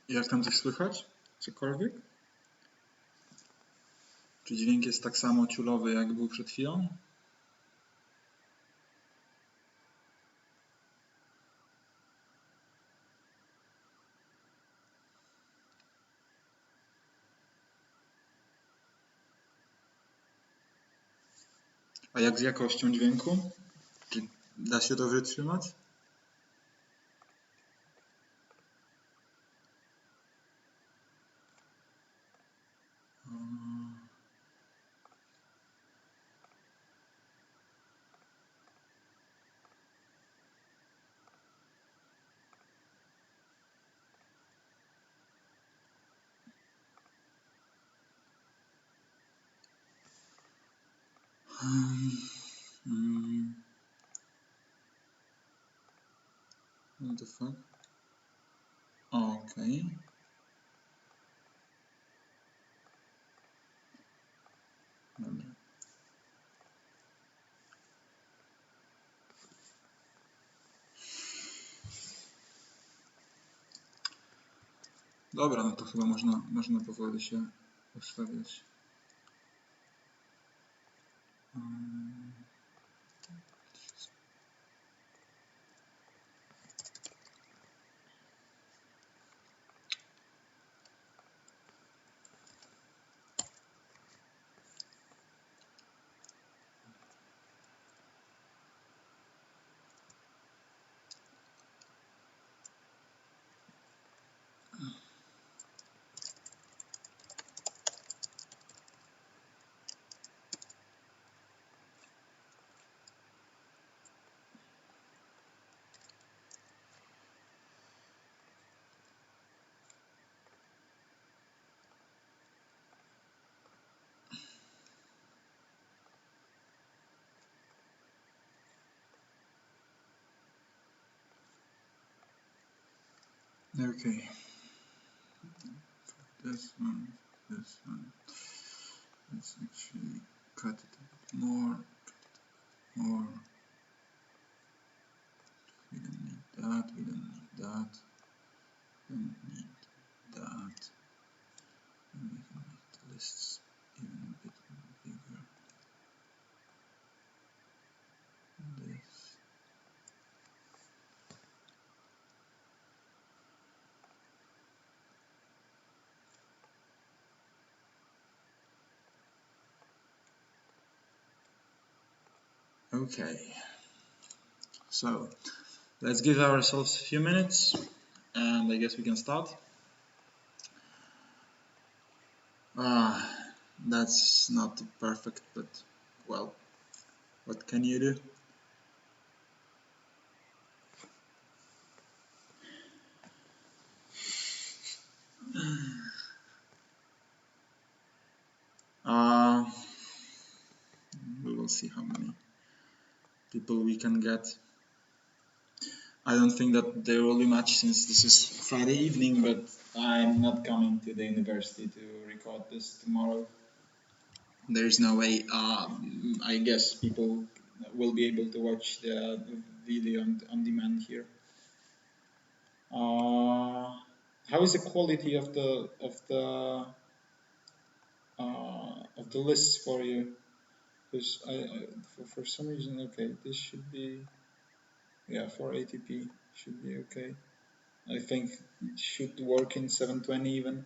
Jak tam coś słychać? Cokolwiek? Czy dźwięk jest tak samo ciulowy, jak był przed chwilą? A jak z jakością dźwięku? Czy da się to wytrzymać? What the fuck? Okej. Dobra. Dobra, no to chyba można powoli się ustawiać. Okay. This one. Let's actually cut it a bit more. We don't need that. We don't need that. We don't need that. And we can make the lists even a bit bigger. This. Okay. So let's give ourselves a few minutes, and I guess we can start. That's not perfect, but well, what can you do? We will see how many people we can get. I don't think that there will be much since this is Friday evening, but I'm not coming to the university to record this tomorrow. There is no way. I guess people will be able to watch the video on demand here. How is the quality of the lists for you? Because for some reason, okay, this should be, yeah, for ATP should be okay. I think it should work in 720 even.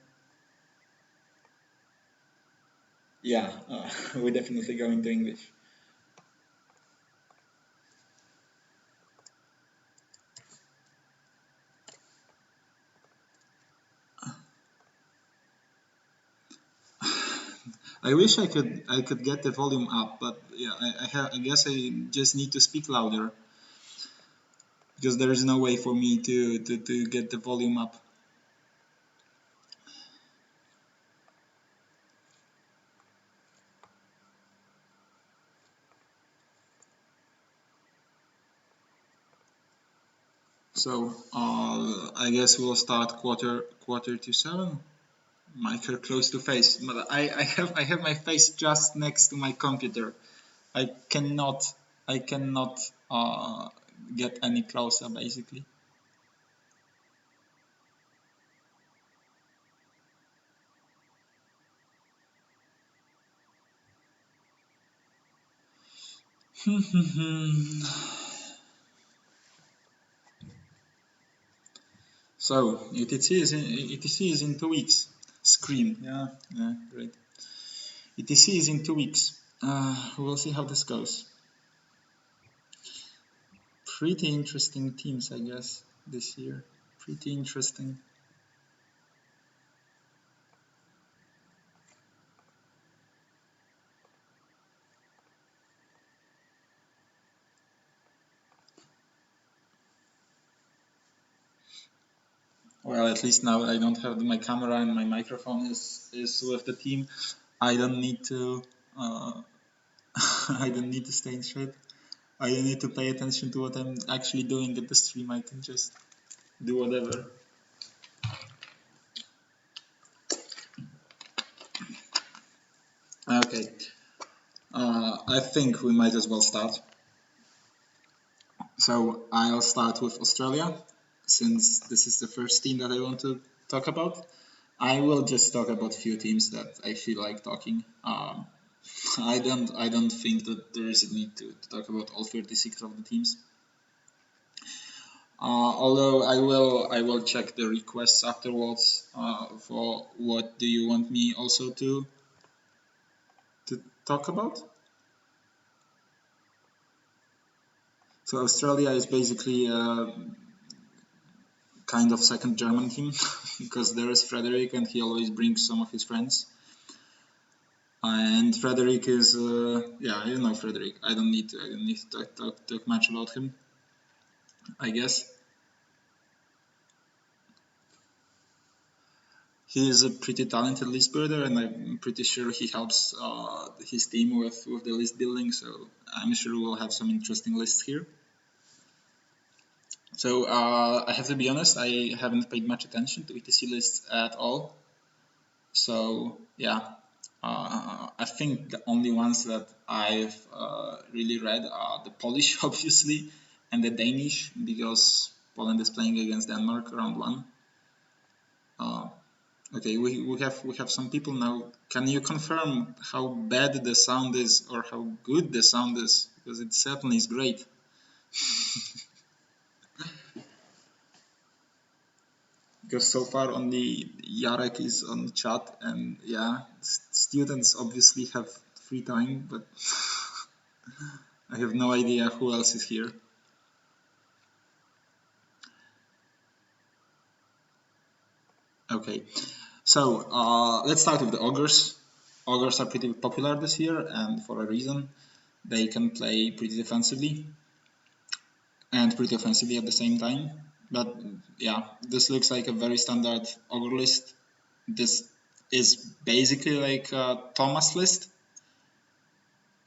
Yeah, we definitely go into English. I wish I could get the volume up, but yeah, I guess I just need to speak louder because there is no way for me to get the volume up. So I guess we'll start quarter to 7. Mic are close to face, but I have my face just next to my computer. I cannot get any closer basically. So ETC is in 2 weeks. Scream, yeah, great. ETC is in 2 weeks. We'll see how this goes. Pretty interesting teams, I guess, this year. Pretty interesting. Well, at least now I don't have my camera and my microphone is with the team. I don't need to I don't need to stay in shape. I don't need to pay attention to what I'm actually doing at the stream. I can just do whatever. Okay. I think we might as well start. So I'll start with Australia, since this is the first team that I want to talk about. I will just talk about few teams that I feel like talking. I don't think that there is a need to talk about all 36 of the teams. Although I will check the requests afterwards for what do you want me also to talk about. So Australia is basically a kind of second German team because there is Frederick and he always brings some of his friends. And Frederick is yeah, you know Frederick. I don't need to talk much about him, I guess. He is a pretty talented list builder, and I'm pretty sure he helps his team with the list building. So I'm sure we'll have some interesting lists here. So I have to be honest, I haven't paid much attention to ETC lists at all. So yeah, I think the only ones that I've really read are the Polish, obviously, and the Danish, because Poland is playing against Denmark round 1. Okay, we have some people now. Can you confirm how bad the sound is or how good the sound is? Because it certainly is great. Because so far only Jarek is on chat, and yeah, students obviously have free time, but I have no idea who else is here. Okay, so let's start with the ogres. Ogres are pretty popular this year, and for a reason. They can play pretty defensively and pretty offensively at the same time. But yeah, this looks like a very standard ogre list. This is basically like a Thomas list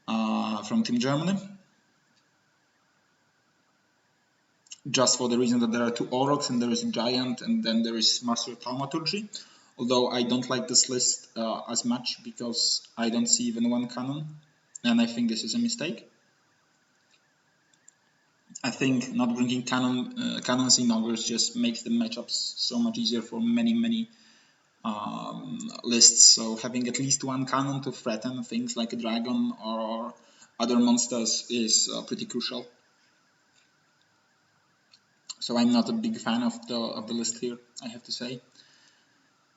from Team Germany. Just for the reason that there are 2 Aurochs and there is a Giant and then there is Master Thaumaturgy. Although I don't like this list as much because I don't see even 1 cannon, and I think this is a mistake. I think not bringing cannons in ogres just makes the matchups so much easier for many lists. So having at least 1 cannon to threaten things like a dragon or other monsters is pretty crucial. So I'm not a big fan of the list here, I have to say.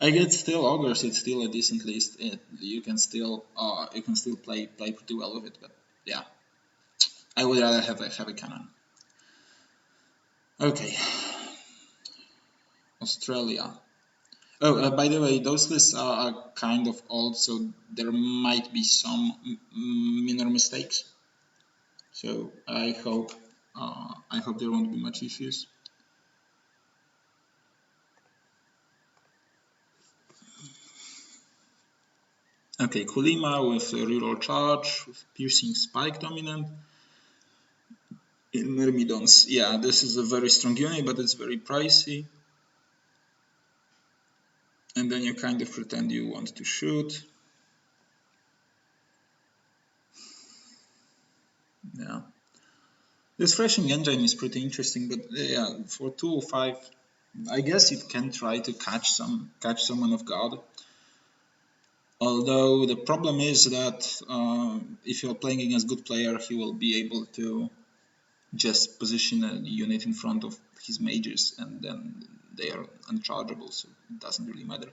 I guess still ogres, it's still a decent list. You can still play pretty well with it, but yeah, I would rather have a cannon. Okay, Australia. Oh, by the way, those lists are kind of old, so there might be some minor mistakes. So I hope there won't be much issues. Okay, Kulima with a reroll charge, with piercing spike dominant. In Myrmidons, yeah, this is a very strong unit, but it's very pricey. And then you kind of pretend you want to shoot. Yeah. This threshing engine is pretty interesting, but yeah, for 205, I guess it can try to catch someone off guard. Although the problem is that if you're playing against good player, he will be able to just position a unit in front of his mages, and then they are unchargeable, so it doesn't really matter.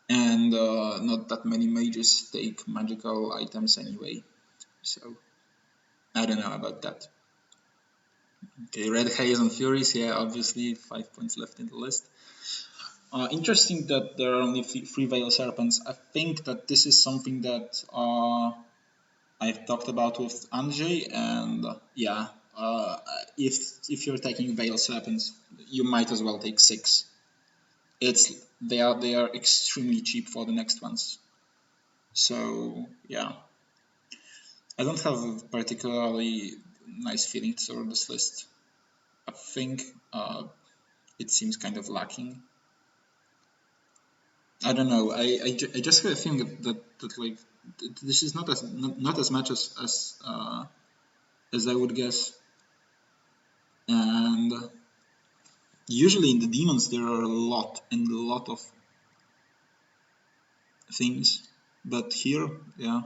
And not that many mages take magical items anyway, so I don't know about that. Okay, Red Haze and Furies, yeah, obviously 5 points left in the list. Interesting that there are only 3 Veil Serpents. I think that this is something that I've talked about with Andrzej, and yeah, if you're taking Veil Serpents, you might as well take 6. They are extremely cheap for the next ones. So yeah, I don't have a particularly nice feeling toward this list. I think it seems kind of lacking. I don't know. I just have a feeling that like this is not as much as I would guess. And usually in the demons there are a lot of things, but here, yeah,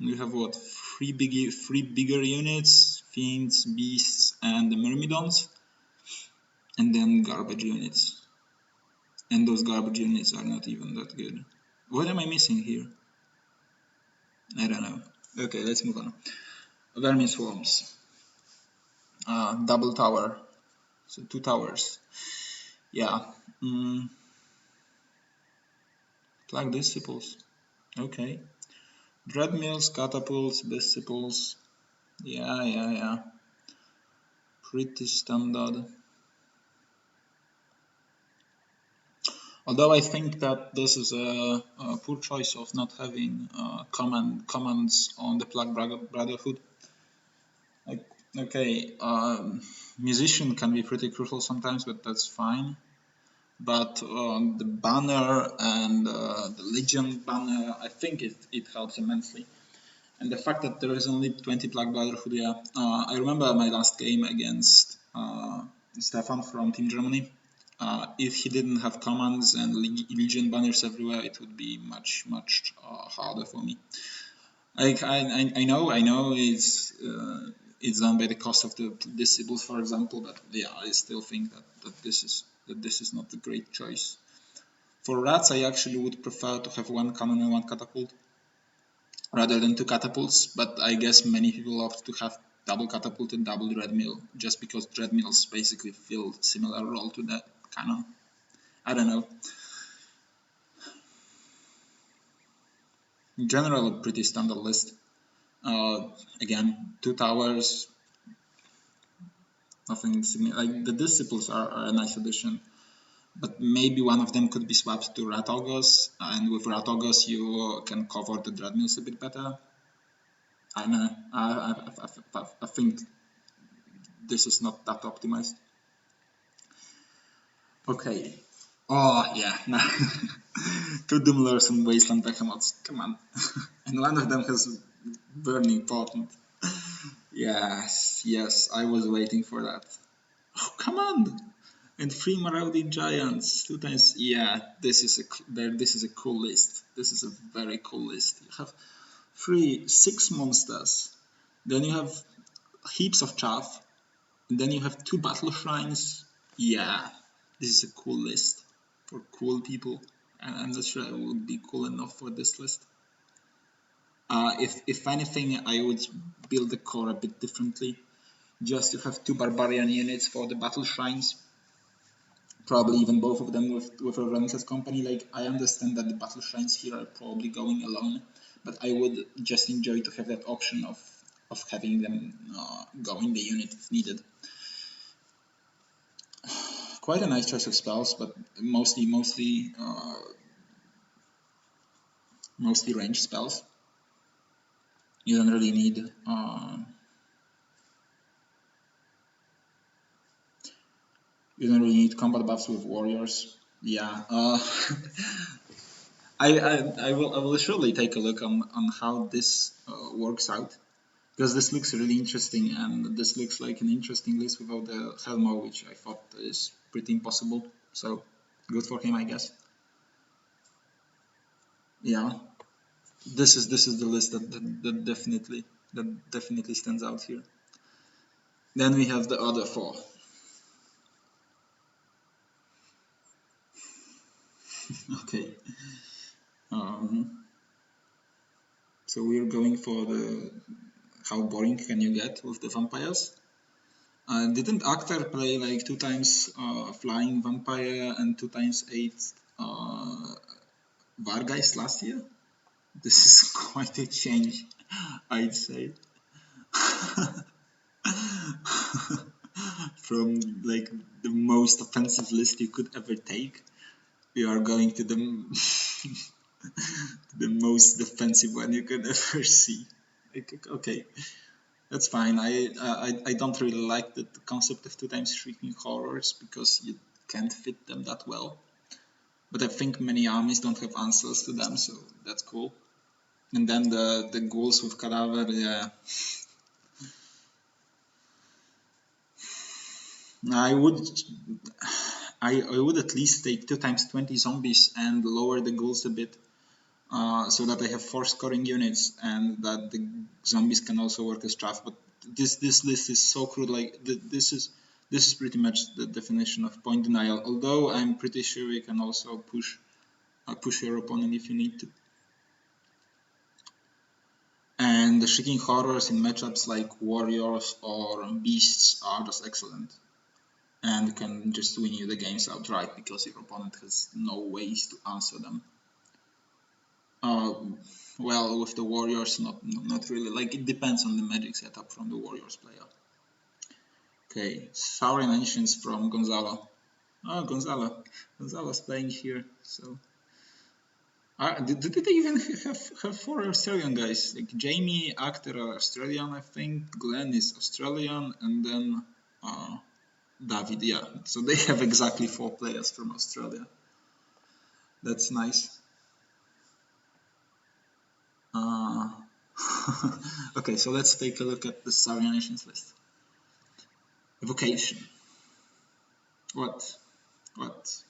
we have what, three bigger units: fiends, beasts, and the myrmidons, and then garbage units. And those garbage units are not even that good. What am I missing here? I don't know. Okay, let's move on. Vermin swarms. Double tower. So 2 towers. Yeah. Plague disciples. Okay. Dreadmills, catapults, disciples. Yeah. Pretty standard. Although I think that this is a poor choice of not having commands on the Plague Brotherhood. Like, okay, musician can be pretty crucial sometimes, but that's fine. But the banner and the Legion banner, I think it helps immensely. And the fact that there is only 20 Plague Brotherhood, yeah. I remember my last game against Stefan from Team Germany. If he didn't have commands and Legion banners everywhere, it would be much harder for me. Like I know it's done by the cost of the disciples, for example, but yeah, I still think that this is not a great choice. For rats, I actually would prefer to have 1 cannon and 1 catapult rather than 2 catapults, but I guess many people opt to have double catapult and double dreadmill, just because dreadmills basically fill similar role to the cannon. I don't know. In general, a pretty standard list. Again, 2 towers, nothing significant. Like the disciples are a nice addition, but maybe one of them could be swapped to Ratogos, and with Ratogos you can cover the dreadmills a bit better. I don't know. I think this is not that optimized. Okay. Oh yeah, 2 Doomlords and Wasteland Behemoths. Come on. And one of them has Burning Potent. Yes, I was waiting for that. Oh, come on! And 3 Marauding Giants, 2 times. Yeah, this is a cool list. This is a very cool list. You have 6 monsters. Then you have heaps of chaff. And then you have 2 battle shrines. Yeah, this is a cool list for cool people. And I'm not sure I would be cool enough for this list. If anything, I would build the core a bit differently. Just to have 2 barbarian units for the battle shrines. Probably even both of them with a Renaissance company. Like, I understand that the battle shrines here are probably going alone, but I would just enjoy to have that option of having them go in the unit if needed. Quite a nice choice of spells, but mostly ranged spells. You don't really need combat buffs with warriors. Yeah, I will surely take a look on how this works out, because this looks really interesting, and this looks like an interesting list without the Helmo, which I thought is pretty impossible. So good for him, I guess. Yeah, this is the list that definitely stands out here. Then we have the other four. Okay. Um, so we're going for the how boring can you get with the vampires? Didn't Akhtar play like 2 times flying vampire and 2 times 8 Vargeist last year? This is quite a change, I'd say. From like the most offensive list you could ever take, we are going to the the most defensive one you could ever see. Okay, that's fine. I don't really like the concept of 2 times shrieking horrors because you can't fit them that well. But I think many armies don't have answers to them, so that's cool. And then the ghouls with cadaver, yeah. I would I would at least take 2 times 20 zombies and lower the ghouls a bit, so that I have 4 scoring units and that the zombies can also work as chaff. But this list is so crude. Like this is pretty much the definition of point denial. Although I'm pretty sure you can also push your opponent if you need to. And the shrieking horrors in matchups like warriors or beasts are just excellent, and can just win you the games outright because your opponent has no ways to answer them. Uh, well, with the warriors, not really. Like it depends on the magic setup from the warriors player. Okay, Saurian Ancients from Gonzalo. Oh, Gonzalo's playing here. So, did they even have 4 Australian guys? Like Jamie, Akhtar are Australian, I think. Glenn is Australian, and then David. Yeah, so they have exactly 4 players from Australia. That's nice. Uh, okay, so let's take a look at the Saurian Nations list. Evocation. What? What?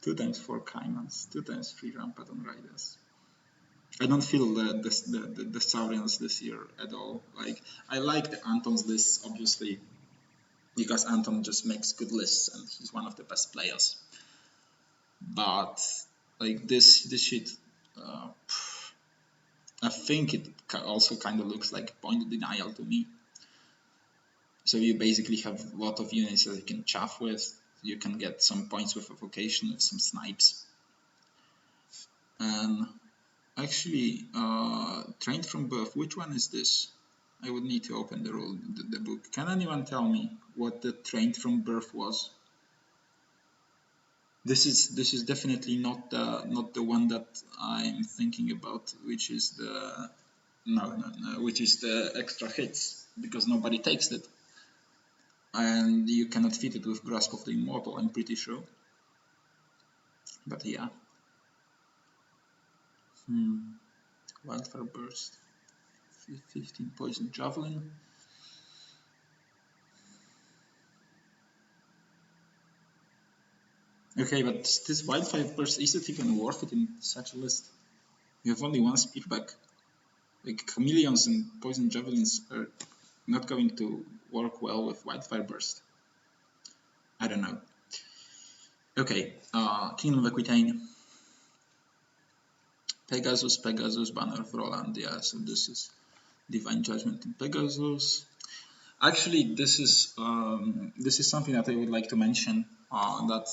2 times 4 Caimans, 2 times 3 Rampadon Riders. I don't feel the Saurians this year at all. Like I like the Anton's lists obviously because Anton just makes good lists and he's one of the best players. But like this shit, uh, I think it also kind of looks like point denial to me. So you basically have a lot of units that you can chaff with. You can get some points with evocation with some snipes. And actually, trained from birth, which one is this? I would need to open the book. Can anyone tell me what the trained from birth was? This is definitely not the one that I'm thinking about, which is the no, which is the extra hits because nobody takes it, and you cannot fit it with Grasp of the Immortal. I'm pretty sure, but yeah. Wildfire Burst, 15 Poison Javelin. Okay, but this Wildfire Burst, is it even worth it in such a list? You have only one speedback. Like Chameleons and Poison Javelins are not going to work well with Wildfire Burst. I don't know. Okay, Kingdom of Aquitaine. Pegasus, Banner of Roland. Yeah, so this is Divine Judgment in Pegasus. Actually, this is something that I would like to mention that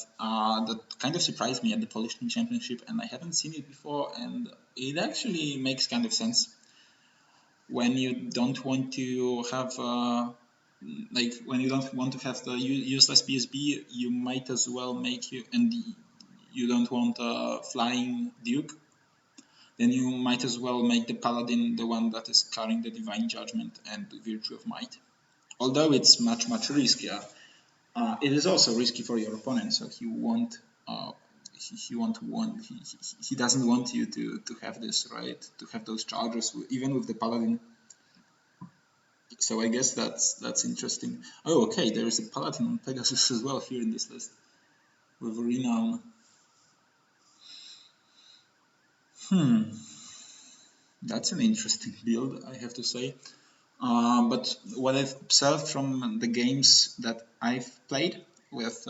kind of surprised me at the Polish Team Championship, and I haven't seen it before, and it actually makes kind of sense. When you don't want to have like when you don't want to have the useless PSB, you might as well make you, and you don't want a flying Duke, then you might as well make the Paladin the one that is carrying the Divine Judgment and Virtue of Might. Although it's much riskier, it is also risky for your opponent. So he won't. He doesn't want you to have this, right? To have those charges, even with the Paladin. So I guess that's interesting. Oh, okay, there is a Paladin on Pegasus as well here in this list with Renown. That's an interesting build, I have to say. But what I've observed from the games that I've played with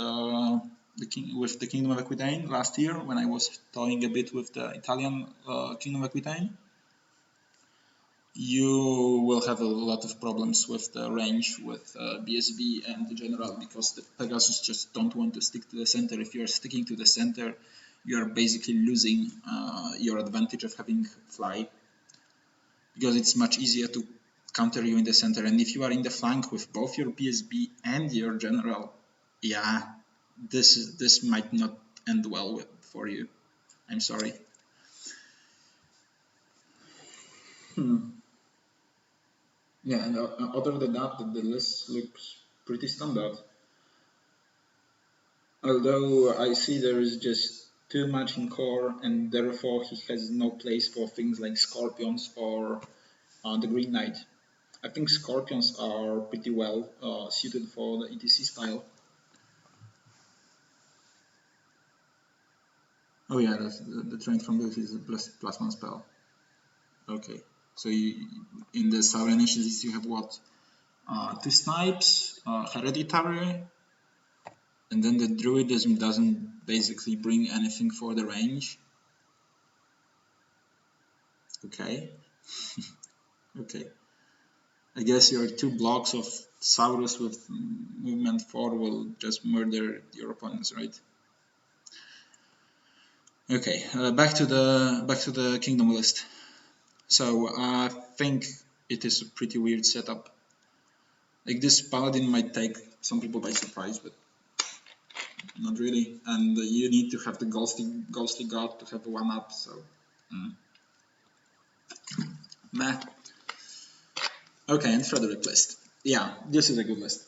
with the Kingdom of Aquitaine last year, when I was toying a bit with the Italian Kingdom of Aquitaine, you will have a lot of problems with the range with BSB and the General, because the Pegasus just don't want to stick to the center. If you're sticking to the center, you're basically losing your advantage of having fly, because it's much easier to counter you in the center. And if you are in the flank with both your BSB and your General, yeah, this might not end well for you. I'm sorry. Yeah, and other than that, the list looks pretty standard. Although I see there is just too much in core, and therefore he has no place for things like Scorpions or the Green Knight. I think Scorpions are pretty well suited for the ETC style. Oh yeah, the train from this is a plus one spell. Okay, so in the Sour Initiatives you have what? Two Snipes, Hereditary, and then the Druidism doesn't basically bring anything for the range. Okay. Okay. I guess your two blocks of Saurus with movement 4 will just murder your opponents, right? Okay, back to the kingdom list. So I think it is a pretty weird setup. Like, this paladin might take some people by surprise, but not really. And you need to have the ghostly god to have a 1-up. So, meh. Okay, and Frederick list. Yeah, this is a good list.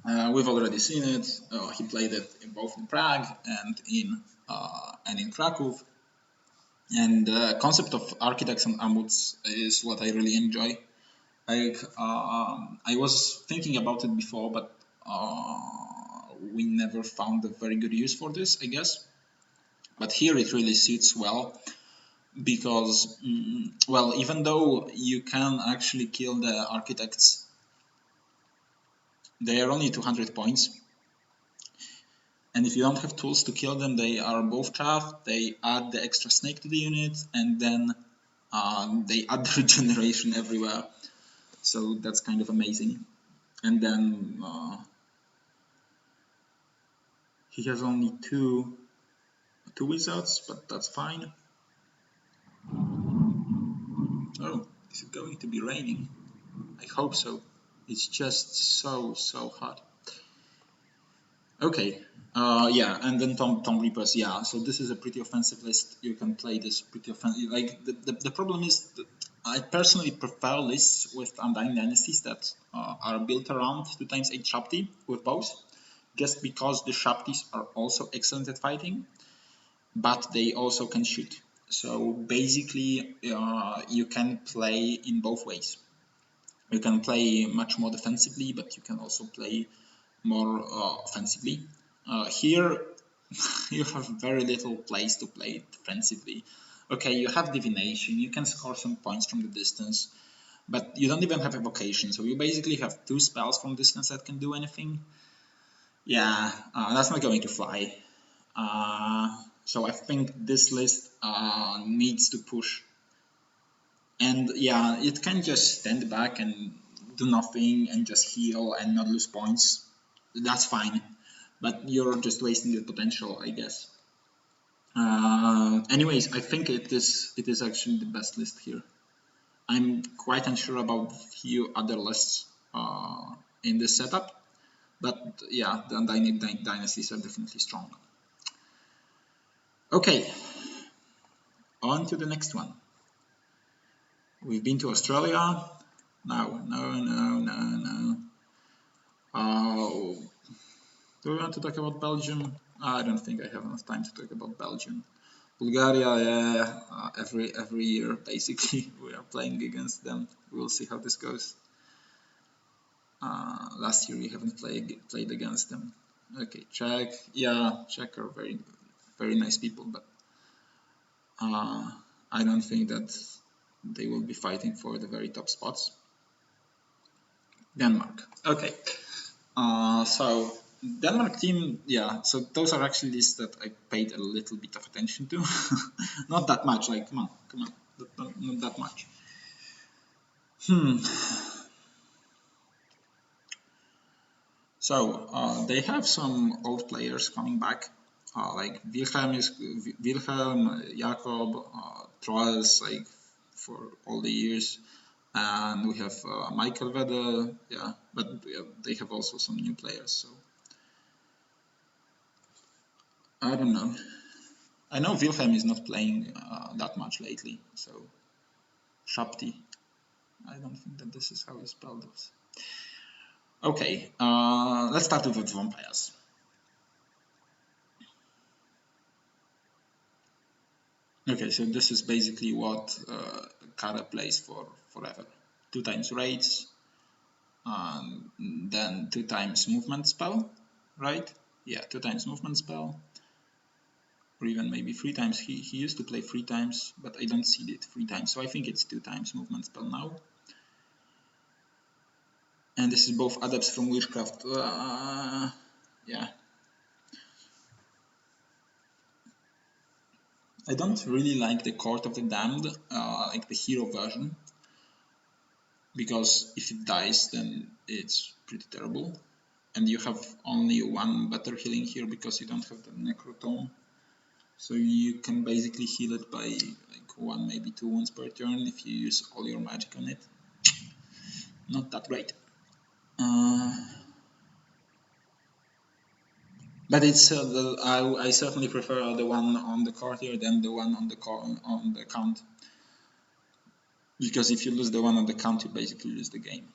We've already seen it. He played it both in Prague and in Krakow. And the concept of architects and ammuts is what I really enjoy. Like, I was thinking about it before, but we never found a very good use for this, I guess. But here it really suits well, because, well, even though you can actually kill the architects, they are only 200 points. And if you don't have tools to kill them, they are both chaff, they add the extra snake to the unit, and then they add the regeneration everywhere. So that's kind of amazing. And then he has only two wizards, but that's fine. Oh, is it going to be raining? I hope so. It's just so hot. Okay, yeah, and then Tomb Reapers, yeah. So this is a pretty offensive list. You can play this pretty offensive. Like, the problem is that I personally prefer lists with Undying Dynasties that are built around 2x8 Shakti with bows, just because the Shaktis are also excellent at fighting, but they also can shoot. So basically, you can play in both ways. You can play much more defensively, but you can also play more offensively. Here, you have very little place to play defensively. Okay, you have divination, you can score some points from the distance, but you don't even have evocation, so you basically have two spells from distance that can do anything. Yeah, that's not going to fly. So I think this list needs to push. And yeah, it can just stand back and do nothing and just heal and not lose points. That's fine, but you're just wasting your potential, I guess. Anyways, I think it is actually the best list here. I'm quite unsure about a few other lists in this setup, but yeah, the Undying Dynasties are definitely strong. Okay, on to the next one. We've been to Australia. No. Do we want to talk about Belgium? I don't think I have enough time to talk about Belgium. Bulgaria, yeah, every year basically we are playing against them. We'll see how this goes. Last year we haven't played against them. Okay, Czech. Yeah, Czech are very very nice people, but I don't think that they will be fighting for the very top spots. Denmark. Okay. So Denmark team, yeah. So those are actually lists that I paid a little bit of attention to. Not that much. Like, come on, not that much. So they have some old players coming back, like Wilhelm, Jakob, Troels, like for all the years, and we have Michael Vedder, yeah. But yeah, they have also some new players. So I don't know. I know Wilhelm is not playing that much lately, so Shapti. I don't think that this is how you spell this. Okay, let's start with the vampires. Okay, so this is basically what Kara plays for forever. 2 times raids, and then 2 times movement spell, right? Yeah, 2 times movement spell, or even maybe 3 times. He used to play 3 times, but I don't see it 3 times, so I think it's 2 times movement spell now. And this is both adepts from Witchcraft. Yeah. I don't really like the Court of the Damned, like the hero version, because if it dies, then it's pretty terrible. And you have only 1 better healing here because you don't have the Necrotome. So you can basically heal it by like 1, maybe 2 wounds per turn if you use all your magic on it. Not that great. But it's I certainly prefer the one on the courtier than the one on the count, because if you lose the one on the count, you basically lose the game.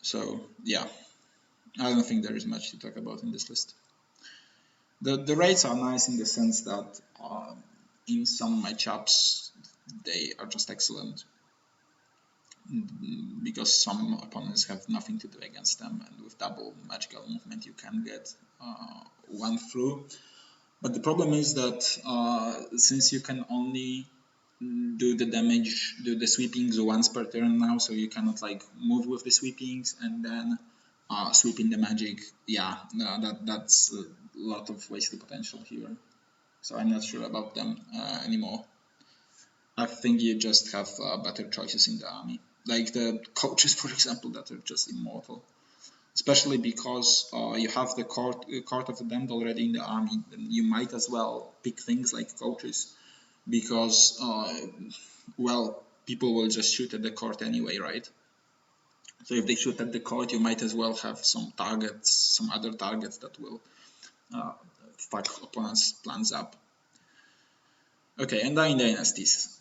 So yeah, I don't think there is much to talk about in this list. The raids are nice in the sense that in some matchups they are just excellent, because some opponents have nothing to do against them, and with double magical movement you can get 1 through. But the problem is that since you can only do the damage, do the sweepings once per turn now, so you cannot like move with the sweepings and then sweep in the magic. Yeah, that's a lot of wasted potential here. So I'm not sure about them anymore. I think you just have better choices in the army, like the coaches, for example, that are just immortal. Especially because you have the court of the damned already in the army, then you might as well pick things like coaches, because well, people will just shoot at the court anyway, right? So if they shoot at the court, you might as well have some targets, some other targets that will fuck opponents' plans up. Okay, and Dying Dynasties.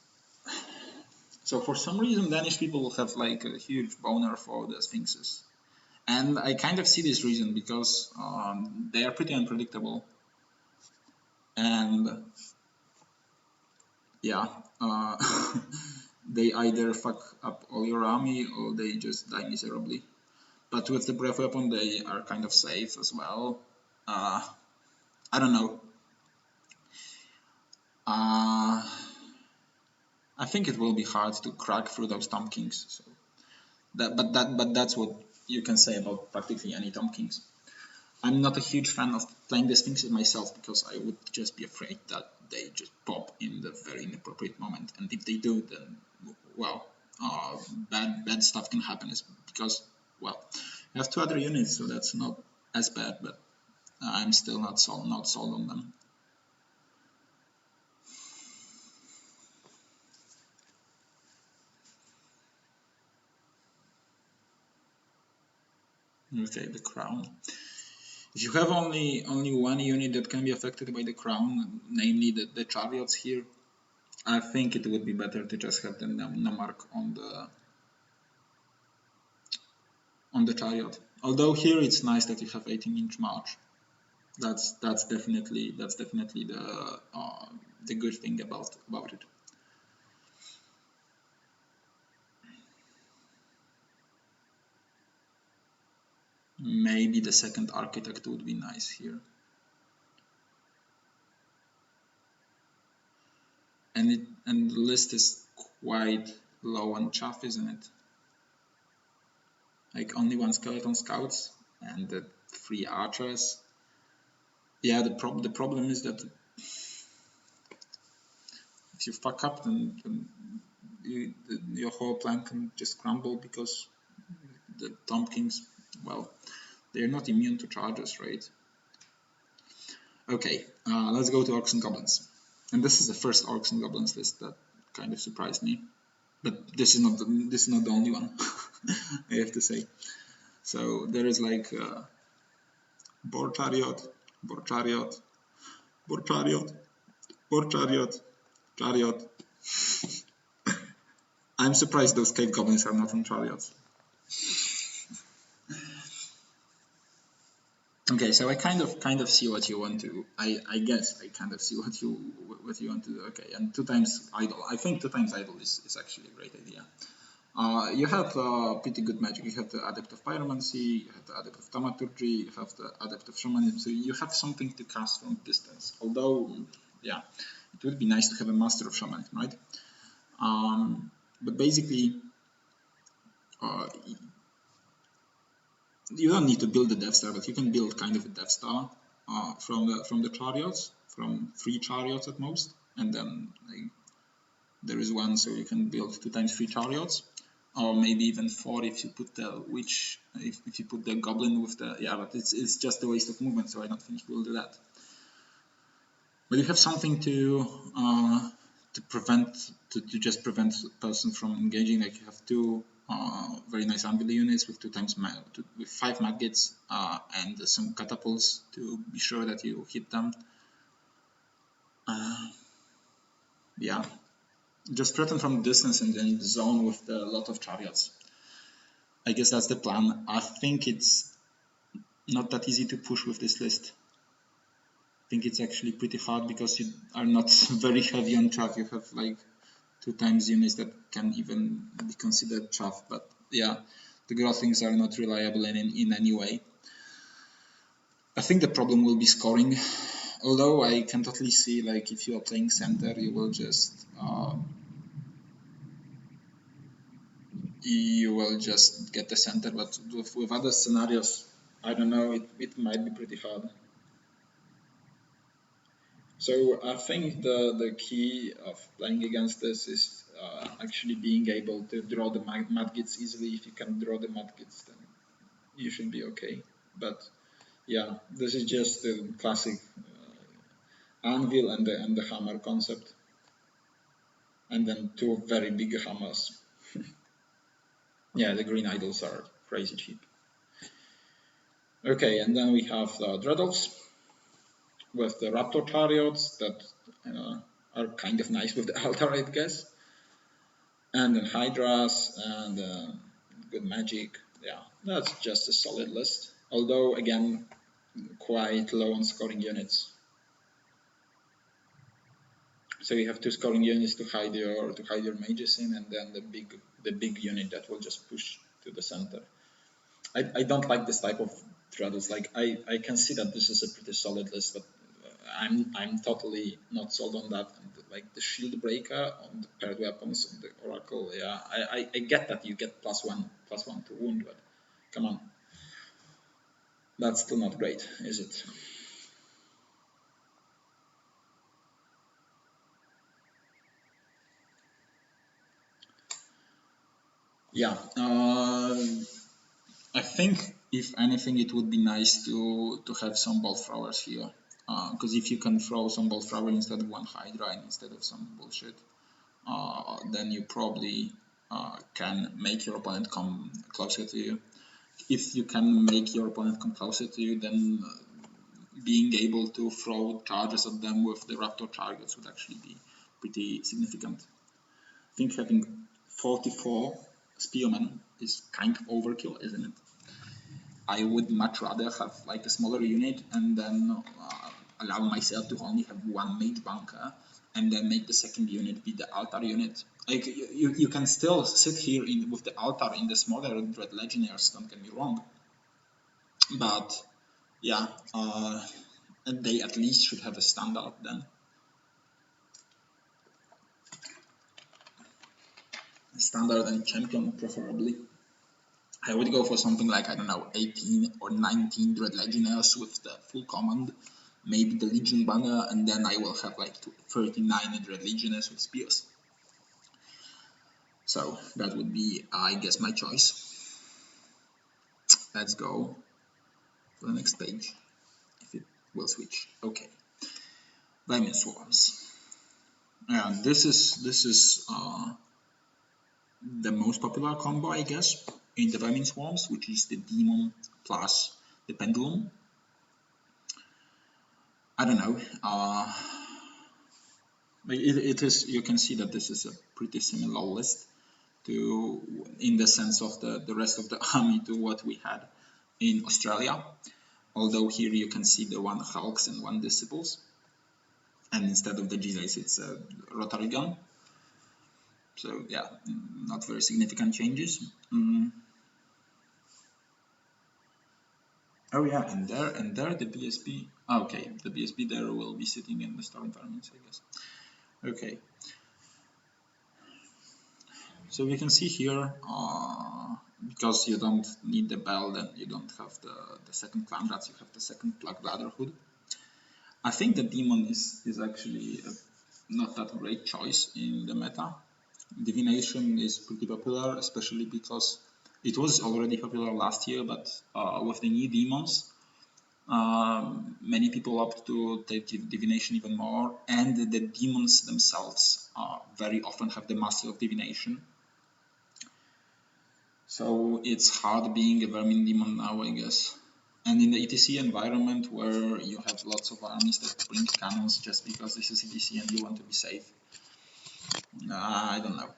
So for some reason, Danish people have like a huge boner for the Sphinxes. And I kind of see this reason because they are pretty unpredictable. And yeah, they either fuck up all your army or they just die miserably. But with the breath weapon, they are kind of safe as well. I don't know. I think it will be hard to crack through those Tomb Kings. So but that's what you can say about practically any Tomb Kings. I'm not a huge fan of playing the Sphinxes myself because I would just be afraid that they just pop in the very inappropriate moment, and if they do, then well, bad stuff can happen. Because well, I have 2 other units, so that's not as bad, but I'm still not sold on them. Okay, the crown. If you have only 1 unit that can be affected by the crown, namely the chariots here, I think it would be better to just have the Namark on the chariot. Although here it's nice that you have 18-inch march. That's definitely the good thing about it. Maybe the second architect would be nice here. And the list is quite low on chaff, isn't it? Like only one skeleton scouts and the 3 archers. Yeah, the problem is that if you fuck up, then your whole plan can just crumble, because the Tomb Kings, well, they're not immune to charges, right? Okay, let's go to Orcs and Goblins. And this is the first Orcs and Goblins list that kind of surprised me. But this is not the only one, I have to say. So there is like Boar Chariot, Boar Chariot, Boar Chariot, Boar Chariot, Chariot. I'm surprised those cave goblins are not on chariots. Okay, so I kind of see what you want to. I guess I kind of see what you want to do. Okay, and 2 times idol. I think 2 times idol is actually a great idea. You have pretty good magic. You have the Adept of Pyromancy, you have the Adept of Thaumaturgy, you have the Adept of Shamanism. So you have something to cast from distance. Although, yeah, it would be nice to have a Master of Shamanism, right? But basically, you don't need to build the Death Star, but you can build kind of a Death Star from the chariots, from 3 chariots at most, and then like, there is one, so you can build 2 times 3 chariots, or maybe even 4 if you put the witch, if you put the goblin with the, yeah, but it's just a waste of movement, so I don't think we'll do that. But you have something to just prevent a person from engaging. Like you have 2 very nice Anvil units with 2 times with 5 maggots and some catapults to be sure that you hit them. Yeah, just threaten from distance and then zone with a lot of chariots. I guess that's the plan. I think it's not that easy to push with this list. I think it's actually pretty hard because you are not very heavy on chaff. You have like 2 times units that can even be considered chaff, but yeah, the Grothlings are not reliable in any way. I think the problem will be scoring, although I can totally see like if you are playing center, you will just get the center, but with other scenarios, I don't know, it might be pretty hard. So I think the key of playing against this is actually being able to draw the Madgits easily. If you can draw the Madgits, then you should be okay. But yeah, this is just the classic anvil and the hammer concept, and then 2 very big hammers. Yeah, the green idols are crazy cheap. Okay, and then we have the Dreadolves with the Raptor chariots that are kind of nice with the altar, I guess. And then Hydras and good magic. Yeah, that's just a solid list. Although, again, quite low on scoring units. So you have 2 scoring units to hide your mages in, and then the big unit that will just push to the center. I don't like this type of Dreadles. Like I can see that this is a pretty solid list, but I'm totally not sold on that. And like the Shield Breaker on the paired weapons on the Oracle, yeah, I get that you get +1 to wound, but come on, that's still not great, is it? Yeah, I think if anything, it would be nice to have some ball throwers here, because if you can throw some ball thrower instead of 1 Hydra and instead of some bullshit, then you probably can make your opponent come closer to you. If you can make your opponent come closer to you, then being able to throw charges at them with the Raptor targets would actually be pretty significant. I think having 44 Spearmen is kind of overkill, isn't it? I would much rather have like a smaller unit and then allow myself to only have 1 mage bunker and then make the second unit be the altar unit. Like you can still sit here with the altar in the smaller Dread Legionnaires, don't get me wrong. but yeah, they at least should have a standard then. A standard and champion preferably. I would go for something like, I don't know, 18 or 19 Dread Legionnaires with the full command, maybe the Legion banner, and then I will have like 39 Dread Legionnaires with spears. So that would be, I guess, my choice. Let's go to the next page, if it will switch. Okay, Vermin Swarms. And this is the most popular combo, I guess, in the Vermin Swarms, which is the Demon plus the Pendulum. I don't know. It is. You can see that this is a pretty similar list to, in the sense of the rest of the army, to what we had in Australia. Although here you can see the one Hulks and one Disciples, and instead of the G-Rays it's a rotary gun. So yeah, not very significant changes. Oh yeah, and there the BSB. Okay, the BSB there will be sitting in the star environments, I guess. Okay. So we can see here, because you don't need the bell, then you don't have the second Clan Rats, you have the second Black Brotherhood. I think the Demon is actually not that great choice in the meta. Divination is pretty popular, especially because it was already popular last year, but with the new demons, many people opt to take Divination even more, and the demons themselves very often have the Master of Divination. So it's hard being a Vermin Demon now, I guess. And in the ETC environment, where you have lots of armies that bring cannons just because this is ETC and you want to be safe, I don't know.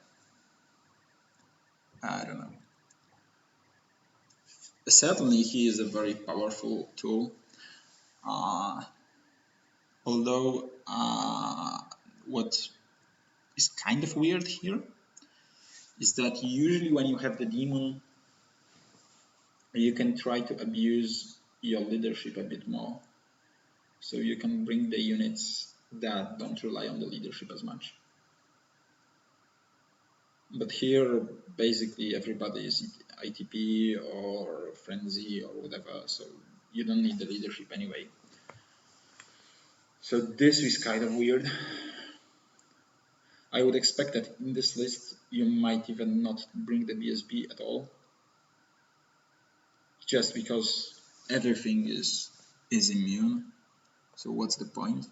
Certainly he is a very powerful tool, although what is kind of weird here is that usually when you have the demon, you can try to abuse your leadership a bit more, so you can bring the units that don't rely on the leadership as much. But here basically everybody is ITP or Frenzy or whatever, so you don't need the leadership anyway. So this is kind of weird. I would expect that in this list you might even not bring the BSB at all, just because everything is immune. So what's the point?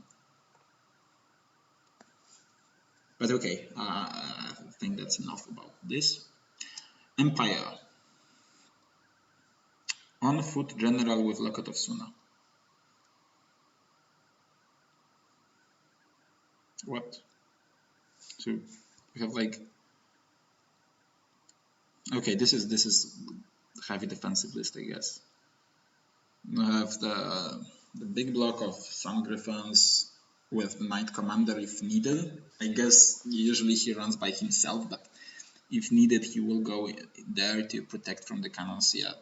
But okay, I think that's enough about this. Empire. On foot general with Lakot of Suna. What? So we have like, okay, this is heavy defensive list, I guess. We have the big block of Sun Griffins with the Knight Commander if needed. I guess usually he runs by himself, but if needed he will go there to protect from the cannons. Yeah,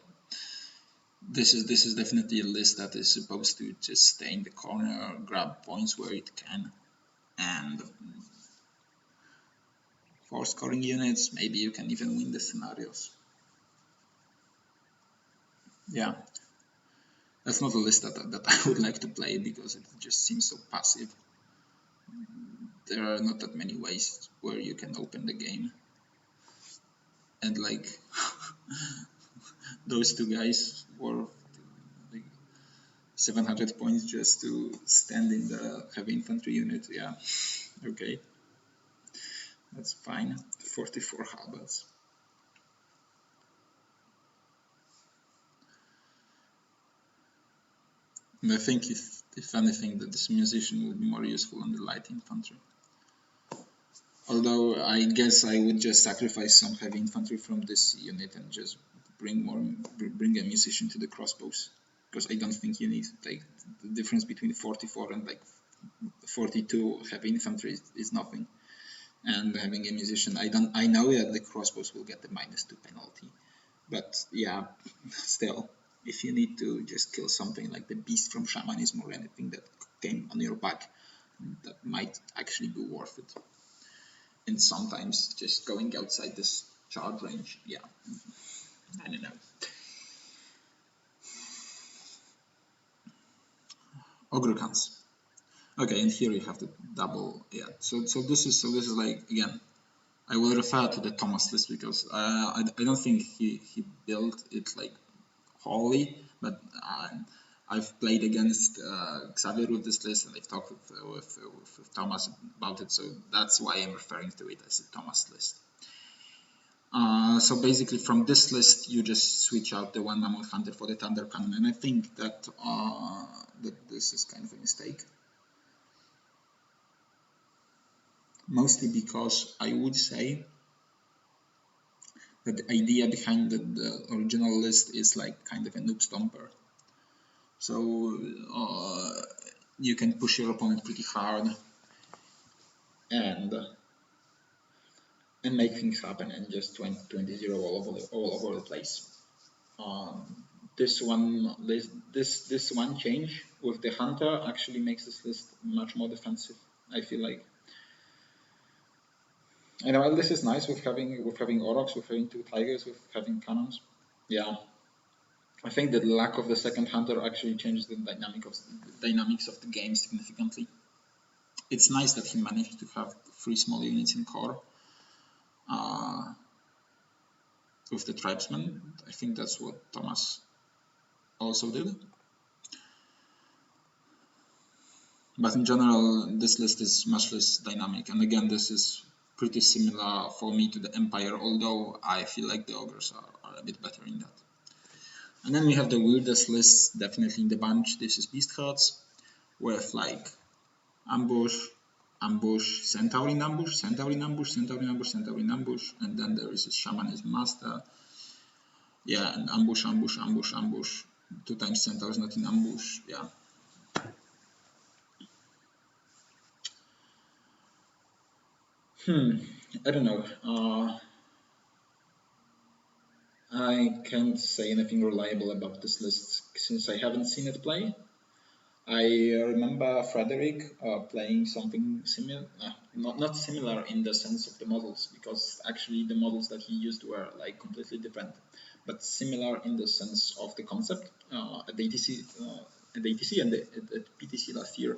this is definitely a list that is supposed to just stay in the corner, grab points where it can, and for scoring units, maybe you can even win the scenarios. Yeah, that's not a list that I would like to play because it just seems so passive. There are not that many ways where you can open the game, and like those two guys were like 700 points just to stand in the heavy infantry unit. Yeah, okay, that's fine. 44 halberds. And I think if anything that this musician would be more useful on the light infantry. Although I guess I would just sacrifice some heavy infantry from this unit and just bring a musician to the crossbows, because I don't think you need, like, the difference between 44 and like 42 heavy infantry is nothing. And having a musician, I know that the crossbows will get the -2 penalty, but yeah, still If you need to just kill something like the beast from Shamanism or anything that came on your back, that might actually be worth it. And sometimes just going outside this charge range, yeah, I don't know. Ogre Khans. Okay, and here you have the double, yeah. So this is like, again, I will refer to the Thomas list because I don't think he built it like wholly, but I've played against Xavier with this list, and I've talked with Thomas about it, so that's why I'm referring to it as a Thomas list. So basically, from this list, you just switch out the one Mammoth Hunter for the Thunder Cannon, and I think that that this is kind of a mistake. Mostly because I would say that the idea behind the original list is like kind of a noob stomper. So you can push your opponent pretty hard and make things happen and just 20-0 all over the place. This one change with the Hunter actually makes this list much more defensive, I feel like. And while this is nice with having Aurochs, with having 2 Tigers, with having cannons, yeah, I think the lack of the second Hunter actually changes the dynamics of the game significantly. It's nice that he managed to have 3 small units in core with the Tribesmen. I think that's what Thomas also did. But in general, this list is much less dynamic. And again, this is pretty similar for me to the Empire, although I feel like the Ogres are a bit better in that. And then we have the weirdest list, definitely in the bunch. This is Beast Herds, with like ambush, ambush, Centaur in ambush, Centaur in ambush, Centaur in ambush, Centaur in ambush, and then there is a Shamanism Master. Yeah, and ambush, ambush, ambush, ambush. 2 times Centaurs not in ambush, yeah. I don't know. I can't say anything reliable about this list since I haven't seen it play. I remember Frederick playing something similar, not similar in the sense of the models, because actually the models that he used were like completely different, but similar in the sense of the concept at the ETC, and at PTC last year,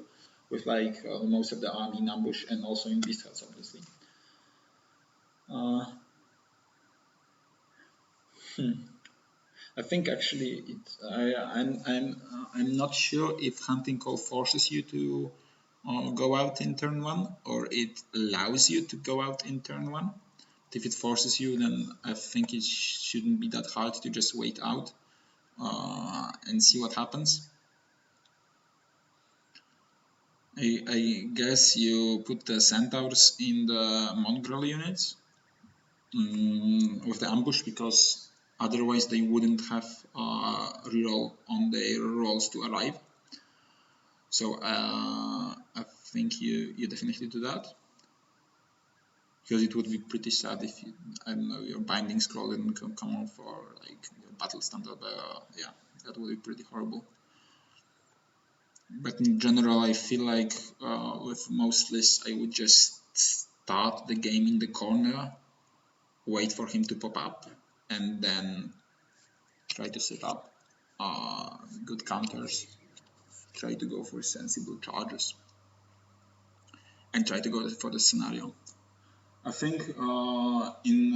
with like most of the army in ambush and also in Beast Herds, obviously. I think actually I'm not sure if Hunting Call forces you to go out in turn 1 or it allows you to go out in turn 1. If it forces you, then I think it shouldn't be that hard to just wait out and see what happens. I guess you put the Centaurs in the Mongrel units with the ambush, because otherwise they wouldn't have reroll on their rolls to arrive. So I think you definitely do that, because it would be pretty sad if you, I don't know, your binding scroll didn't come on for like your battle standard. Yeah, that would be pretty horrible. But in general, I feel like with most lists, I would just start the game in the corner, wait for him to pop up, and then try to set up good counters, try to go for sensible charges, and try to go for the scenario. I think in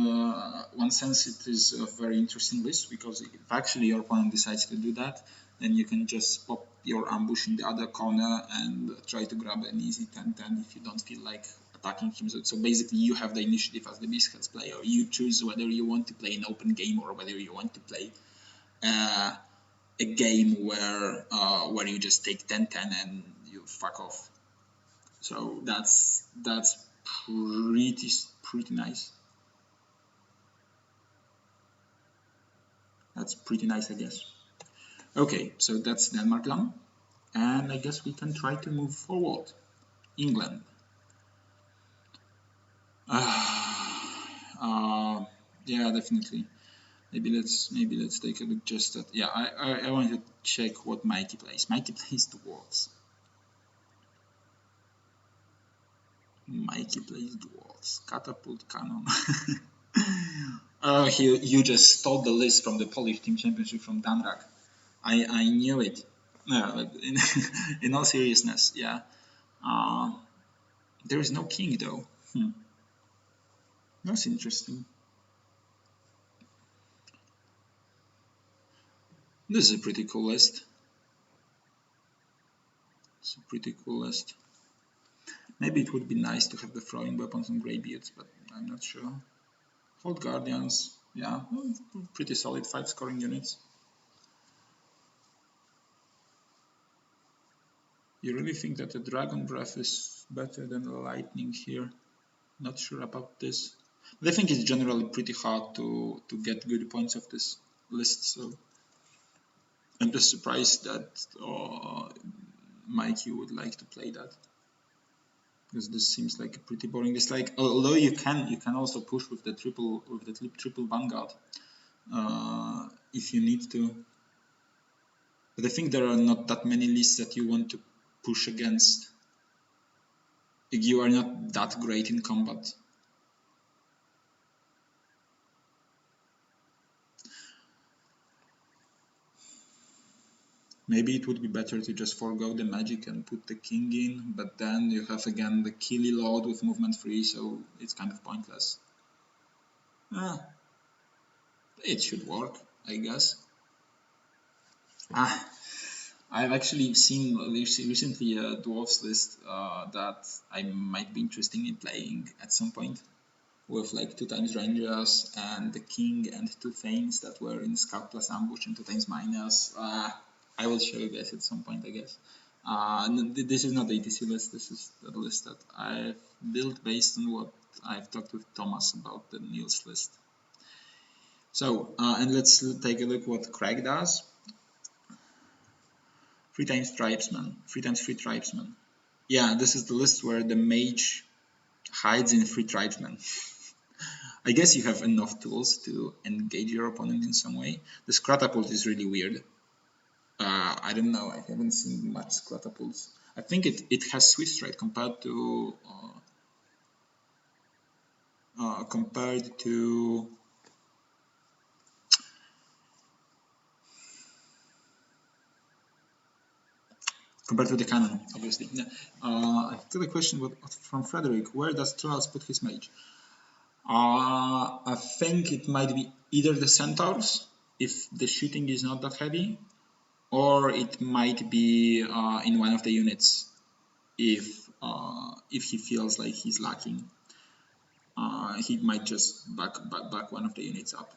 one sense it is a very interesting list, because if actually your opponent decides to do that, then you can just pop your ambush in the other corner and try to grab an easy 10-10 if you don't feel like attacking him. So basically you have the initiative as the Beast Herds player. You choose whether you want to play an open game or whether you want to play a game where you just take 10-10 and you fuck off. So that's pretty nice. That's pretty nice, I guess. Okay, so that's Denmark done, and I guess we can try to move forward. England. Yeah, definitely. maybe let's take a look just at, yeah, I want to check what Mikey plays. Mikey plays dwarves. Mikey plays dwarves. Catapult cannon. You just stole the list from the Polish Team Championship from Danrak. I knew it. No, but in all seriousness, yeah. There is no king though. That's interesting. This is a pretty cool list. It's a pretty cool list. Maybe it would be nice to have the throwing weapons on Greybeards, but I'm not sure. Hold Guardians, yeah, pretty solid 5 scoring units. You really think that the Dragon Breath is better than the Lightning here? Not sure about this. But I think it's generally pretty hard to get good points of this list, so I'm just surprised that Mikey would like to play that, because this seems like a pretty boring. It's like, although you can also push with the triple Vanguard if you need to, but I think there are not that many lists that you want to push against. You are not that great in combat. Maybe it would be better to just forego the magic and put the king in, but then you have again the Killy Lord with movement 3, so it's kind of pointless. It should work, I guess. I've actually seen recently a dwarves list that I might be interested in playing at some point, with like 2x Rangers and the King and 2 Thanes that were in Scout plus Ambush and 2x Miners. I will show you guys at some point, I guess. This is not the ETC list, this is the list that I've built based on what I've talked with Thomas about the Niels list. So, and let's take a look what Craig does. 3x Tribesman, 3x3 Tribesman. Yeah, this is the list where the mage hides in 3 Tribesmen. I guess you have enough tools to engage your opponent in some way. The Scratapult is really weird. I don't know, I haven't seen much Scratapults. I think it has Swiss Trade compared to the cannon, obviously. I got a question from Frederick. Where does Trials put his mage? I think it might be either the Centaurs, if the shooting is not that heavy, or it might be in one of the units if he feels like he's lacking. He might just back one of the units up.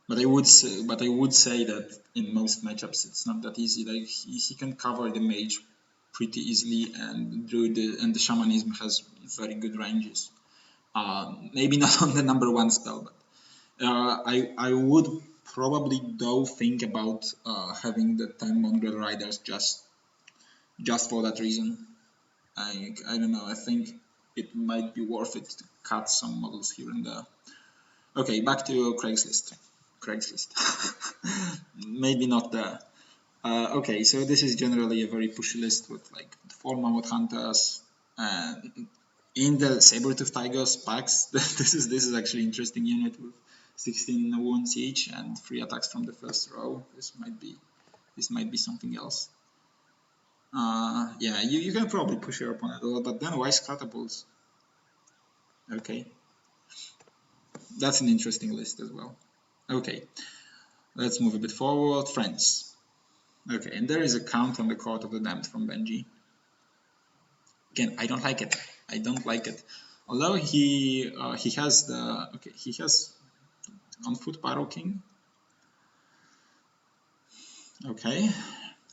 But I would say that in most matchups it's not that easy. Like he can cover the mage pretty easily, and Druid and the Shamanism has very good ranges. Maybe not on the number 1 spell, but I would probably though think about having the 10 Mongrel Riders just for that reason. I don't know. I think it might be worth it to cut some models here and there. Okay, back to Craigslist. Maybe not there. Okay, so this is generally a very pushy list with like 4 Mammoth Hunters and in the Saber-Tooth Tigers packs. this is actually interesting unit with 16 wounds each and 3 attacks from the first row. This might be something else. Yeah, you can probably push your opponent a lot, but then why Scatapults? Okay, that's an interesting list as well. Okay, let's move a bit forward. Friends. Okay, and there is a count on the Court of the Damned from Benji. Again, I don't like it. Although he has on foot Pyro King. Okay,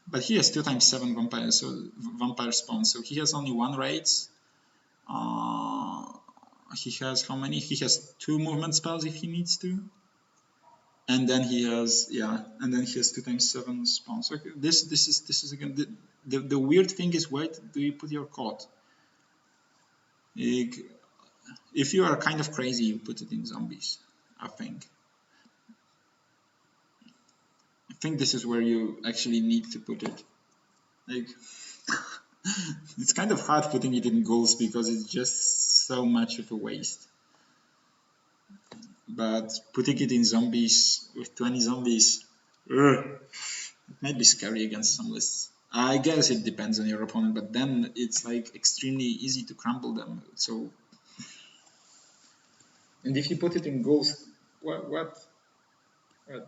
but he has 2x7 vampire spawn, so he has only 1 raids. He has how many? He has 2 movement spells if he needs to. And then he has 2x7 spawns. Okay, this is again the weird thing is, where do you put your court? if you are kind of crazy, you put it in zombies. I think this is where you actually need to put it. Like, it's kind of hard putting it in ghouls because it's just so much of a waste. But putting it in zombies with 20 zombies, it might be scary against some lists. I guess it depends on your opponent, but then it's like extremely easy to crumble them. So, and if you put it in ghouls, what? I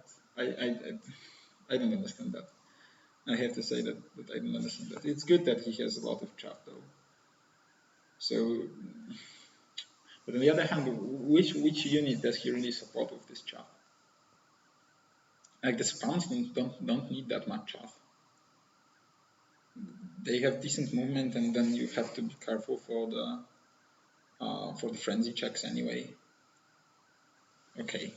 don't understand that. I have to say that I don't understand that. It's good that he has a lot of chaff though. So, but on the other hand, which unit does he really support with this chaff? Like the spawns don't need that much chaff. They have decent movement, and then you have to be careful for the frenzy checks anyway. Okay,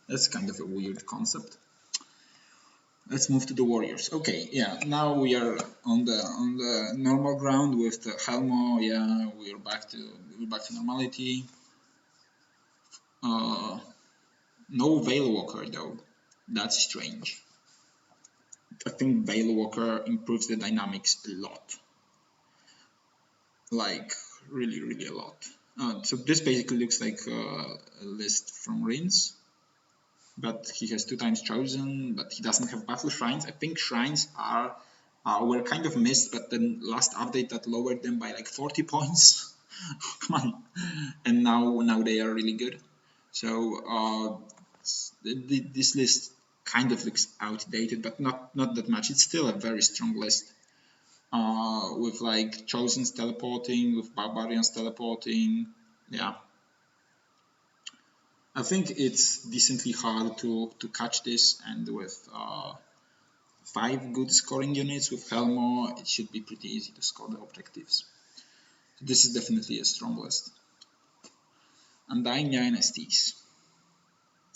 that's kind of a weird concept. Let's move to the warriors. Okay, yeah. Now we are on the normal ground with the Helmo. Yeah, we're back to normality. No Veil Walker though. That's strange. I think Veil Walker improves the dynamics a lot. Like really a lot. So this basically looks like a list from Rins, but he has 2 times chosen, but he doesn't have battle shrines. I think shrines were kind of missed, but then last update that lowered them by like 40 points. Come on, and now they are really good. So this list kind of looks outdated, but not that much. It's still a very strong list. With like Chosen's teleporting, with Barbarians teleporting. Yeah. I think it's decently hard to catch this, and with 5 good scoring units with Helmo, it should be pretty easy to score the objectives. This is definitely a strong list. Undying Dynasties.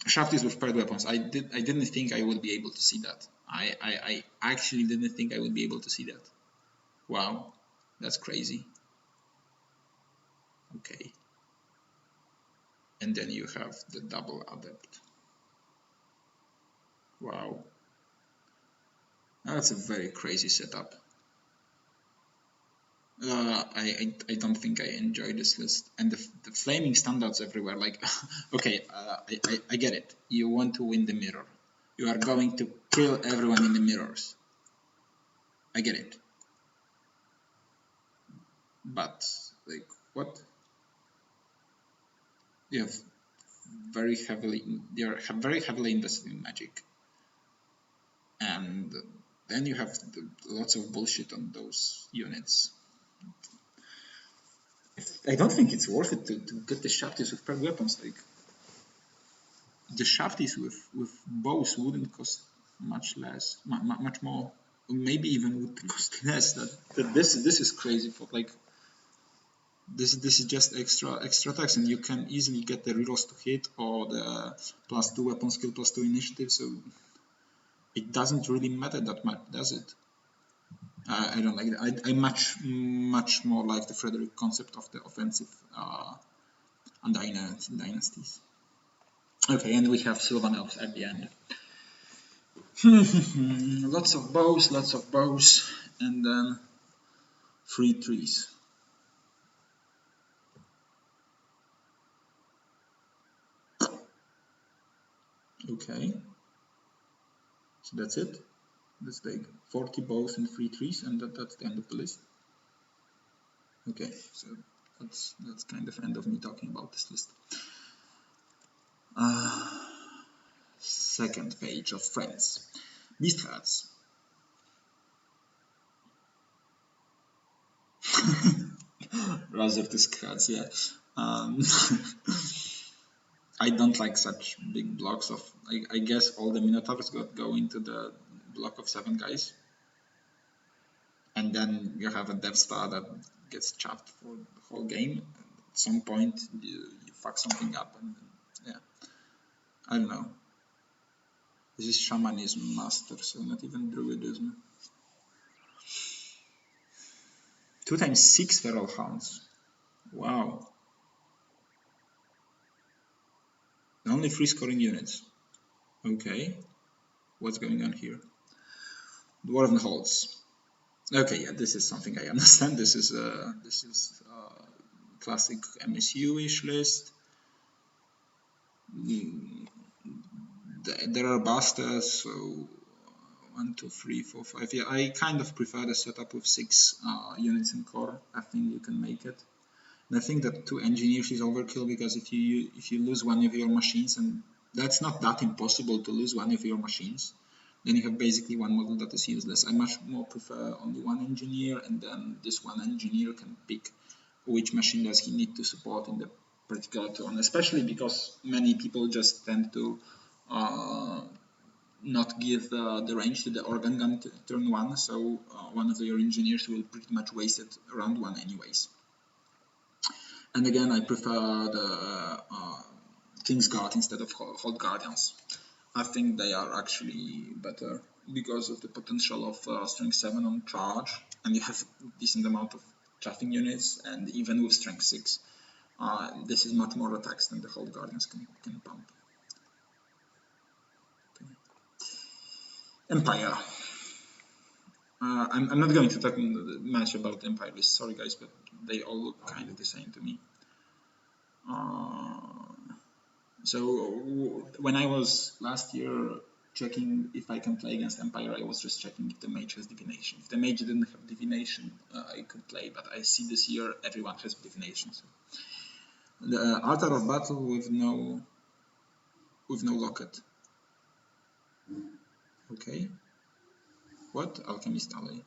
Shafties with paired weapons. I didn't think I would be able to see that. I actually didn't think I would be able to see that. Wow, that's crazy. Okay. And then you have the double adept. Wow. That's a very crazy setup. I don't think I enjoy this list. And the flaming standards everywhere. Like, okay, I get it. You want to win the mirror. You are going to kill everyone in the mirrors. I get it. But, like, what? You have they are very heavily invested in magic. And then you have lots of bullshit on those units. I don't think it's worth it to get the Shafties with paired weapons. Like, the Shafties with bows wouldn't cost much less, much more. Maybe even would cost less. This is crazy. For like, this is just extra tax, and you can easily get the rerolls to hit or the +2 weapon skill, +2 initiative. So it doesn't really matter that much, does it? I don't like that. I much more like the Frederick concept of the offensive dynasties. Okay, and we have Sylvanelves at the end. Lots of bows, and then 3 trees. Okay, so that's it. That's like 40 bows and 3 trees, and that's the end of the list. Okay, so that's kind of end of me talking about this list. Second page of friends. Beast Hearts. Razortisk Hearts, yeah. I don't like such big blocks of. I guess all the Minotaurs go into the block of 7 guys, and then you have a Death Star that gets chopped for the whole game. At some point, you fuck something up, and yeah, I don't know. This is Shamanism Master, so not even Druidism. 2 times 6 Feral Hounds. Wow. Only 3 scoring units. Okay. What's going on here? Dwarven Halls. Okay, yeah, this is something I understand. This is classic MSU-ish list. There are busters, so 1, 2, 3, 4, 5. Yeah, I kind of prefer the setup with 6 units in core. I think you can make it. And I think that 2 engineers is overkill, because if you lose one of your machines, and that's not that impossible to lose one of your machines, then you have basically one model that is useless. I much more prefer only one engineer, and then this one engineer can pick which machine does he need to support in the particular turn, especially because many people just tend to not give the range to the organ gun turn 1, so one of your engineers will pretty much waste it around 1 anyways. And again, I prefer the King's Guard instead of Hold Guardians. I think they are actually better because of the potential of strength 7 on charge, and you have a decent amount of chaffing units, and even with strength 6, this is much more attacks than the Hold Guardians can pump. Okay. Empire. I'm not going to talk much about Empire list, sorry guys, but they all look kind of the same to me. So when I was last year checking if I can play against Empire, I was just checking if the mage has divination. If the mage didn't have divination, I could play, but I see this year everyone has divination. So. The Altar of Battle with no locket. Okay. What? Alchemist Alley.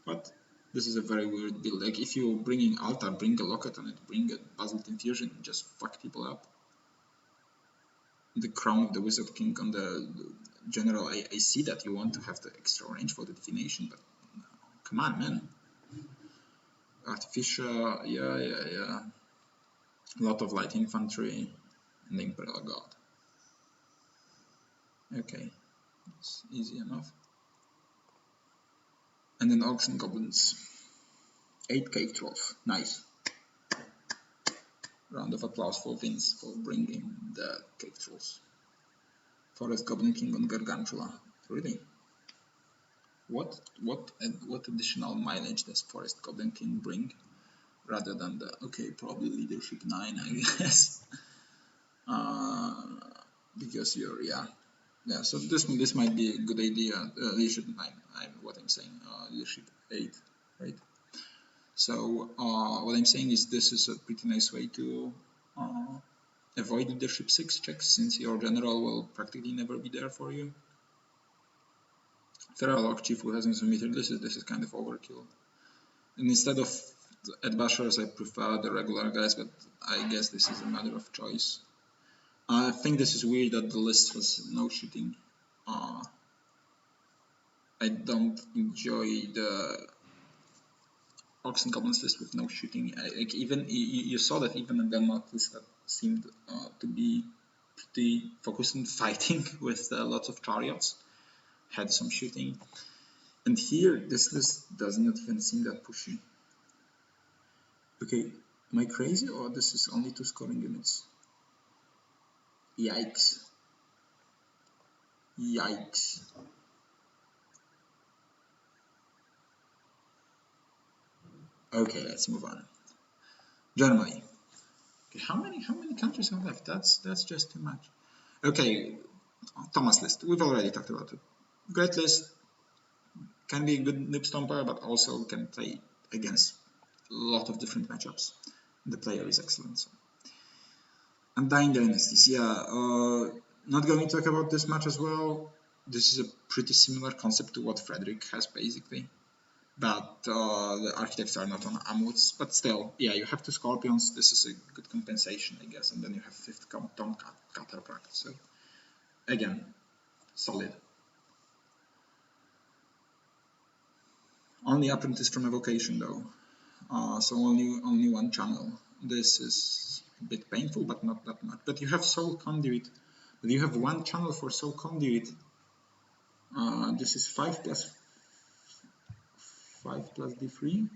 What? This is a very weird build. Like, if you bring in Altar, bring a locket on it, bring a Basalt Infusion, just fuck people up. The Crown of the Wizard King on the general, I see that you want to have the extra range for the divination, but come on, man. Artificial, yeah. A lot of light infantry and the Imperial Guard. Okay, it's easy enough. And then Orcs and Goblins. 8 Cave Trolls, nice. Round of applause for Vince for bringing the Cave Trolls. Forest Goblin King on Gargantula, really? What additional mileage does Forest Goblin King bring? Rather than the, okay, probably leadership 9, I guess. Because you're, yeah, so this might be a good idea. Leadership 9, what I'm saying, leadership 8, right? So what I'm saying is this is a pretty nice way to avoid leadership 6 checks, since your general will practically never be there for you. Feral Orc Chief who hasn't submitted this is kind of overkill. And instead of Adbashers, I prefer the regular guys, but I guess this is a matter of choice. I think this is weird that the list has no shooting. I don't enjoy the Orcs and Goblins list with no shooting. Like, even you saw that even in Denmark list that seemed to be pretty focused on fighting with lots of chariots had some shooting. And here, this list does not even seem that pushy. Okay, am I crazy, or this is only 2 scoring units? Yikes. Yikes. Okay, let's move on. Germany. Okay, how many countries are left? That's just too much. Okay, Thomas list. We've already talked about it. Great list. Can be a good nib stomper, but also can play against a lot of different matchups. The player is excellent. So. Undying Dynasties, yeah. Not going to talk about this much as well. This is a pretty similar concept to what Frederick has, basically. But the architects are not on Amuts. But still, yeah, you have 2 Scorpions. This is a good compensation, I guess. And then you have 5th Tom Cataract. So, again, solid. Only Apprentice from Evocation, though. So only 1 channel. This is a bit painful, but not that much. But you have Soul Conduit. But you have 1 channel for Soul Conduit. This is 5 plus D3.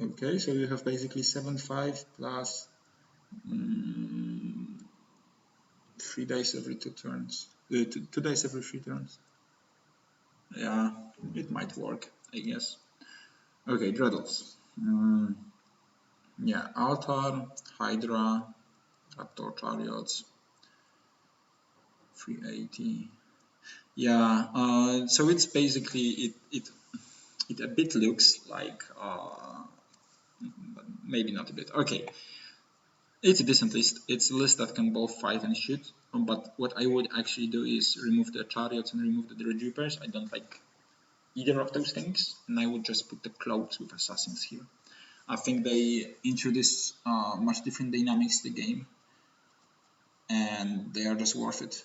Okay, so you have basically 7-5 plus 3 dice every 2 turns. 2 dice every 3 turns. Yeah, it might work, I guess. Okay, Dreadles. Yeah, Altar, Hydra, Raptor Chariots, 380. Yeah, so it's basically it a bit looks like maybe not a bit. Okay, it's a decent list. It's a list that can both fight and shoot. But what I would actually do is remove the chariots and remove the Dreadreapers. I don't like either of those things, and I would just put the cloaks with assassins here. I think they introduce much different dynamics to the game, and they are just worth it.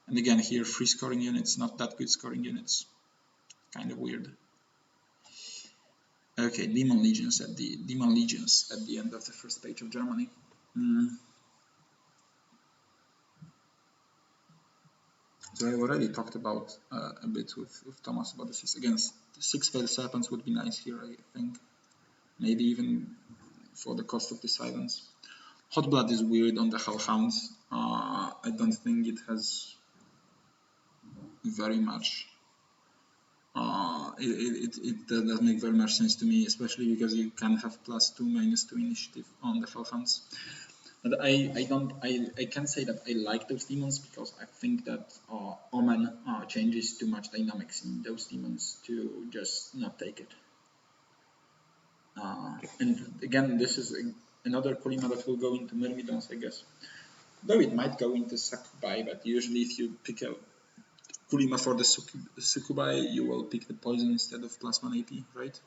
And again, here, free scoring units, not that good scoring units. Kind of weird. Okay, Demon Legions at the end of the first page of Germany. So I already talked about a bit with Thomas about this. Again, 6 Veiled Serpents would be nice here, I think. Maybe even for the cost of the silence. Hot Blood is weird on the Hellhounds. I don't think it has very much. It doesn't make very much sense to me, especially because you can have +2, -2 initiative on the Hellhounds. But I can say that I like those demons because I think that Omen changes too much dynamics in those demons to just not take it. And again, this is another Kolima that will go into Myrmidons, I guess. Though it might go into Succubi, but usually if you pick a Kolima for the Succubi, you will pick the poison instead of +1 AP, right?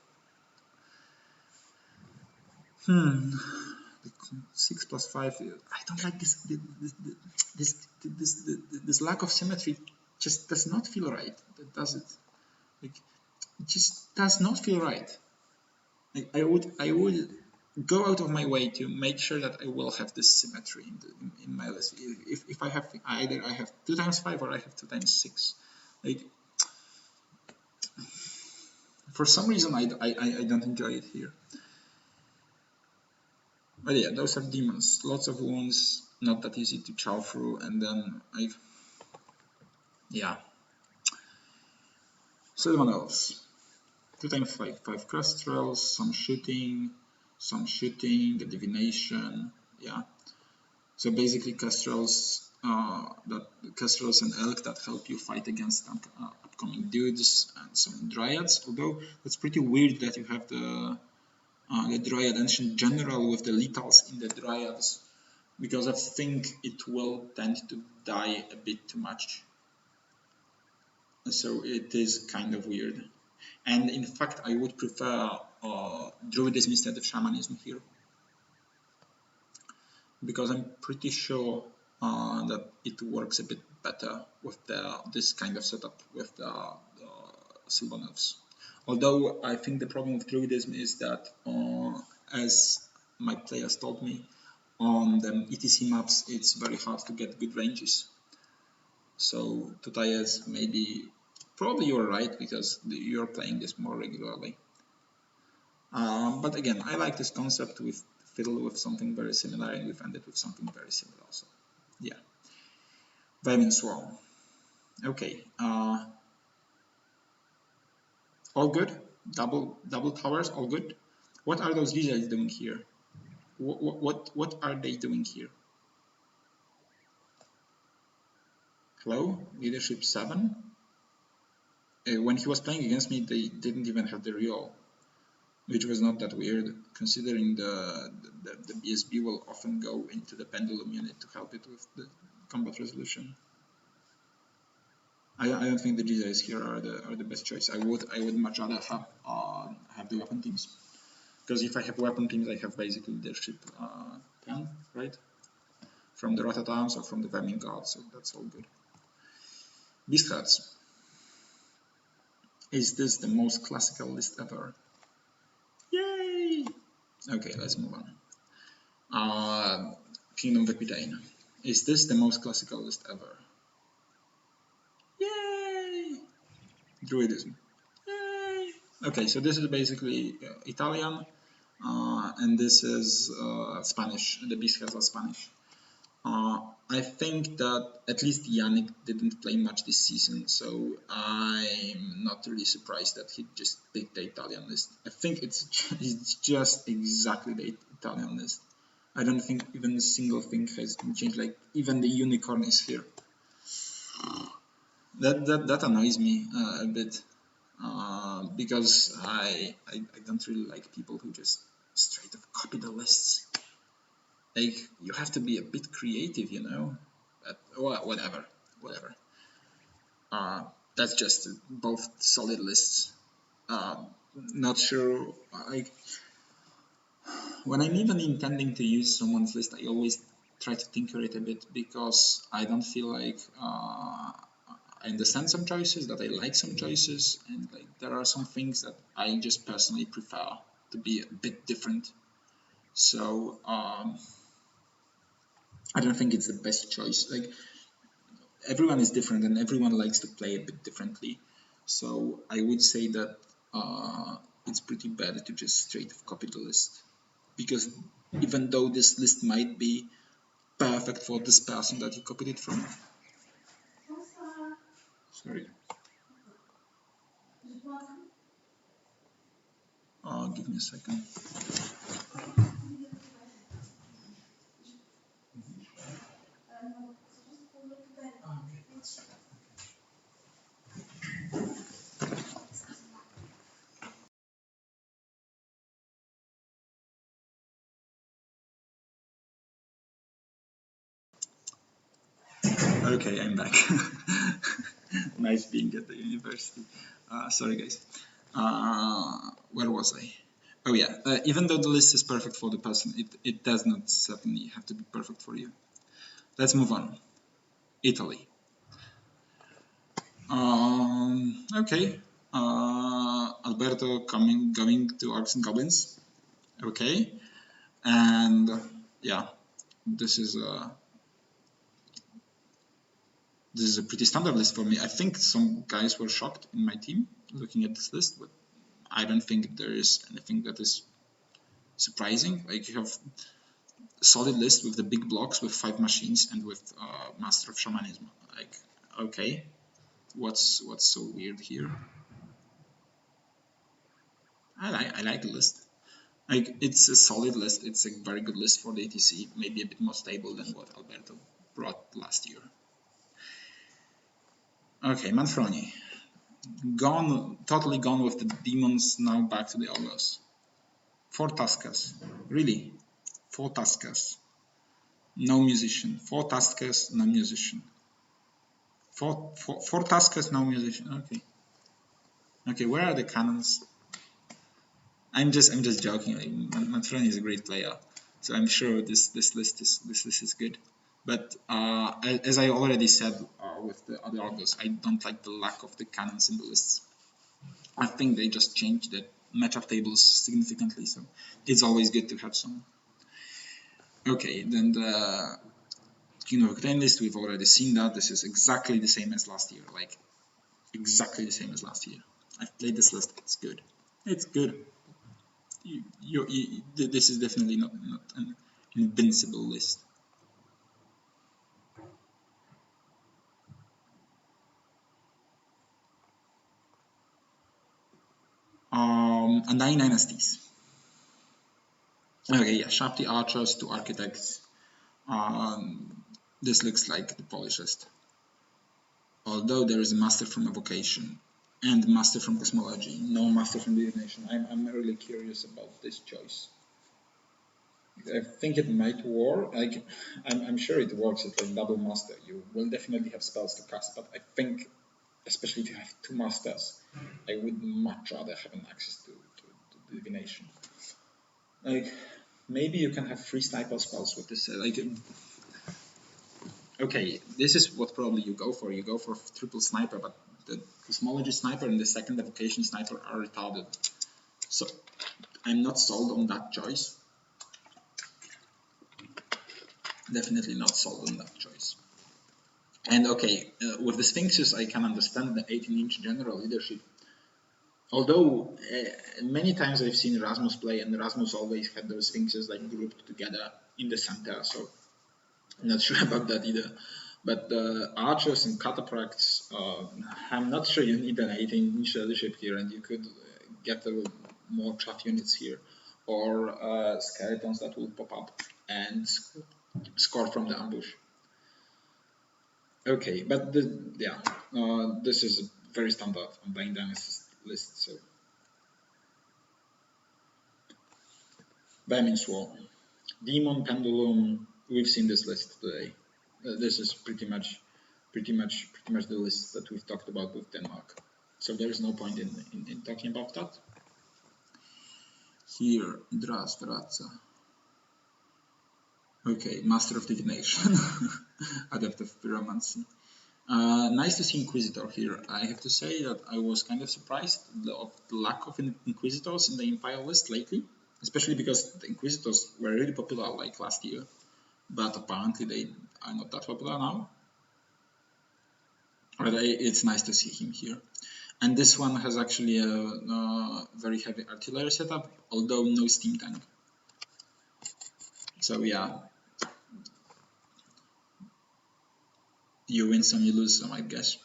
6 + 5. I don't like this lack of symmetry. Just does not feel right. Does it? Like, it just does not feel right. Like, I would go out of my way to make sure that I will have this symmetry in my list. If I have either I have 2 × 5 or I have 2 × 6. Like, for some reason I don't enjoy it here. But yeah, those are demons. Lots of wounds, not that easy to chow through, and then yeah. Sylvan Elves. 2 × 5, 5 Kestrels, some shooting, a divination, yeah. So basically Kestrels, Kestrels and Elk that help you fight against upcoming dudes, and some Dryads, although it's pretty weird that you have the Dryad Ancient General with the Lethals in the Dryads, because I think it will tend to die a bit too much. So it is kind of weird. And in fact, I would prefer Druidism instead of Shamanism here, because I'm pretty sure that it works a bit better with this kind of setup with the Sylvan Elves. Although I think the problem with Druidism is that, as my players told me, on the ETC maps it's very hard to get good ranges. So Tutayas, probably you're right, because you're playing this more regularly. But again, I like this concept. We've fiddled with something very similar and we've ended with something very similar. So yeah. Vermin Swarm. Okay. All good. Double towers. All good. What are those Gisells doing here? What are they doing here? Hello, Leadership 7. When he was playing against me, they didn't even have the reroll, which was not that weird, considering the BSB will often go into the Pendulum unit to help it with the combat resolution. I don't think the Gisells here are the best choice. I would much rather have the weapon teams, because if I have weapon teams, I have basically leadership 10, right? From the Rotatams or from the Vermin Guard, so that's all good. Beast Hearts. Is this the most classical list ever? Yay! Okay, let's move on. Kingdom of Equidane. Is this the most classical list ever? Yay! Druidism. Yay! Okay, so this is basically Italian, and this is Spanish. The beast has a Spanish. I think that at least Yannick didn't play much this season, so I'm not really surprised that he just picked the Italian list. I think it's just exactly the Italian list. I don't think even a single thing has changed. Like even the unicorn is here. That annoys me a bit because I don't really like people who just straight up copy the lists. Like you have to be a bit creative, you know. But whatever. Uh, that's just both solid lists. Uh, Not sure. Like when I'm even intending to use someone's list, I always try to tinker it a bit because I don't feel like I understand some choices, that I like some choices, and like there are some things that I just personally prefer to be a bit different. So I don't think it's the best choice. Like everyone is different and everyone likes to play a bit differently. So I would say that it's pretty bad to just straight copy the list because even though this list might be perfect for this person that you copied it from. Sorry. Give me a second. Okay, I'm back. Nice being at the university. Sorry, guys. Where was I? Oh yeah. Even though the list is perfect for the person, it does not certainly have to be perfect for you. Let's move on. Italy. Okay. Alberto going to Orcs and Goblins. Okay. And yeah, this is a pretty standard list for me. I think some guys were shocked in my team looking at this list, but I don't think there is anything that is surprising. Like you have a solid list with the big blocks with 5 machines and with Master of Shamanism. Like okay, what's so weird here? I like the list. Like it's a solid list. It's a very good list for the ATC. Maybe a bit more stable than what Alberto brought last year. Okay, Manfroni. Totally gone with the demons, now back to the ogres. 4 Taskas. Really? 4 Taskas. No musician. 4 Taskas, no musician. Four Taskas, no musician. Okay. Okay, where are the cannons? I'm just joking. Like, Manfroni is a great player, so I'm sure this list is good. But as I already said with the other ogres, I don't like the lack of the cannons in the lists. I think they just changed the matchup tables significantly, so it's always good to have some. Okay, then the Kingdom of Ukraine list, we've already seen that. This is exactly the same as last year, like exactly the same as last year. I've played this list, it's good. It's good. This is definitely not an invincible list. And 9 dynasties. Okay, yeah, Shapti archers to architects. This looks like the polishest. Although there is a master from evocation and master from cosmology, no master from divination. I'm really curious about this choice. I think it might work. Like, I'm sure it works at like double master. You will definitely have spells to cast, but I think, especially if you have 2 masters, I would much rather have an access to divination. Like, maybe you can have 3 sniper spells with this. Like, okay, this is what probably you go for. You go for triple sniper, but the cosmology sniper and the second evocation sniper are retarded. So I'm not sold on that choice. Definitely not sold on that choice. And okay, with the Sphinxes, I can understand the 18-inch general leadership. Although many times I've seen Rasmus play, and Rasmus always had those sphinxes like grouped together in the center, so I'm not sure about that either. But the archers and cataphracts, I'm not sure you need an 18-inch leadership here, and you could get more chaff units here, or skeletons that will pop up and score from the ambush. Okay, but this is very standard on Blind Dynasty list, so. Vermin Swarm. Demon Pendulum, we've seen this list today. This is pretty much the list that we've talked about with Denmark. So there is no point in talking about that. Here, Dras Vratza. Okay, Master of Divination, Adept of Pyromancy. Nice to see Inquisitor here. I have to say that I was kind of surprised of the lack of Inquisitors in the Empire list lately, especially because the Inquisitors were really popular like last year, but apparently they are not that popular now. But it's nice to see him here. And this one has actually a very heavy artillery setup, although no steam tank. So yeah, you win some, you lose some, I guess.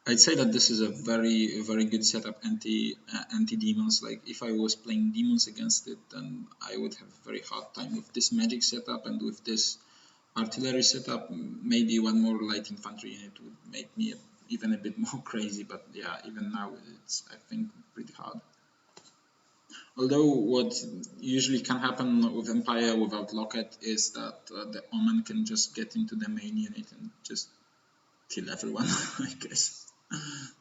I'd say that this is a very good setup anti demons. Like if I was playing demons against it, then I would have a very hard time with this magic setup and with this artillery setup. Maybe one more light infantry unit would make me even a bit more crazy. But yeah, even now it's I think pretty hard. Although what usually can happen with Empire without Locket is that the Omen can just get into the main unit and just kill everyone. I guess.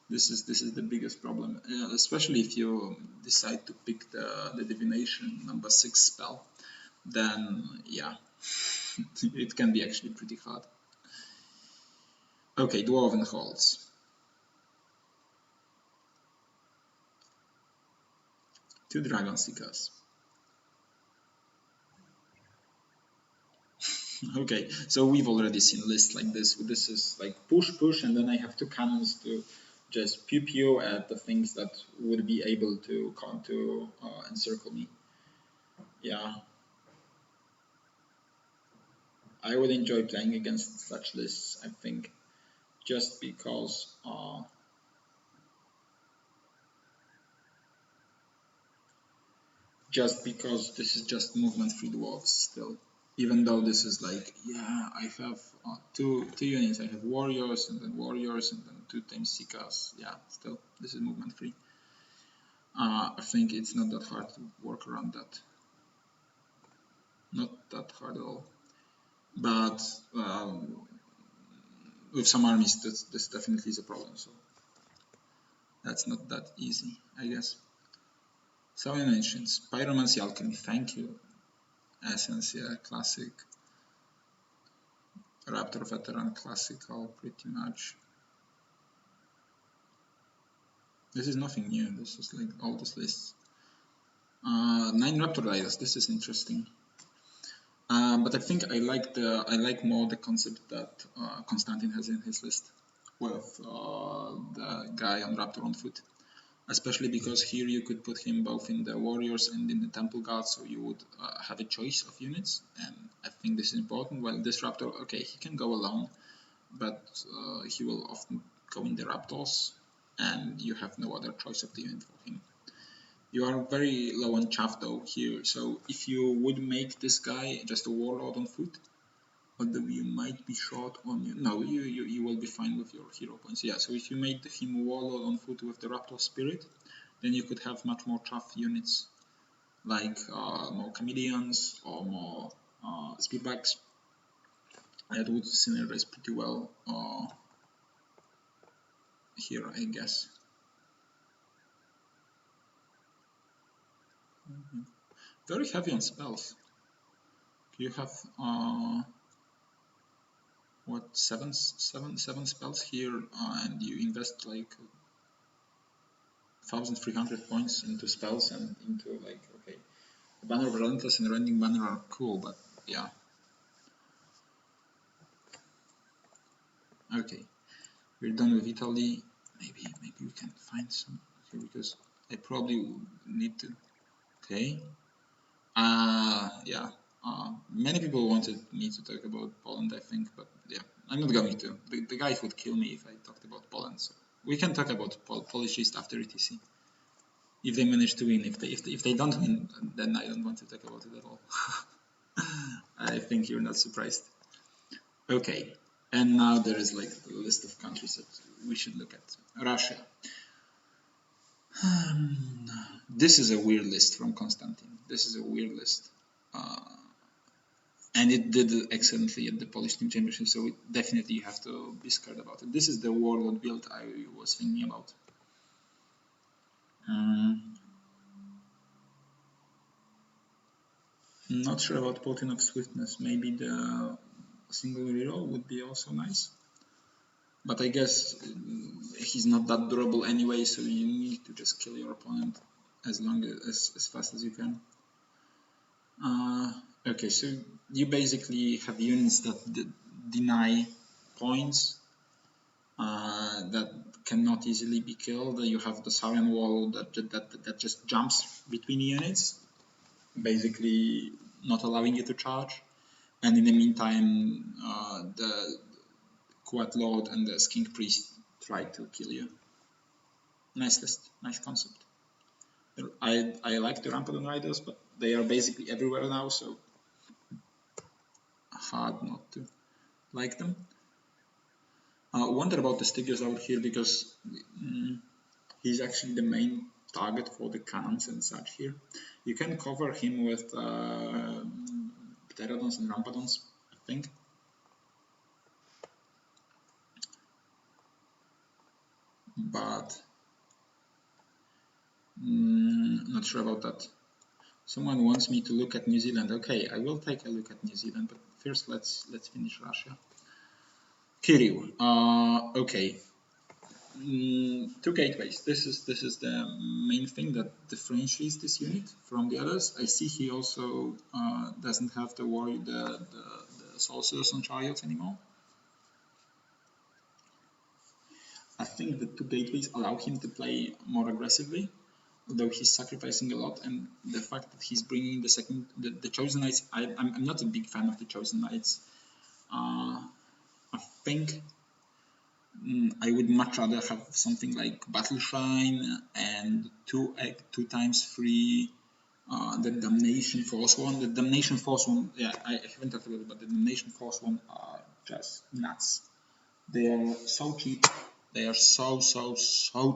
This is the biggest problem, especially if you decide to pick the divination number 6 spell, then yeah, it can be actually pretty hard. Okay, Dwarven Halls. Two Dragon Seekers. Okay, so we've already seen lists like this. This is like push, and then I have two cannons to just pew at the things that would be able to come to encircle me. Yeah, I would enjoy playing against such lists, I think, just because this is just movement-free dwarves still. Even though this is like, yeah, I have two units. I have warriors and then two times seekers. Yeah, still, this is movement-free. I think it's not that hard to work around that. Not that hard at all. But with some armies, this definitely is a problem. So that's not that easy, I guess. Saurian Ancients, Pyromancy Alchemy, thank you. Essence, yeah, classic. Raptor Veteran, classical, pretty much. This is nothing new, this is like all these lists. 9 Raptor Riders, this is interesting. But I think I like more the concept that Konstantin has in his list with the guy on Raptor on foot. Especially because here you could put him both in the warriors and in the temple guard, so you would have a choice of units, and I think this is important. While this raptor, okay, he can go alone, but he will often go in the raptors, and you have no other choice of the unit for him. You are very low on chaff though here, so if you would make this guy just a warlord on foot, although you might be short on you will be fine with your hero points. Yeah, so if you made him a warlord on foot with the Raptor Spirit, then you could have much more chaff units, like more chameleons or more speedbacks. That would synergize pretty well here, I guess. Very heavy on spells. You have what seven spells here, and you invest like 1,300 points into spells and into like, okay, Banner of Relentless and Rending Banner are cool, but yeah. Okay, we're done with Italy. Maybe we can find some here because I probably need to. Okay. Yeah. Many people wanted me to talk about Poland, I think, but yeah, I'm not going to. The guys would kill me if I talked about Poland. So we can talk about Polish East after ETC if they manage to win. If they don't win, then I don't want to talk about it at all. I think you're not surprised. Okay, and now there is like a list of countries that we should look at. Russia. This is a weird list from Konstantin. This is a weird list. And it did excellently at the Polish Team Championship, so definitely you have to be scared about it. This is the warlord build I was thinking about. Not sure about Putin of swiftness. Maybe the single reroll would be also nice. But I guess he's not that durable anyway, so you need to just kill your opponent as fast as you can. Okay, so you basically have units that deny points that cannot easily be killed. You have the Saurian wall that just jumps between units, basically not allowing you to charge. And in the meantime, the Quat Lord and the Skink Priest try to kill you. Nice list, nice concept. I like the Rampadon Riders, but they are basically everywhere now, so hard not to like them. Wonder about the Stygios out here because he's actually the main target for the cannons and such here. You can cover him with Pterodons and Rampadons, I think. But not sure about that. Someone wants me to look at New Zealand. Okay, I will take a look at New Zealand, but first let's finish Russia. Kirill. Okay. Two gateways. This is the main thing that differentiates this unit from the others. I see he also doesn't have the sorcerers on chariots anymore. I think the two gateways allow him to play more aggressively, although he's sacrificing a lot, and the fact that he's bringing the Chosen Knights. I'm not a big fan of the Chosen Knights. I think I would much rather have something like Battle Shrine and two times free the Damnation Force one. The Damnation Force one, yeah, I haven't talked about it, but the Damnation Force one are just nuts. They are so cheap. They are so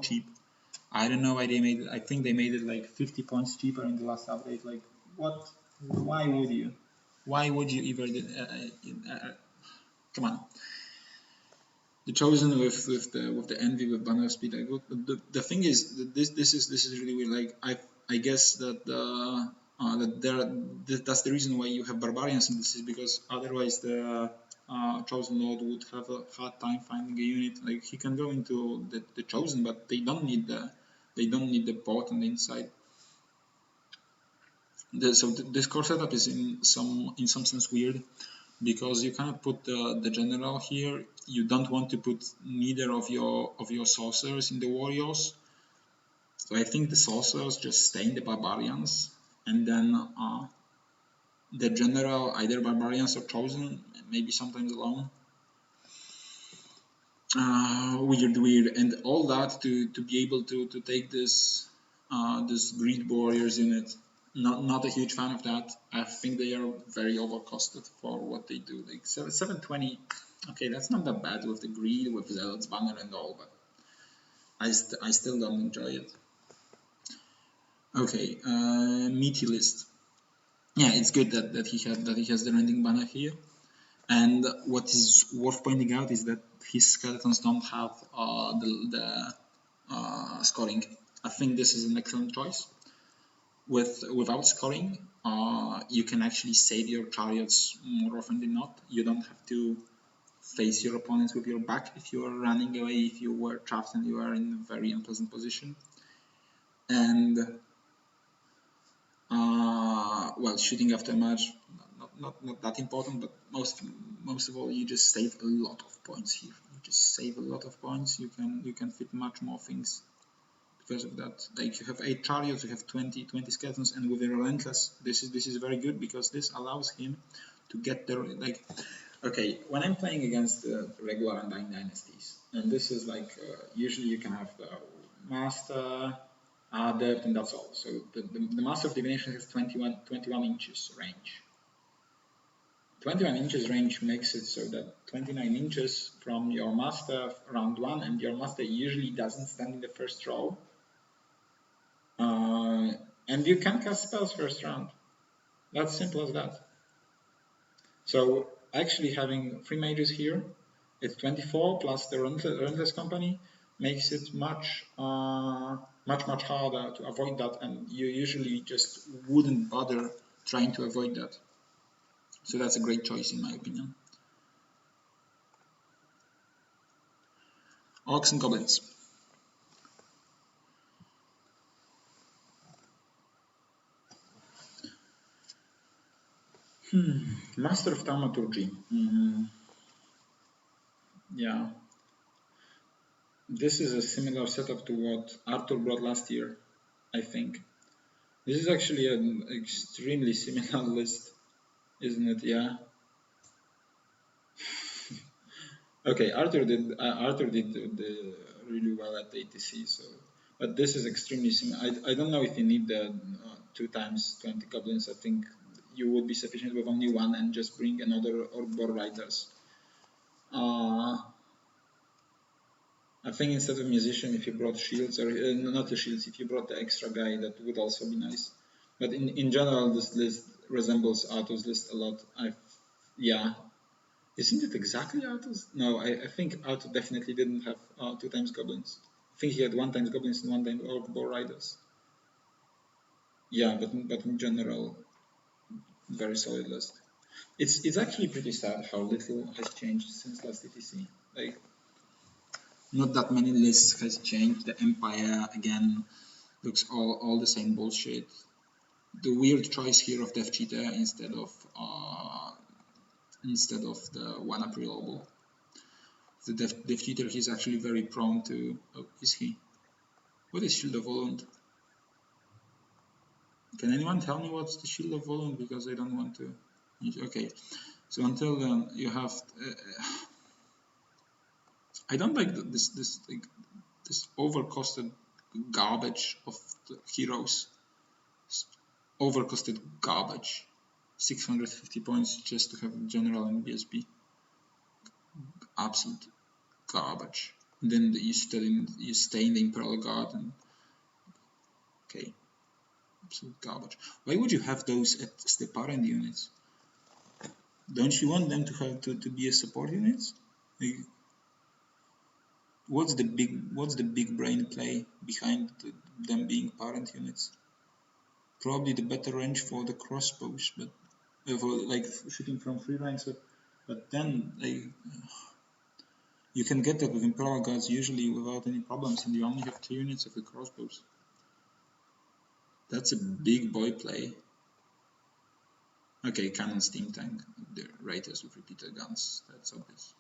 cheap. I don't know why they made it. I think they made it like 50 points cheaper in the last update. Like, what? Why would you? Why would you even? Come on. The Chosen with the Envy with Banner of Speed. The thing is, this is really weird. Like I guess that that's the reason why you have Barbarians in this, is because otherwise the Chosen Lord would have a hard time finding a unit. Like he can go into the Chosen, but they don't need the port on the inside. So this core setup is in some sense weird, because you cannot put the general here. You don't want to put neither of your sorcerers in the warriors. So I think the sorcerers just stay in the barbarians, and then the general, either barbarians or chosen, maybe sometimes alone. Weird, and all that to be able to take this greed warriors unit. Not a huge fan of that. I think they are very overcosted for what they do. Like 720, okay, that's not that bad with the greed, with Zealot's banner and all, but I still don't enjoy it. Okay, meaty list. Yeah, it's good that he has the rending banner here. And what is worth pointing out is that his skeletons don't have the scoring. I think this is an excellent choice. Without scoring, you can actually save your chariots more often than not. You don't have to face your opponents with your back if you are running away, if you were trapped and you are in a very unpleasant position. And well, shooting after a match, not that important, but most of all, you just save a lot of points here. just save a lot of points. You can fit much more things because of that. Like you have 8 chariots, you have 20 skeletons, and with a relentless, this is very good because this allows him to get there. Like, okay, when I'm playing against the regular Undying Dynasties, and this is like usually you can have the master, adept, and that's all. So the master of divination has 21 inches range. 21 inches range makes it so that 29 inches from your master round 1, and your master usually doesn't stand in the first row. And you can cast spells first round. That's simple as that. So actually having 3 mages here, it's 24 plus the Relentless Company makes it much harder to avoid that, and you usually just wouldn't bother trying to avoid that. So that's a great choice in my opinion. Orcs and Goblins. Master of Thaumaturgy. Yeah. This is a similar setup to what Arthur brought last year, I think. This is actually an extremely similar list, isn't it? Yeah. Okay, Arthur did really well at ATC, so. But this is extremely similar. I don't know if you need the 2 times 20 goblins. I think you would be sufficient with only 1 and just bring another Orc-Boar Riders. I think instead of musician, if you brought shields, or not the shields, if you brought the extra guy, that would also be nice. But in general, this list resembles Arthur's list a lot. Yeah. Isn't it exactly Arthur's? No, I think Arthur definitely didn't have 2 times goblins. I think he had 1 times goblins and 1 time Orc-Boar Riders. Yeah, but in general, very solid list. It's actually pretty sad how little has changed since last ETC. Like, not that many lists has changed. The Empire again looks all the same bullshit. The weird choice here of Death Cheater instead of the 1 April. The Death Cheater, he's actually very prone to. Oh, is he? What is Shield of Volund? Can anyone tell me what's the Shield of Volund? Because I don't want to. Okay, so until then you have. I don't like this overcosted garbage of the heroes. Overcosted garbage. 650 points just to have general and BSB. Absolute garbage. And then you stay in the Imperial Guard and okay. Absolute garbage. Why would you have those as the parent units? Don't you want them to have to be a support units? Like, what's the big brain play behind them being parent units? Probably the better range for the crossbows, but for like shooting from 3 ranks. But then you can get that with Imperial Guards usually without any problems, and you only have 2 units of the crossbows. That's a big boy play. Okay, Cannon Steam Tank, the Raiders with repeater guns, that's obvious.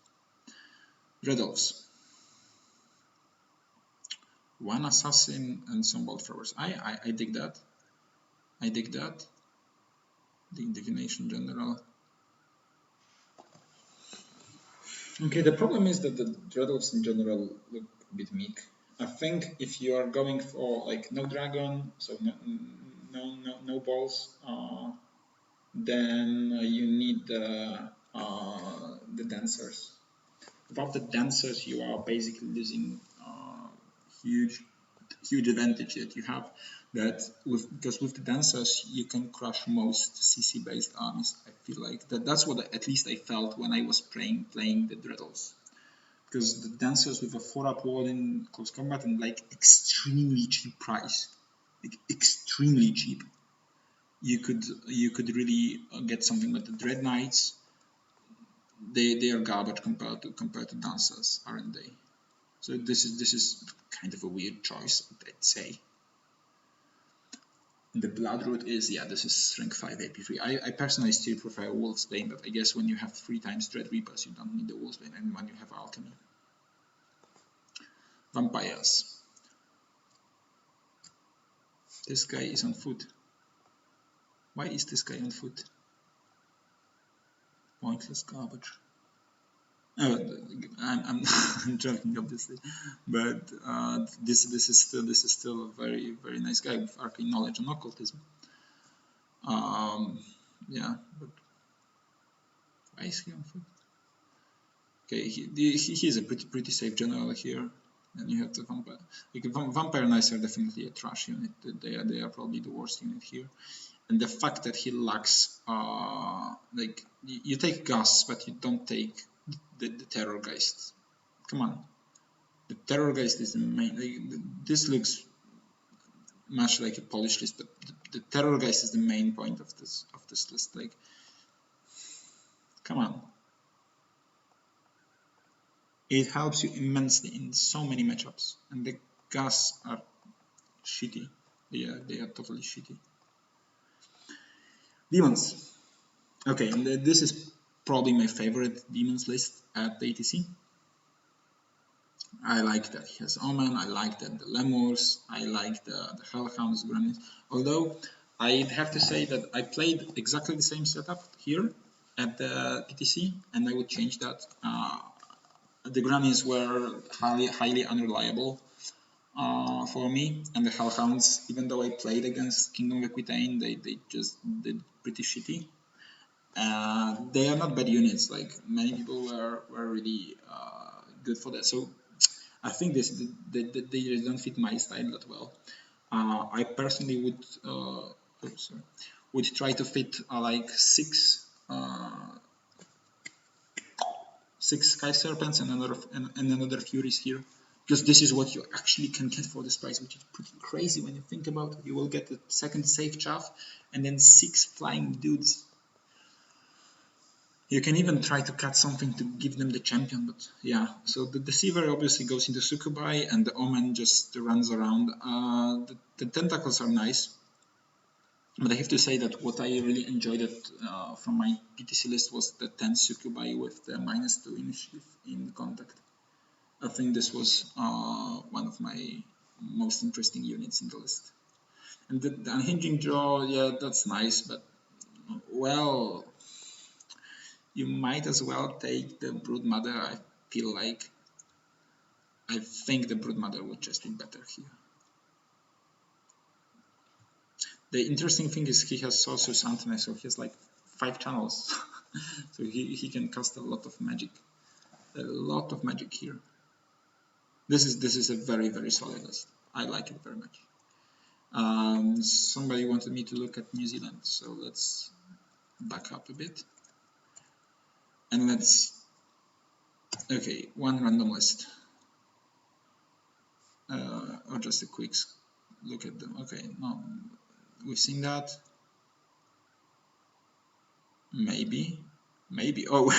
Red Elves. 1 Assassin and some Bolt Throwers. I dig that. I dig that. The Divination General. Okay, the problem is that the Red Elves in general look a bit meek. I think if you are going for like no dragon, so no balls, then you need the dancers. Without the dancers, you are basically losing huge advantage that you have. Because with the dancers, you can crush most CC based armies. I feel like that's what at least I felt when I was playing the Red Elves. Because the dancers with a 4-up wall in close combat and like extremely cheap price, like extremely cheap, you could really get something. But the Dread Knights, they are garbage compared to dancers, aren't they? So this is kind of a weird choice, I'd say. The Bloodroot is, yeah, this is strength 5 AP3. I personally still prefer Wolfsbane, but I guess when you have 3 times Dread Reapers, you don't need the Wolfsbane, and when you have Alchemy. Vampires. This guy is on foot. Why is this guy on foot? Pointless garbage. Oh, I'm I'm joking, obviously, but this is still a very nice guy with arcane knowledge and occultism. Yeah, but why is he on foot? Okay, he's a pretty safe general here. And you have the vampire. Like, vampire knights are definitely a trash unit. They are probably the worst unit here. And the fact that he lacks, like, you take Gus, but you don't take the Terrorgeist. Come on, the Terrorgeist is the main. Like, this looks much like a Polish list, but the Terrorgeist is the main point of this list. Like, come on. It helps you immensely in so many matchups, and the Gus are shitty. They are totally shitty. Demons. Okay, and this is probably my favorite demons list at the ATC. I like that he has Omen, I like that the Lemurs, I like the Hellhounds, Gremlins. Although I'd have to say that I played exactly the same setup here at the ATC, and I would change that. The Gremlins were highly unreliable for me, and the Hellhounds, even though I played against Kingdom of Aquitaine, they just did pretty shitty. They are not bad units. Like, many people were really good for that. So I think they don't fit my style that well. I personally would try to fit like six Sky Serpents and another Furies here, because this is what you actually can get for this price, which is pretty crazy when you think about it. You will get a second safe chaff and then 6 flying dudes. You can even try to cut something to give them the champion, but yeah. So the Deceiver obviously goes into Succubi, and the Omen just runs around. The Tentacles are nice, but I have to say that what I really enjoyed from my PTC list was the 10 Succubi with the -2 initiative in contact. I think this was one of my most interesting units in the list. And the Unhinging Jaw, yeah, that's nice, but well, you might as well take the Broodmother. I feel like I think the Broodmother would just be better here. The interesting thing is he has Sorcerer's Antennae, so he has like 5 channels. So he can cast a lot of magic. A lot of magic here. This is a very solid list. I like it very much. Somebody wanted me to look at New Zealand, so let's back up a bit. And let's... Okay, one random list. Or just a quick look at them. Okay, no, we've seen that. Maybe. Oh,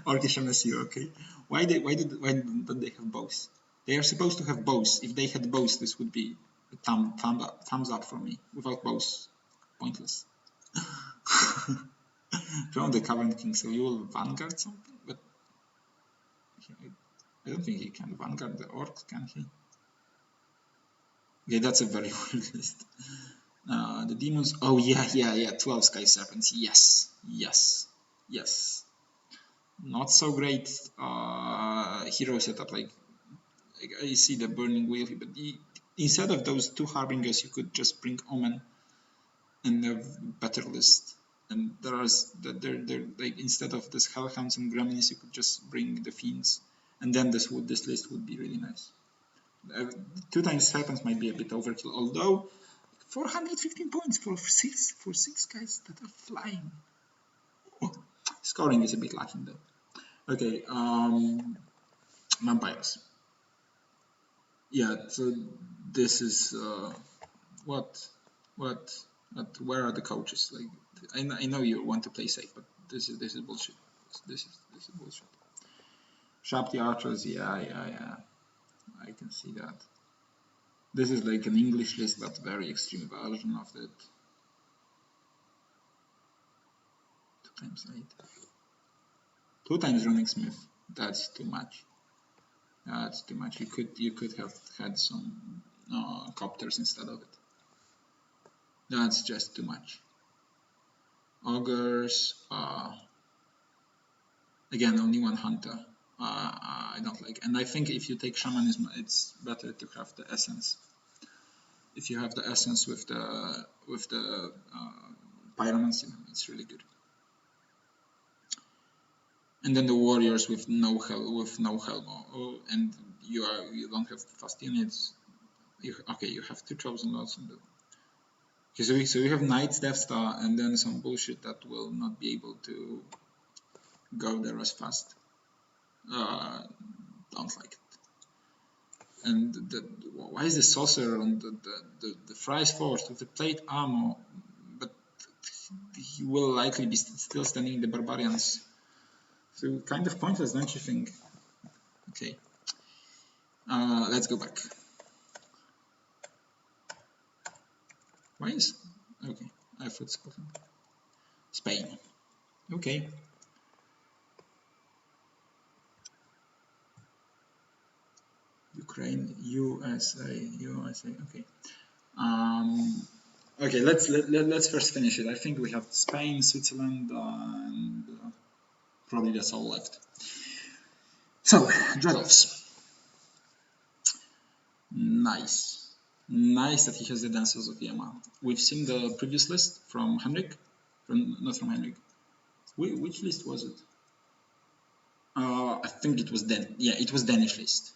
Orchestra Messiah. Okay. Why don't they have bows? They are supposed to have bows. If they had bows, this would be a thumbs up for me. Without bows, pointless. From the Cavern King, so you will vanguard something, but I don't think he can vanguard the orcs, can he? Okay, that's a very weird list. The demons. Oh yeah. 12 Sky Serpents. Yes. Not so great hero setup. Like I see the Burning Wheel, but instead of those 2 Harbingers, you could just bring Omen and a better list. And there like, instead of this Hellhounds and Gremlins, you could just bring the Fiends, and then this list would be really nice. 2 times Serpents might be a bit overkill, although 415 points for six guys that are flying. Oh, scoring is a bit lacking though. Okay, vampires. Yeah, so this is where are the coaches? Like, I know you want to play safe, but this is bullshit. This is bullshit. Sharp the archers, yeah. I can see that. This is like an English list, but very extreme version of it. 2 times 8. 2 times Running Smith. That's too much. That's too much. You could have had some copters instead of it. That's just too much. Augurs, again, only one hunter. I don't like, and I think if you take shamanism, it's better to have the essence. If you have the essence with the pyromancy, it's really good. And then the warriors with no helm, and you don't have fast units. You have two chosen lords. Okay, so we have Knights, Death Star, and then some bullshit that will not be able to go there as fast. Don't like it. And why is the sorcerer on the Fry's Force with the plate armor, but he will likely be still standing in the barbarians? So kind of pointless, don't you think? Okay, let's go back. Why is okay? I thought Scotland, Spain. Okay. Ukraine, USA. Okay. Okay. Let's first finish it. I think we have Spain, Switzerland, and probably that's all left. So Dread Elves. Nice that he has the Dancers of Yama. We've seen the previous list from Henrik, not from Henrik. Which list was it? I think it was it was Danish list.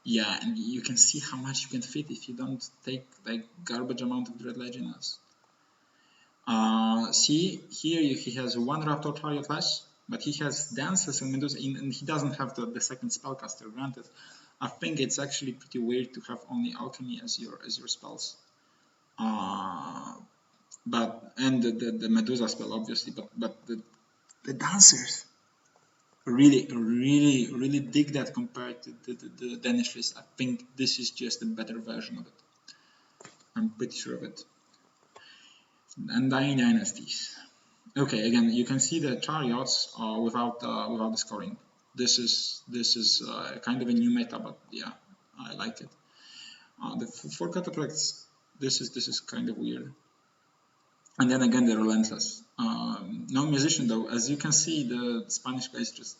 Yeah, and you can see how much you can fit if you don't take like garbage amount of Dread Legionnaires. See, here he has one Raptor Chariot less, but he has Dancers and Medusa, and he doesn't have the second Spellcaster, granted. I think it's actually pretty weird to have only Alchemy as your spells. But and the Medusa spell obviously, but the Dancers really dig that compared to the Danish list. I think this is just a better version of it. I'm pretty sure of it. Undying Dynasties. Okay, again, you can see the chariots without the scoring. This is kind of a new meta, but yeah, I like it. The four cataphracts. This is kind of weird. And then again, the Relentless. No musician though. As you can see, the Spanish guys just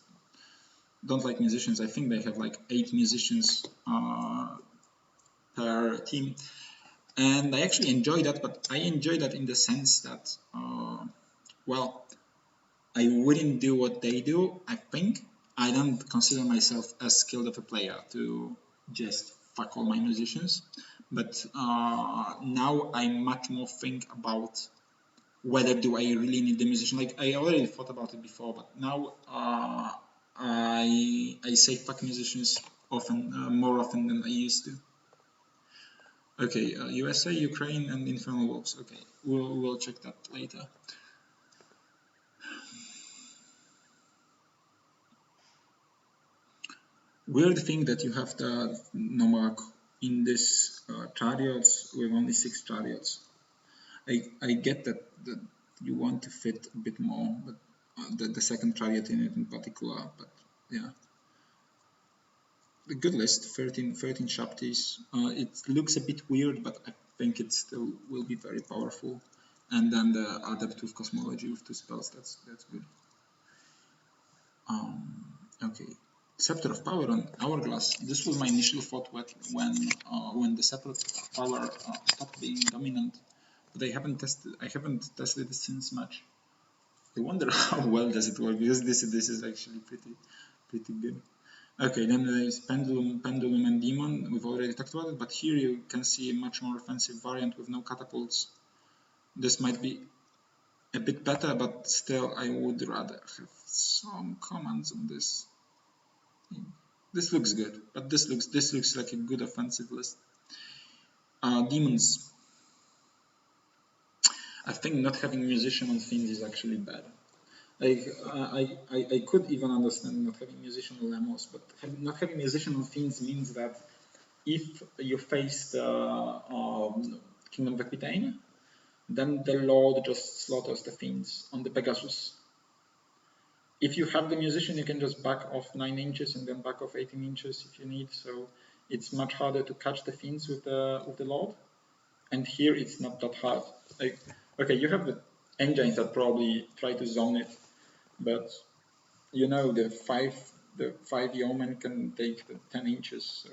don't like musicians. I think they have like 8 musicians per team, and I actually enjoy that. But I enjoy that in the sense that, well, I wouldn't do what they do. I think I don't consider myself as skilled of a player to just fuck all my musicians. But now I much more think about whether do I really need the musician. Like I already thought about it before, but now I say fuck musicians often, more often than I used to. Okay, USA, Ukraine, and Infernal Wolves. Okay, we'll check that later. Weird thing that you have the Nomarch in this chariots with only 6 chariots. I get that you want to fit a bit more, but the second chariot in it in particular, but yeah. A good list, 13 Shaptis. It looks a bit weird, but I think it still will be very powerful. And then the Adept with Cosmology with 2 spells, that's good. Okay. Scepter of Power on Hourglass. This was my initial thought when the Scepter of Power stopped being dominant, but I haven't tested it since much. I wonder how well does it work, because this is actually pretty good. Okay, then there is Pendulum, and Demon. We've already talked about it, but here you can see a much more offensive variant with no catapults. This might be a bit better, but still I would rather have some commands on this. This looks good, but this looks like a good offensive list. Demons. I think not having musician on Fiends is actually bad. I could even understand not having musician on Lemos, but not having musician on Fiends means that if you face the Kingdom of Aquitaine, then the Lord just slaughters the Fiends on the Pegasus. if you have the musician, you can just back off 9 inches and then back off 18 inches if you need. So it's much harder to catch the fins with the load. And here it's not that hard. Like, okay, you have the engines that probably try to zone it, but you know the five yeoman can take the 10 inches. So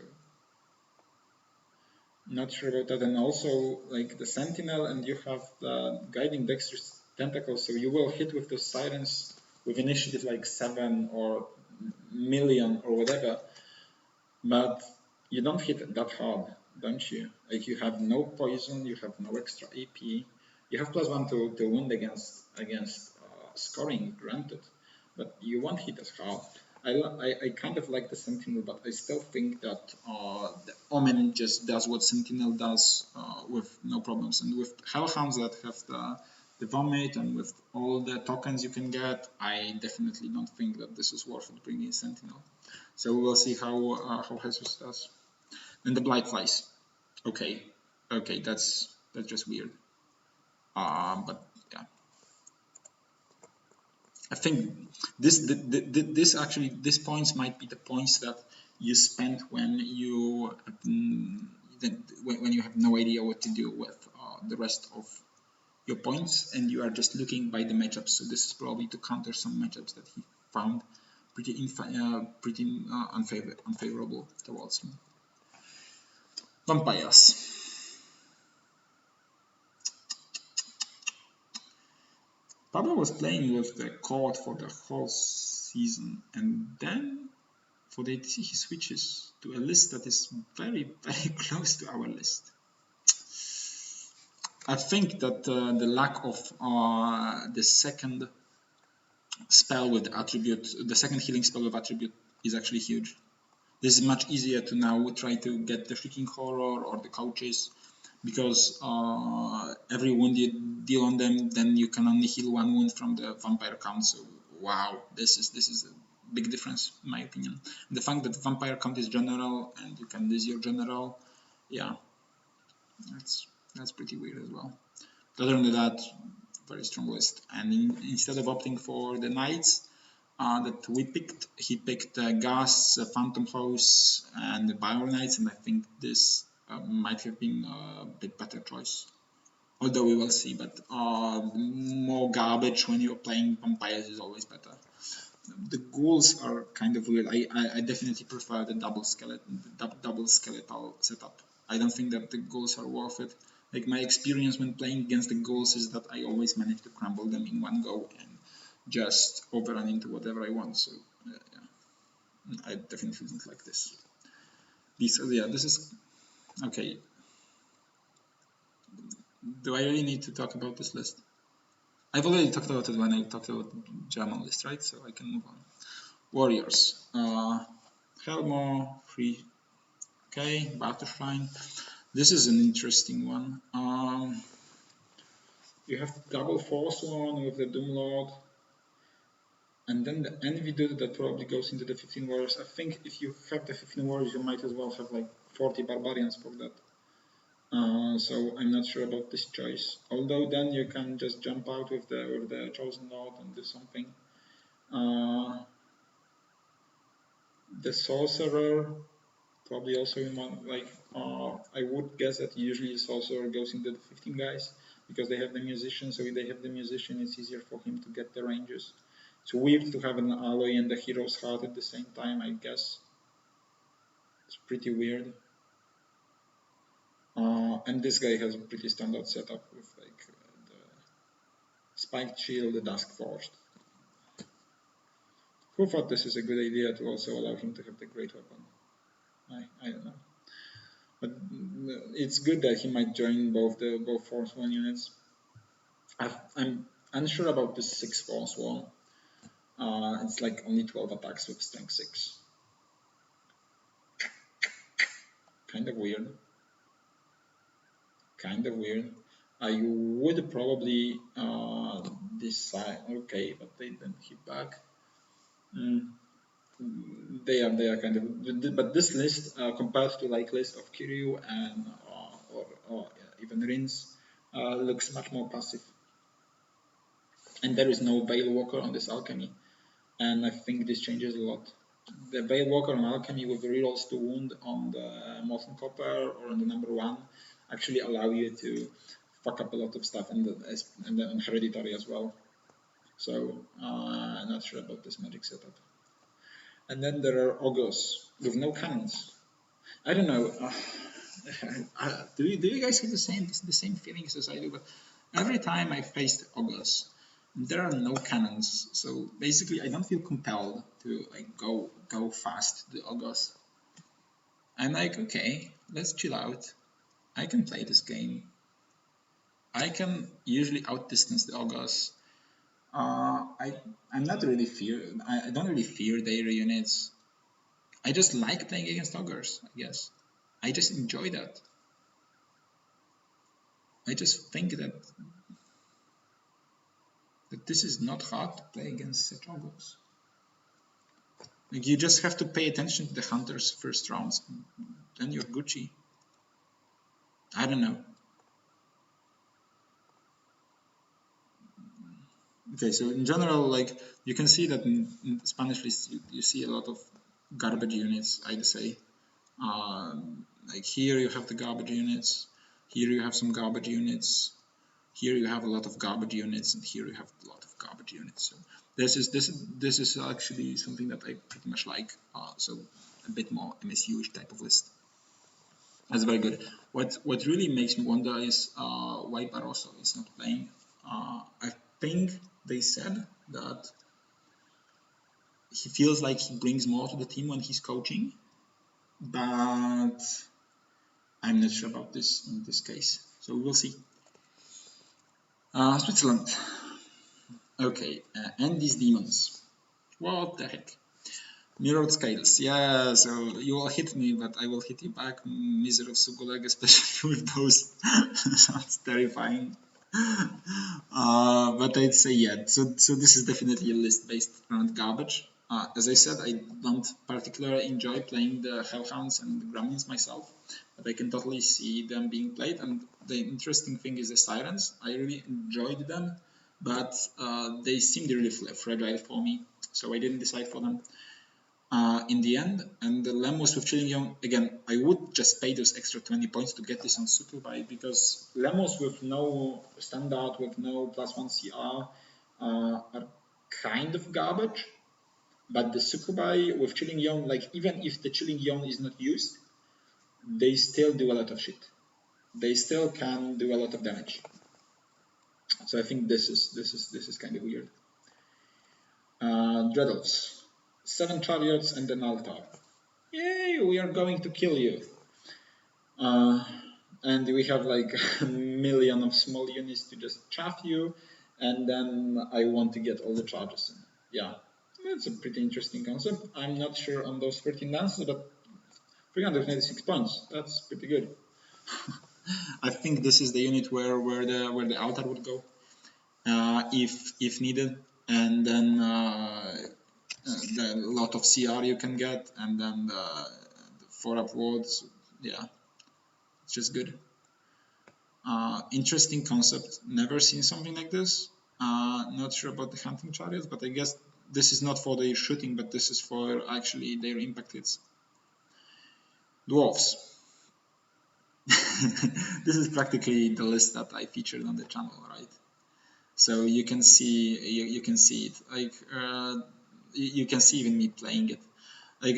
not sure about that. And also like the sentinel, and you have the guiding dexterous tentacles, so you will hit with those sirens with initiative like 7 or million or whatever, but you don't hit that hard, don't you? Like you have no poison, you have no extra AP, you have +1 to wound against scoring, granted, but you won't hit as hard. I kind of like the Sentinel, but I still think that the Omen just does what Sentinel does with no problems. And with Hellhounds that have the vomit and with all the tokens you can get, I definitely don't think that this is worth it bringing Sentinel. So we will see how Jesus does. And the Blightflies. Okay, that's just weird. But yeah. I think these points might be the points that you spend when you when you have no idea what to do with the rest of your points and you are just looking by the matchups. So this is probably to counter some matchups that he found pretty unfavorable towards him. Vampires. Pablo was playing with the court for the whole season, and then for the ATC he switches to a list that is very, very close to our list. I think that the lack of the second spell with attribute, the second healing spell with attribute is actually huge. This is much easier to now try to get the Shrieking Horror or the couches, because every wound you deal on them, then you can only heal 1 wound from the vampire count. So wow, this is a big difference in my opinion. The fact that vampire count is general and you can lose your general, yeah, that's pretty weird as well. Other than that, very strong list. And instead of opting for the knights that we picked, he picked Ghasts, Phantom Hosts, and the Bio Knights, and I think this might have been a bit better choice. Although we will see, but more garbage when you're playing vampires is always better. The ghouls are kind of weird. I definitely prefer the double skeletal setup. I don't think that the ghouls are worth it. Like my experience when playing against the ghouls is that I always manage to crumble them in one go and just overrun into whatever I want. So yeah, I definitely don't like this. This is okay. Do I really need to talk about this list? I've already talked about it when I talked about German list, right? So I can move on. Warriors. Helmo, free. Okay, Butterfly. This is an interesting one. You have double force one with the Doomlord, and then the Envy Dude that probably goes into the 15 Warriors. I think if you have the 15 Warriors, you might as well have like 40 Barbarians for that. So I'm not sure about this choice. Although then you can just jump out with the Chosen Lord and do something. The Sorcerer, probably also in one, like, I would guess that usually Sorcerer goes into the 15 guys, because they have the Musician, so if they have the Musician, it's easier for him to get the ranges. It's weird to have an Alloy and the Hero's Heart at the same time, I guess. It's pretty weird. And this guy has a pretty standard setup with like the Spiked Shield, the Dusk Forged. Who thought this is a good idea to also allow him to have the Great Weapon? I don't know. But it's good that he might join both Force 1 units. I'm unsure about this 6 Force 1. It's like only 12 attacks with Strength 6. Kind of weird. You would probably decide, okay, but they didn't hit back. They are kind of, but this list compared to like list of Kiryu and or even Rins looks much more passive. And there is no Veil Walker on this alchemy, and I think this changes a lot. The Veil Walker and Alchemy with rerolls to wound on the Molten Copper or on the number 1 actually allow you to fuck up a lot of stuff, and then Hereditary as well. So I'm not sure about this magic setup. And then there are Ogres with no cannons. I don't know. Do you guys have the same feelings as I do? But every time I faced Ogres, there are no cannons, so basically I don't feel compelled to like go fast to the Ogres. I'm like, okay, let's chill out. I can play this game. I can usually outdistance the Ogres. I'm not really I don't really fear their units. I just like playing against Ogres, I guess. I just enjoy that. I just think that this is not hard to play against such Ogres. Like, you just have to pay attention to the Hunters first rounds, then you're Gucci. I don't know. Okay, so in general, like, you can see that in Spanish list you see a lot of garbage units, I'd say. Like here you have the garbage units, here you have some garbage units, here you have a lot of garbage units, and here you have a lot of garbage units. So this is actually something that I pretty much like. So a bit more MSU-ish type of list. That's very good. What really makes me wonder is why Barroso is not playing. I think they said that he feels like he brings more to the team when he's coaching, but I'm not sure about this in this case. So we'll see. Switzerland. Okay, and these demons. What the heck? Mirrored Scales. Yeah, so you will hit me, but I will hit you back, Miser of Suguleg, especially with those. Sounds terrifying. But I'd say yeah. So this is definitely a list based around garbage. As I said, I don't particularly enjoy playing the Hellhounds and the Gremlins myself, but I can totally see them being played. And the interesting thing is the Sirens. I really enjoyed them, but they seemed really fragile for me, so I didn't decide for them. In the end, and the Lemos with Chilling Young, again, I would just pay those extra 20 points to get this on Sukubai, because Lemos with no standard, with no +1 CR, are kind of garbage, but the Sukubai with Chilling Young, like, even if the Chilling Young is not used, they still do a lot of shit. They still can do a lot of damage. So I think this is kind of weird. Dreadles. 7 chariots and an altar. Yay, we are going to kill you. And we have like a million of small units to just chaff you, and then I want to get all the charges in. Yeah, that's a pretty interesting concept. I'm not sure on those 13 lances, but 396 points, that's pretty good. I think this is the unit where the altar would go, if needed, and then the lot of CR you can get, and then the 4 upwards. Yeah, it's just good. Interesting concept. Never seen something like this. Not sure about the hunting chariots, but I guess this is not for their shooting, but this is for actually their impact hits. Dwarves. This is practically the list that I featured on the channel, right? So you can see you can see it, like you can see even me playing it. Like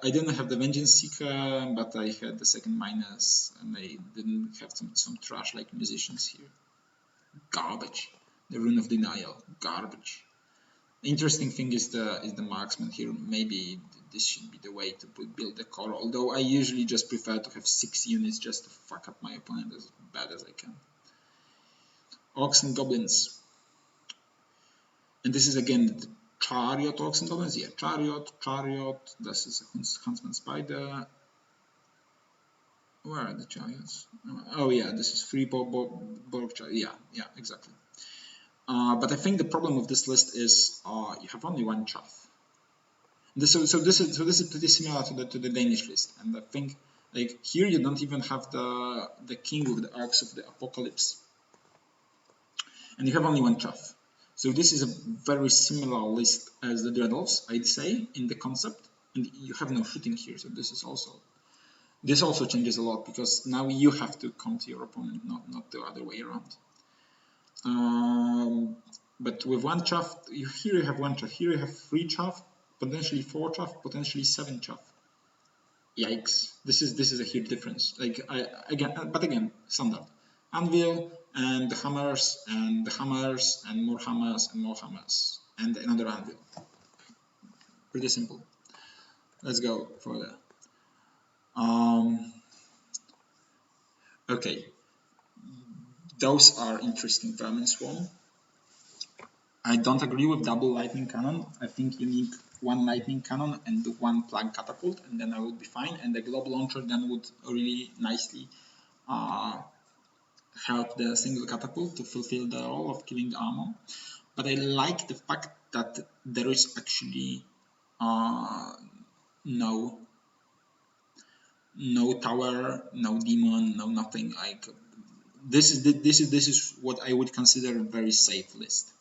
I didn't have the Vengeance Seeker, but I had the second minus, and I didn't have some trash like musicians here. Garbage. The Rune of Denial. Garbage. The interesting thing is the marksman here. Maybe this should be the way to build the core, although I usually just prefer to have 6 units just to fuck up my opponent as bad as I can. Orcs and Goblins. And this is again the Chariot Orcs and Goblins. Yeah, Chariot. This is a Huntsman Spider. Where are the chariots? Oh yeah, this is 3 Borg Chariot. Yeah, exactly. But I think the problem with this list is you have only 1 chaff. So this is pretty similar to the Danish list, and I think like here you don't even have the king with the Arcs of the Apocalypse, and you have only 1 chaff. So this is a very similar list as the Dreadwolves, I'd say, in the concept. And you have no shooting here, so this also changes a lot, because now you have to come to your opponent, not the other way around. But with one chaff, here you have one chaff, here you have 3 chaff, potentially 4 chaff, potentially 7 chaff. Yikes! This is a huge difference. Like again, standard. Anvil and the hammers and the hammers and more hammers and more hammers and another anvil. Pretty simple. Let's go further. Okay, those are interesting. Vermin Swarm. I don't agree with double lightning cannon. I think you need 1 lightning cannon and 1 plug catapult, and then I would be fine. And the globe launcher then would really nicely help the single catapult to fulfill the role of killing the armor. But I like the fact that there is actually no tower, no demon, no nothing. Like this is what I would consider a very safe list.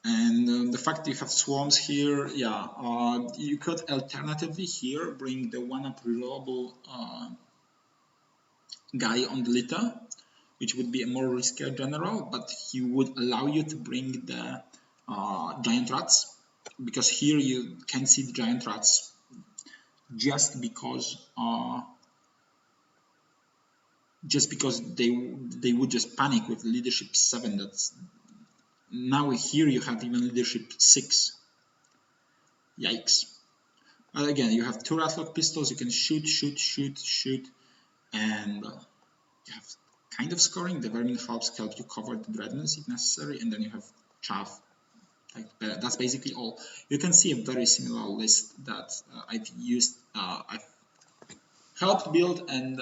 And the fact that you have swarms here, yeah, you could alternatively here bring the 1-up rerollable guy on the litter, which would be a more riskier general, but he would allow you to bring the giant rats, because here you can see the giant rats just because they would just panic with leadership 7. That's now here you have even leadership 6. Yikes. Again, you have 2 Ratlock pistols, you can shoot, and you have kind of scoring. The Vermin help you cover the Dreadnoughts if necessary, and then you have Chaff. Like, that's basically all. You can see a very similar list that I've used, I've helped build, and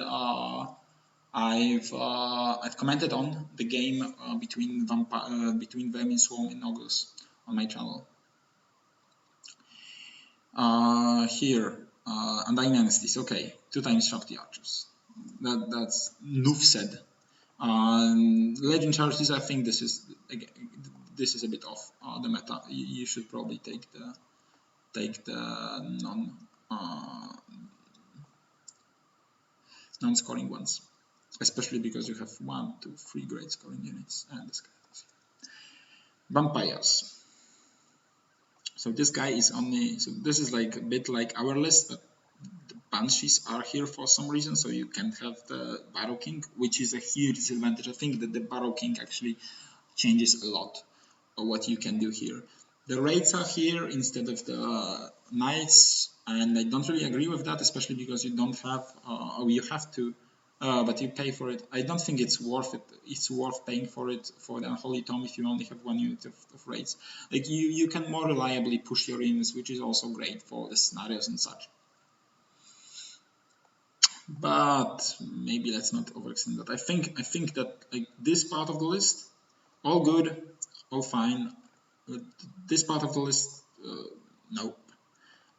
I've commented on the game between Vermin Swarm and Naugus on my channel. Here, Undying Dynasties, okay, 2 times Shakti Archers. That's Noof said. Legend Charities, I think this is a bit off the meta. You should probably take the non-scoring ones, especially because you have 1, 2, 3 great scoring units and this guy. Vampires. So this guy is only, so this is like a bit like our list, but the Banshees are here for some reason, so you can have the Barrow King, which is a huge disadvantage. I think that the Barrow King actually changes a lot of what you can do here. The raids are here instead of the knights, and I don't really agree with that, especially because you don't have, or you have to, but you pay for it. I don't think it's worth it. It's worth paying for it for the Unholy Tome if you only have 1 unit of raids. Like you can more reliably push your units, which is also great for the scenarios and such. But maybe let's not overextend that. I think that like this part of the list, all good, all fine. This part of the list, nope.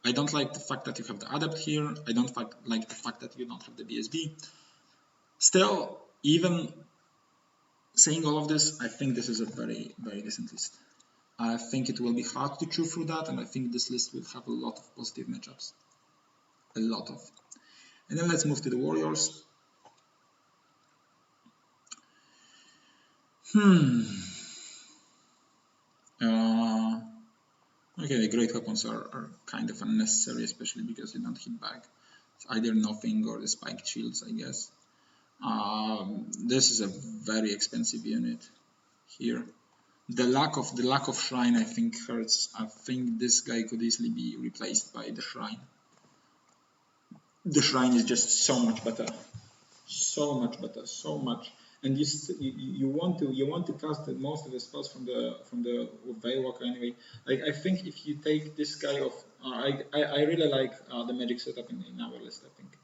I don't like the fact that you have the Adept here. I don't like the fact that you don't have the BSB. Still, even saying all of this, I think this is a very, very decent list. I think it will be hard to chew through that, and I think this list will have a lot of positive matchups. A lot of. And then let's move to the Warriors. Okay, the great weapons are kind of unnecessary, especially because you don't hit back. It's either nothing or the spiked shields, I guess. This is a very expensive unit here. The lack of shrine, I think, hurts. I think this guy could easily be replaced by the shrine. The shrine is just so much better, so much. And you want to cast most of the spells from the Veilwalker anyway. Like I think if you take this guy off, I really like the magic setup in our list. I think.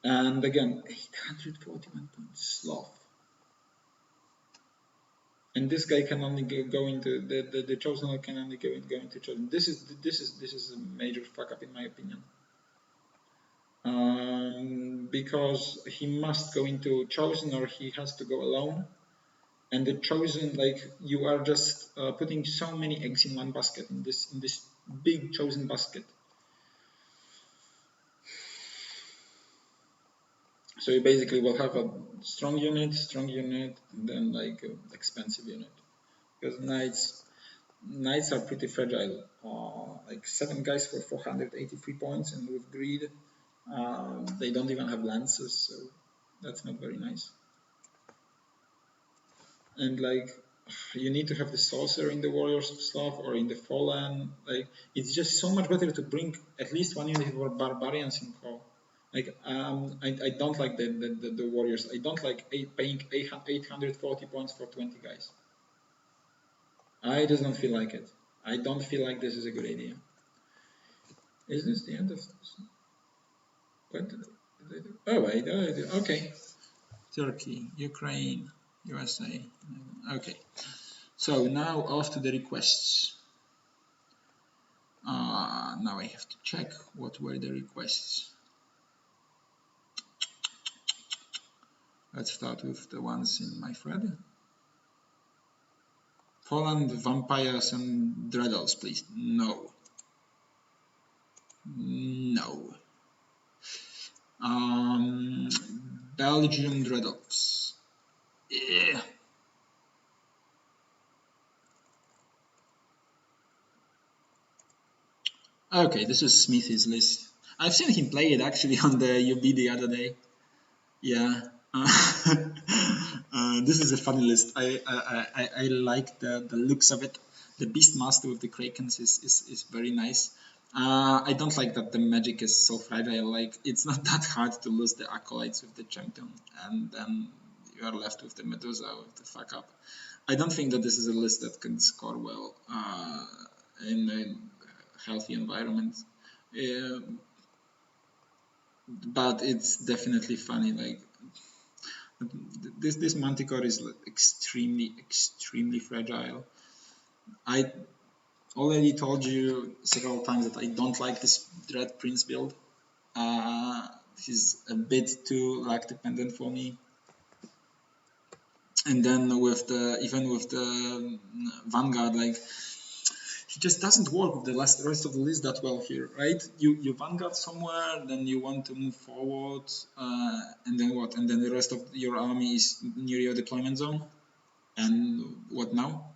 And again, 841 points, Sloth. And this guy can only go into the Chosen can only go into Chosen. This is a major fuck up in my opinion. Because he must go into Chosen or he has to go alone, and the chosen, like, you are just putting so many eggs in one basket, in this big chosen basket. So you basically will have a strong unit, and then like an expensive unit, because knights are pretty fragile. Like 7 guys for 483 points, and with greed, they don't even have lances, so that's not very nice. And like, you need to have the sorcerer in the Warriors of Slav or in the Fallen. Like, it's just so much better to bring at least one unit for barbarians in call. Like, I don't like the Warriors. I don't like paying 840 points for 20 guys. I just don't feel like it. I don't feel like this is a good idea. Is this the end of this? What did I do? Oh, wait, okay. Turkey, Ukraine, USA. Okay. So now off to the requests. Now I have to check what were the requests. Let's start with the ones in my thread. Poland, vampires and dreadles, please. No. No. Belgium dreadles. Yeah. Okay, this is Smithy's list. I've seen him play it actually on the UB the other day. Yeah. This is a funny list. I like the looks of it. The Beastmaster with the Krakens is very nice. I don't like that the magic is so fragile. Like, it's not that hard to lose the Acolytes with the champion, and then you are left with the Medusa with the fuck up. I don't think that this is a list that can score well in a healthy environment. But it's definitely funny. Like, this Manticore is extremely fragile. I already told you several times that I don't like this Dread Prince build. He's a bit too luck dependent for me. And then with the Vanguard, like, he just doesn't work with the rest of the list that well here, right? You vanguard somewhere, then you want to move forward, and then what? And then the rest of your army is near your deployment zone, and what now?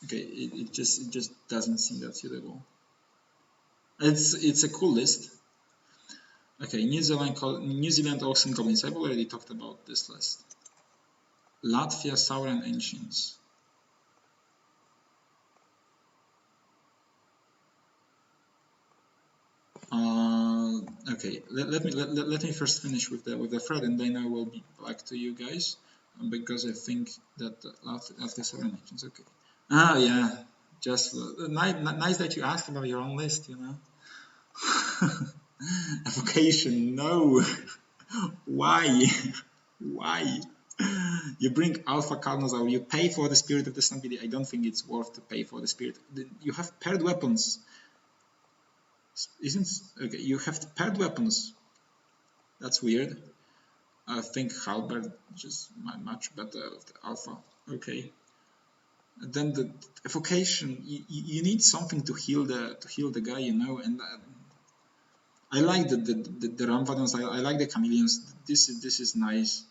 Okay, it just doesn't seem that suitable. It's a cool list. Okay, New Zealand Orcs and Goblins. I've already talked about this list. Latvia Sauron Ancients. Okay, let me first finish with the thread, and then I will be back to you guys, because I think that Latvia Sauron Ancients. Okay. Ah, yeah. Just nice that you asked about your own list. You know. Evocation, no. Why? Why? You bring Alpha Carnosaur, you pay for the Spirit of the Stampede. I don't think it's worth to pay for the Spirit. You have paired weapons. Isn't okay? You have paired weapons. That's weird. I think Halberd just much better with the Alpha. Okay. And then the evocation. You need something to heal the guy, you know. And I like the Ramvadons. I like the Chameleons. This is nice.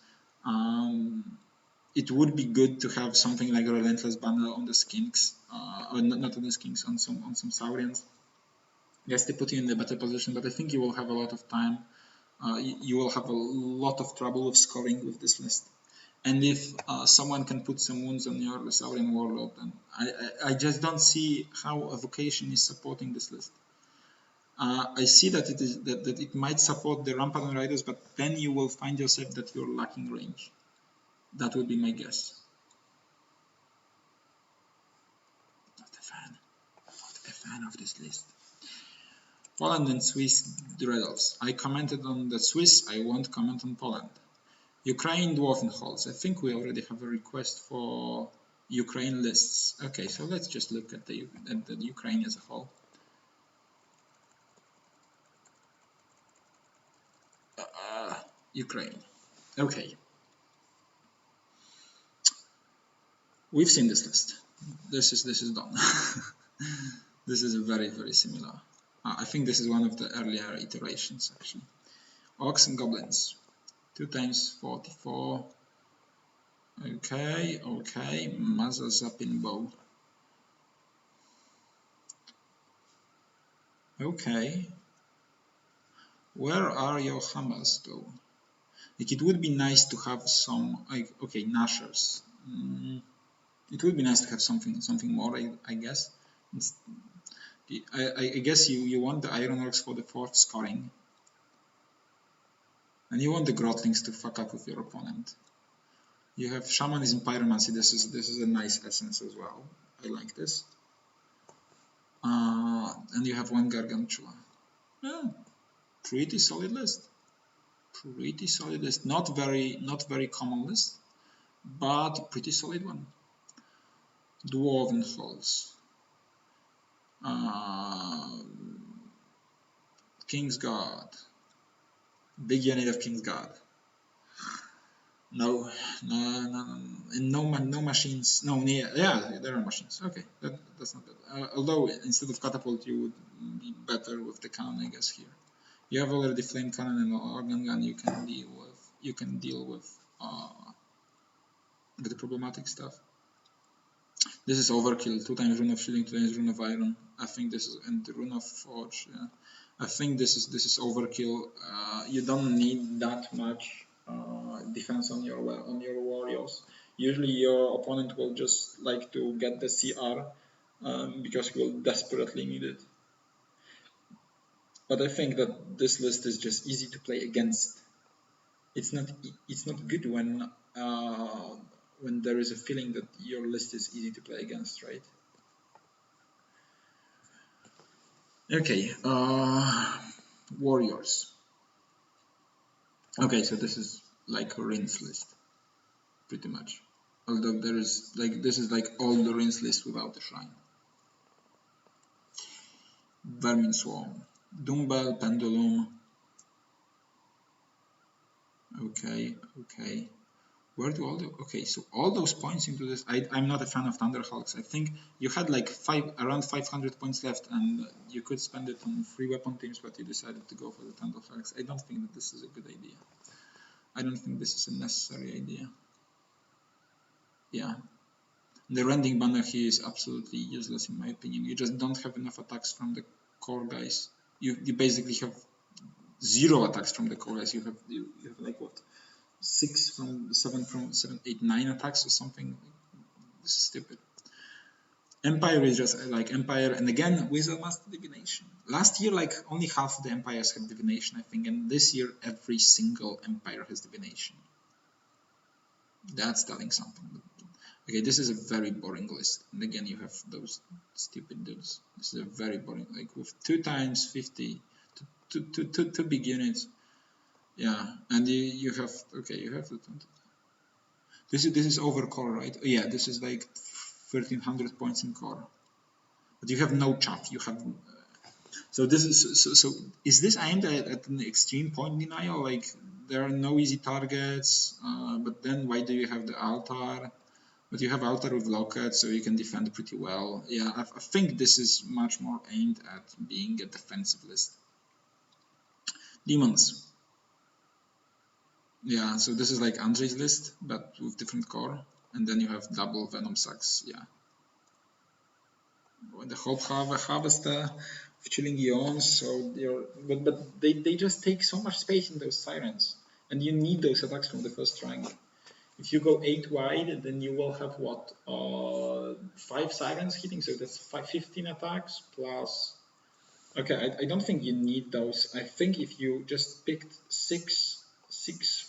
It would be good to have something like a Relentless Banner on the Skinks, or not on the Skinks, on some Saurians. Yes, they put you in a better position, but I think you will have a lot of time. You will have a lot of trouble with scoring with this list. And if someone can put some wounds on your Saurian Warlord, then I just don't see how Evocation is supporting this list. I see that it might support the Ramparton Riders, but then you will find yourself that you're lacking range. That would be my guess. Not a fan of this list. Poland and Swiss Dreadolfs. I commented on the Swiss, I won't comment on Poland. Ukraine Dwarven Halls. I think we already have a request for Ukraine lists. Okay, so let's just look at the Ukraine as a whole. Ukraine. Okay. We've seen this list. This is done. This is very, very similar. I think this is one of the earlier iterations actually. Orcs and Goblins. 2 times 44. Okay, okay. Mazazapin Bow. Okay. Where are your hammers though? Like, it would be nice to have some, like, okay, Nashers. It would be nice to have something more, I guess. I guess you want the Ironworks for the 4th scoring. And you want the Grotlings to fuck up with your opponent. You have Shamanism, Pyromancy. This is a nice essence as well. I like this. And you have 1 Gargantua. Yeah, pretty solid list. Pretty solid list. Not very common list, but pretty solid one. Dwarven Halls. Kingsguard. Big unit of Kingsguard. No machines. No, yeah, there are machines. Okay, that's not bad. Although instead of catapult, you would be better with the cannon, I guess. Here, you have already flame cannon and organ gun. You can deal with the problematic stuff. This is overkill. 2 times Rune of Shielding, 2 times Rune of Iron. I think this is, and the Rune of Forge. Yeah. I think this is overkill. You don't need that much defense on your warriors. Usually your opponent will just like to get the CR because he will desperately need it. But I think that this list is just easy to play against. It's not good when there is a feeling that your list is easy to play against, right? Okay, warriors. Okay, so this is like a rinse list, pretty much. Although there is like, this is like all the rinse list without a shrine. Vermin Swarm, Dumbbell, Pendulum. Okay. Where do all the, okay, so all those points into this, I'm not a fan of Thunderhawks. I think you had like around 500 points left and you could spend it on 3 weapon teams, but you decided to go for the Thunderhawks. I don't think that this is a good idea. I don't think this is a necessary idea. Yeah. The Rending Banner here is absolutely useless in my opinion. You just don't have enough attacks from the core guys. You basically have 0 attacks from the core guys. You have like what? 7, 8, 9 attacks or something. This is stupid. Empire is just like Empire, and again Wizard Master Divination. Last year, like only half of the empires had Divination, I think, and this year every single empire has Divination. That's telling something. Okay, this is a very boring list, and again you have those stupid dudes. This is a very boring, like with 2 times 50, two big units. Yeah, and you have, okay, you have the. This is over core, right? Yeah, this is like 1300 points in core, but you have no chaff. You have so this is so is this aimed at an extreme point denial? Like there are no easy targets, but then why do you have the altar? But you have altar with locket, so you can defend pretty well. Yeah, I think this is much more aimed at being a defensive list. Demons. Yeah, so this is like Andrei's list, but with different core, and then you have double Venom Sacs. Yeah. The Hope Harvester of Chilling Eons, so but they just take so much space in those Sirens, and you need those attacks from the first rank. If you go 8 wide, then you will have what? 5 Sirens hitting, so that's 15 attacks plus. Okay, I don't think you need those. I think if you just picked six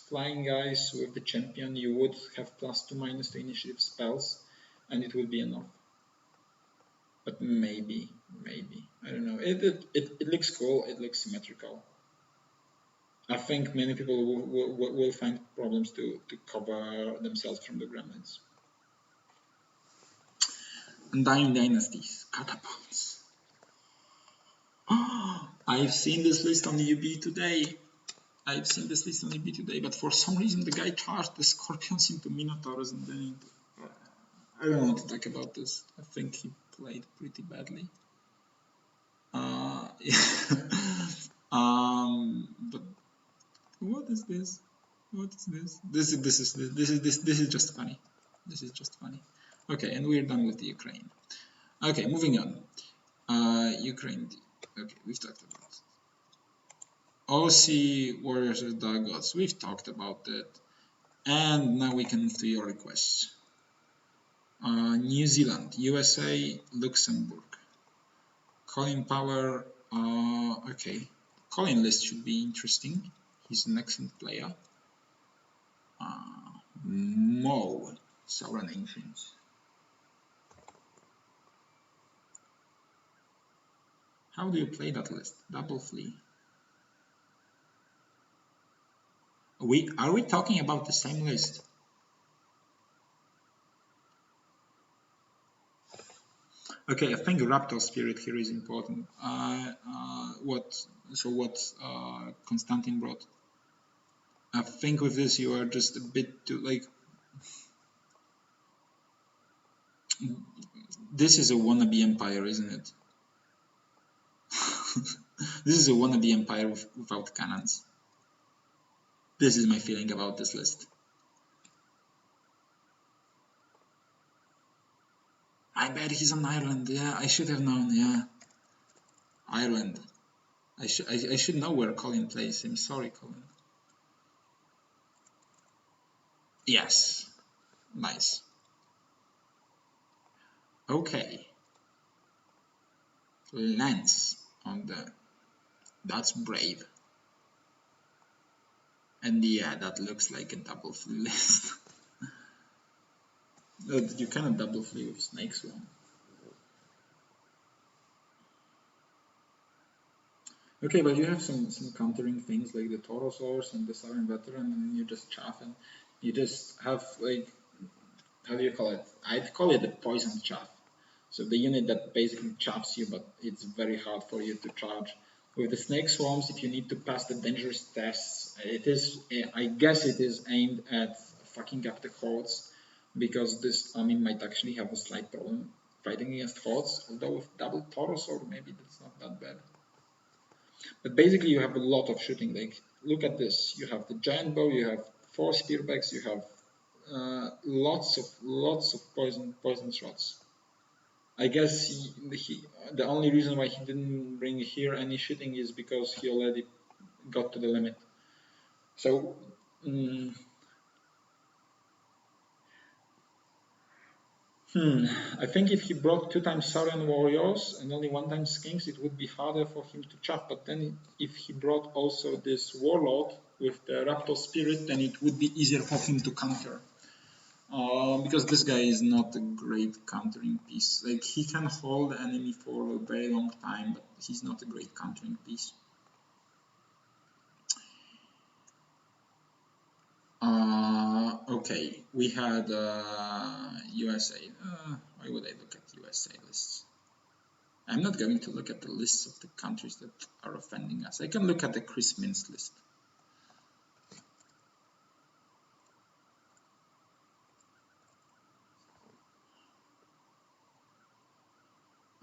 flying guys with the champion, you would have +2/- to initiative spells, and it would be enough. But maybe I don't know. It looks cool. It looks symmetrical. I think many people will find problems to cover themselves from the gremlins. Undying Dynasties, catapults. I've seen this list on UB today. But for some reason the guy charged the scorpions into minotaurs and then I don't want to talk about this. I think he played pretty badly. But what is this? What is this? This is just funny. This is just funny. Okay, and we're done with the Ukraine. Okay, moving on. Ukraine. Okay, we've talked about OC Warriors of Gods. We've talked about it, and now we can move to your requests. New Zealand, USA, Luxembourg. Colin Power. Okay, Colin list should be interesting. He's an excellent player. Mo, Sovereign Ancients. How do you play that list? Double Flea. Are we talking about the same list? Okay, I think Raptor Spirit here is important. What Konstantin brought? I think with this you are just a bit too like. This is a wannabe empire, isn't it? This is a wannabe empire without cannons. This is my feeling about this list. I bet he's on Ireland. Yeah, I should have known. Yeah, Ireland. I should know where Colin plays. I'm sorry, Colin. Yes, nice. Okay, Lance on the. That's brave. And yeah, that looks like a double flea list. You cannot double flea with Snake Swarm. Okay, but you have some countering things like the Taurosaurs and the Southern Veteran, and you just chaff and you just have like, how do you call it? I'd call it a poison chaff. So the unit that basically chaffs you, but it's very hard for you to charge. With the Snake Swarms, if you need to pass the dangerous tests, it is, I guess it is aimed at fucking up the hordes, because this army might actually have a slight problem fighting against hordes, although with double Taurosaur, maybe that's not that bad. But basically you have a lot of shooting. Like, look at this. You have the giant bow, you have 4 spearbacks, you have lots of poison shots. I guess the only reason why he didn't bring here any shooting is because he already got to the limit. So I think if he brought 2 times Saurian Warriors and only 1 time Skinks, it would be harder for him to chop. But then if he brought also this Warlord with the Raptor Spirit, then it would be easier for him to counter. Because this guy is not a great countering piece. Like, he can hold the enemy for a very long time, but he's not a great countering piece. Okay, we had USA. Why would I look at USA lists? I'm not going to look at the lists of the countries that are offending us. I can look at the Chris Mintz list.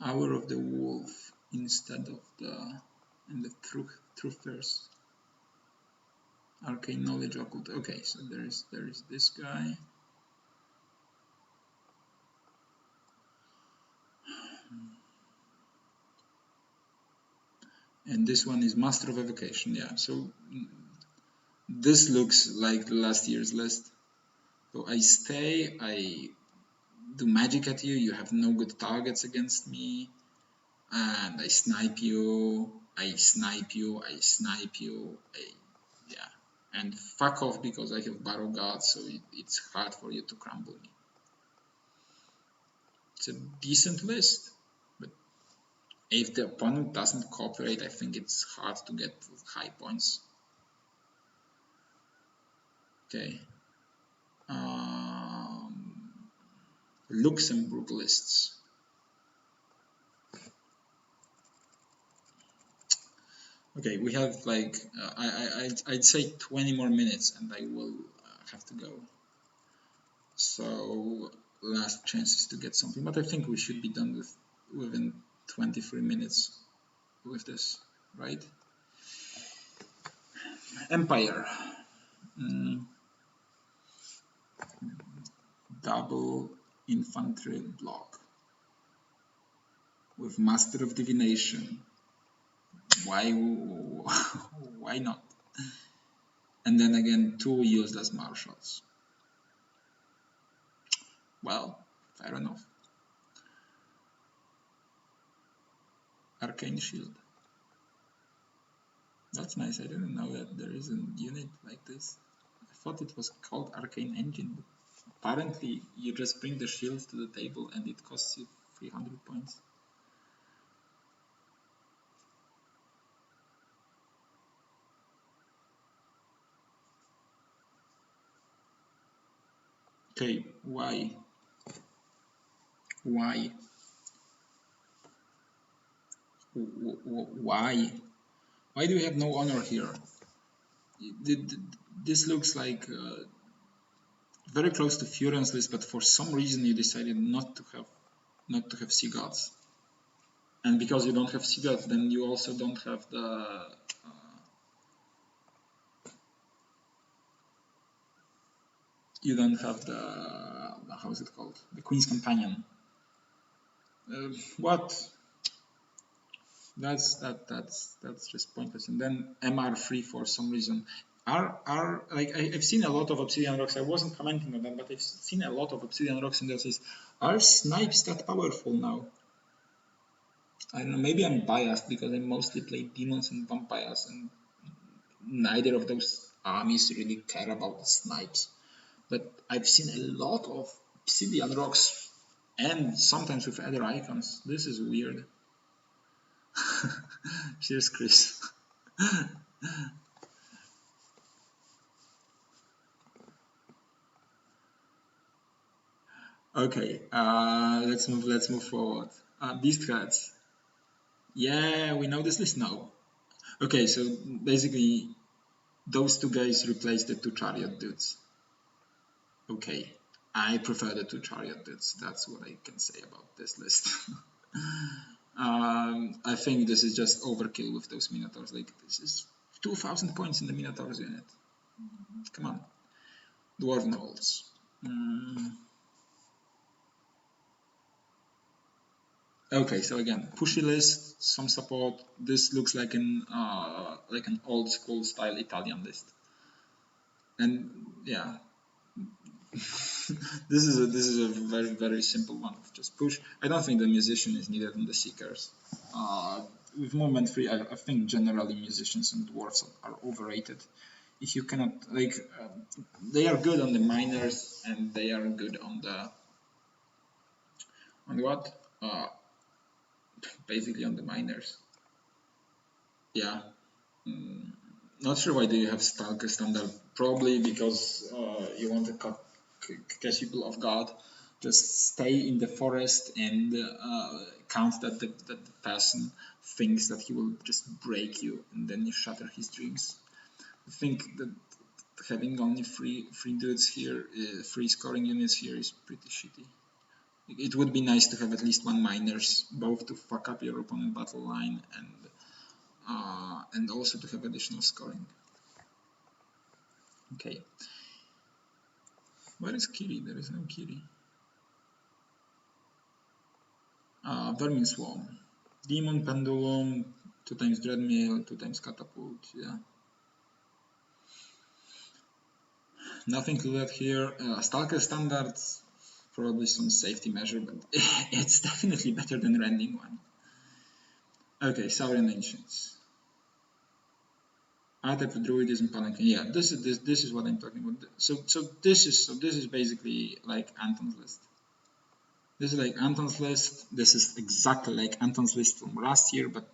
Hour of the Wolf instead of the Truthers. Arcane Knowledge Occult. Okay, so there is this guy. And this one is Master of Evocation. Yeah, so this looks like last year's list. So I stay, I do magic at you, you have no good targets against me, and I snipe you, I snipe you, I snipe you, yeah. And fuck off, because I have Barrow Guard, so it's hard for you to crumble me. It's a decent list, but if the opponent doesn't cooperate, I think it's hard to get high points. Okay. Luxembourg lists. Okay, we have like I'd say 20 more minutes, and I will have to go. So last chances to get something, but I think we should be done within 23 minutes with this, right? Empire. Double infantry block with Master of Divination. Why not? And then again, 2 useless marshals. Well, fair enough. Arcane Shield. That's nice. I didn't know that there is a unit like this. I thought it was called Arcane Engine, but apparently you just bring the shields to the table and it costs you 300 points. Okay, why? Why? Why? Why do we have no honor here? This looks like very close to Furon's list, but for some reason you decided not to have sea gods. And because you don't have sea gods, then you also don't have the you don't have the how is it called? The Queen's Companion. What? That's just pointless. And then MR3 for some reason. Are like I've seen a lot of Obsidian Rocks. I wasn't commenting on that, but I've seen a lot of Obsidian Rocks in this. Are snipes that powerful now? I don't know. Maybe I'm biased because I mostly play demons and vampires, and neither of those armies really care about the snipes. But I've seen a lot of Obsidian Rocks, and sometimes with other icons. This is weird. Cheers, Chris. Okay, let's move forward. Beast Rats. Yeah, we know this list now. Okay, so basically those 2 guys replace the 2 chariot dudes. Okay, I prefer the 2 chariot dudes. That's what I can say about this list. I think this is just overkill with those Minotaurs. Like, this is 2,000 points in the Minotaurs unit. Come on. Dwarf Gnolls. Okay, so again, pushy list, some support. This looks like an old school style Italian list, and yeah, this is a very simple one. Just push. I don't think the musician is needed on the seekers. With movement 3, I think generally musicians and dwarves are overrated. If you cannot they are good on the miners and they are good on the what? Basically on the miners. Yeah. Not sure why do you have Stalker standard. Probably because you want to catch people off guard. Just stay in the forest and count that the person thinks that he will just break you, and then you shatter his dreams. I think that having only three dudes here, 3 scoring units here is pretty shitty. It would be nice to have at least 1 miners, both to fuck up your opponent battle line and also to have additional scoring. Okay. Where is Kiri? There is no Kiri. Vermin Swarm. Demon Pendulum, 2 times Dreadmill, 2 times Catapult, yeah. Nothing to that here. Stalker Standard, probably some safety measure, but it's definitely better than Rending one. Okay, Saurian Ancients. Type of Druidism, Palanquin. Yeah, this is what I'm talking about. So this is basically like Anton's list. This is like Anton's list. This is exactly like Anton's list from last year, but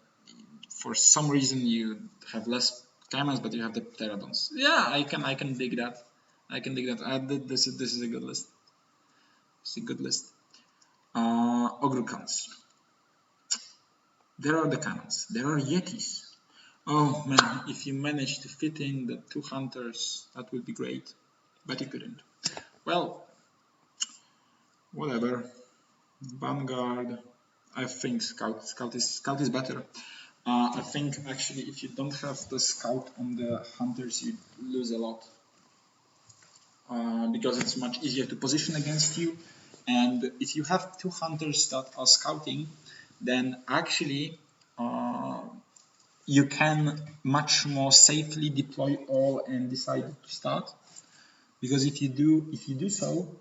for some reason you have less Caimans, but you have the Pterodons. Yeah, I can dig that. I can dig that. This is a good list. It's a good list. Ogrukans. There are the cannons. There are Yetis. Oh man, if you manage to fit in the 2 hunters, that would be great. But you couldn't. Well, whatever. Vanguard. I think Scout is better. I think actually if you don't have the Scout on the Hunters, you lose a lot. Because it's much easier to position against you. And if you have two Hunters that are scouting, then actually you can much more safely deploy all and decide to start. Because if you do so,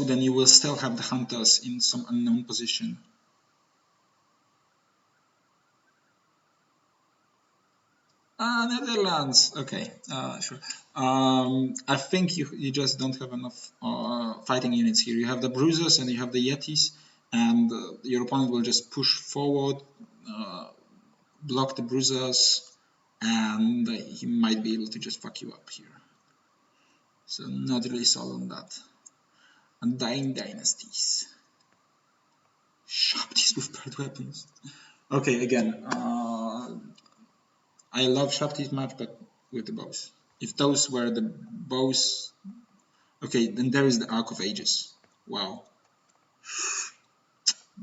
then you will still have the Hunters in some unknown position. Netherlands. Okay, sure. I think you just don't have enough fighting units here. You have the Bruisers and you have the Yetis, and your opponent will just push forward, block the Bruisers, and he might be able to just fuck you up here. So not really sold on that. Undying Dynasties. Sharpties with paired weapons. Okay, again, I love Sharpties match, but with the bows. If those were the bows, okay, then there is the Arc of Ages. Wow.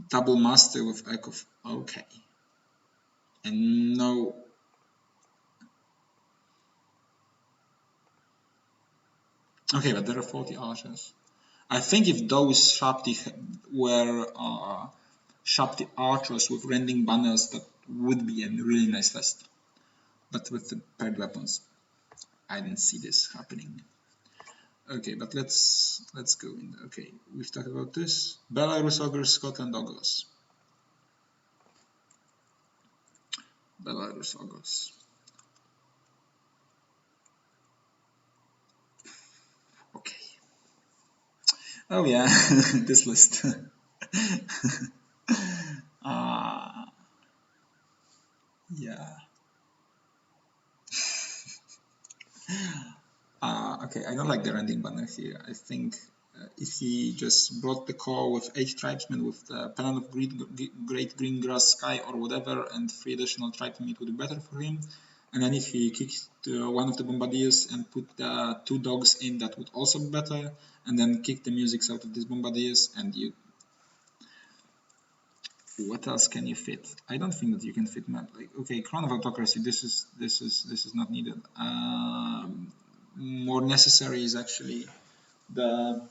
Double Master with Arc of, okay. And no. Okay, but there are 40 archers. I think if those Sharpty were Sharpty archers with rending banners, that would be a really nice list. But with the paired weapons, I didn't see this happening. Okay, but let's go in. Okay, we've talked about this. Belarus Ogres, Scotland Ogres. Belarus Ogres. Okay. Oh yeah, this list. Yeah. Okay, I don't like the rending banner here. I think if he just brought the core with 8 tribesmen with the Pennant of Great Green Grass Sky or whatever, and 3 additional tribesmen, it would be better for him. And then if he kicks one of the Bombardiers and put the 2 dogs in, that would also be better. And then kick the musics out of these Bombardiers, and you. What else can you fit? I don't think that you can fit map. Like, okay, Crown of Autocracy. This is not needed. More necessary is actually the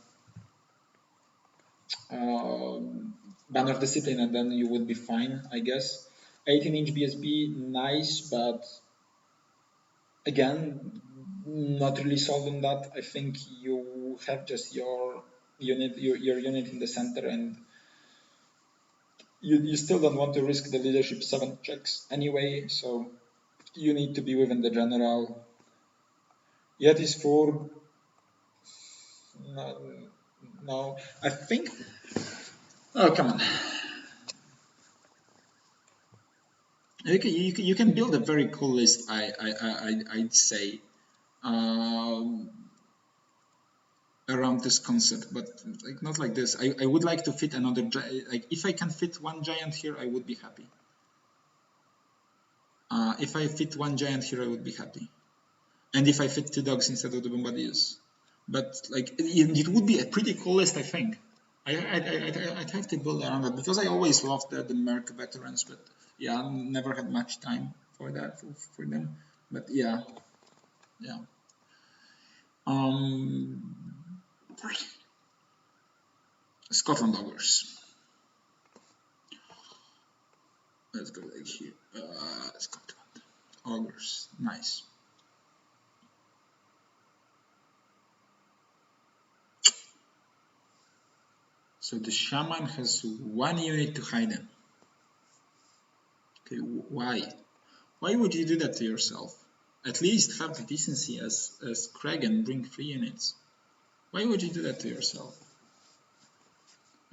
Banner of Discipline, and then you would be fine, I guess. 18-inch BSB, nice, but again, not really sold on that. I think you have just your unit in the center, and you still don't want to risk the leadership 7 checks anyway, so you need to be within the general. Yetis 4, no, I think, oh come on. You can build a very cool list, I'd say, around this concept, but like not like this. I would like to fit another, like if I can fit 1 giant here, I would be happy. If I fit 1 giant here, I would be happy. And if I fit 2 dogs instead of the Bombardiers. But like it would be a pretty cool list, I think. I'd have to build around that, because I always loved the Merc veterans, but yeah, I never had much time for that for them. But yeah. Scotland Ogres. Let's go like here. Scotland Ogres, nice. So the Shaman has 1 unit to hide in. Okay, why? Why would you do that to yourself? At least have the decency as Craig and bring 3 units. Why would you do that to yourself?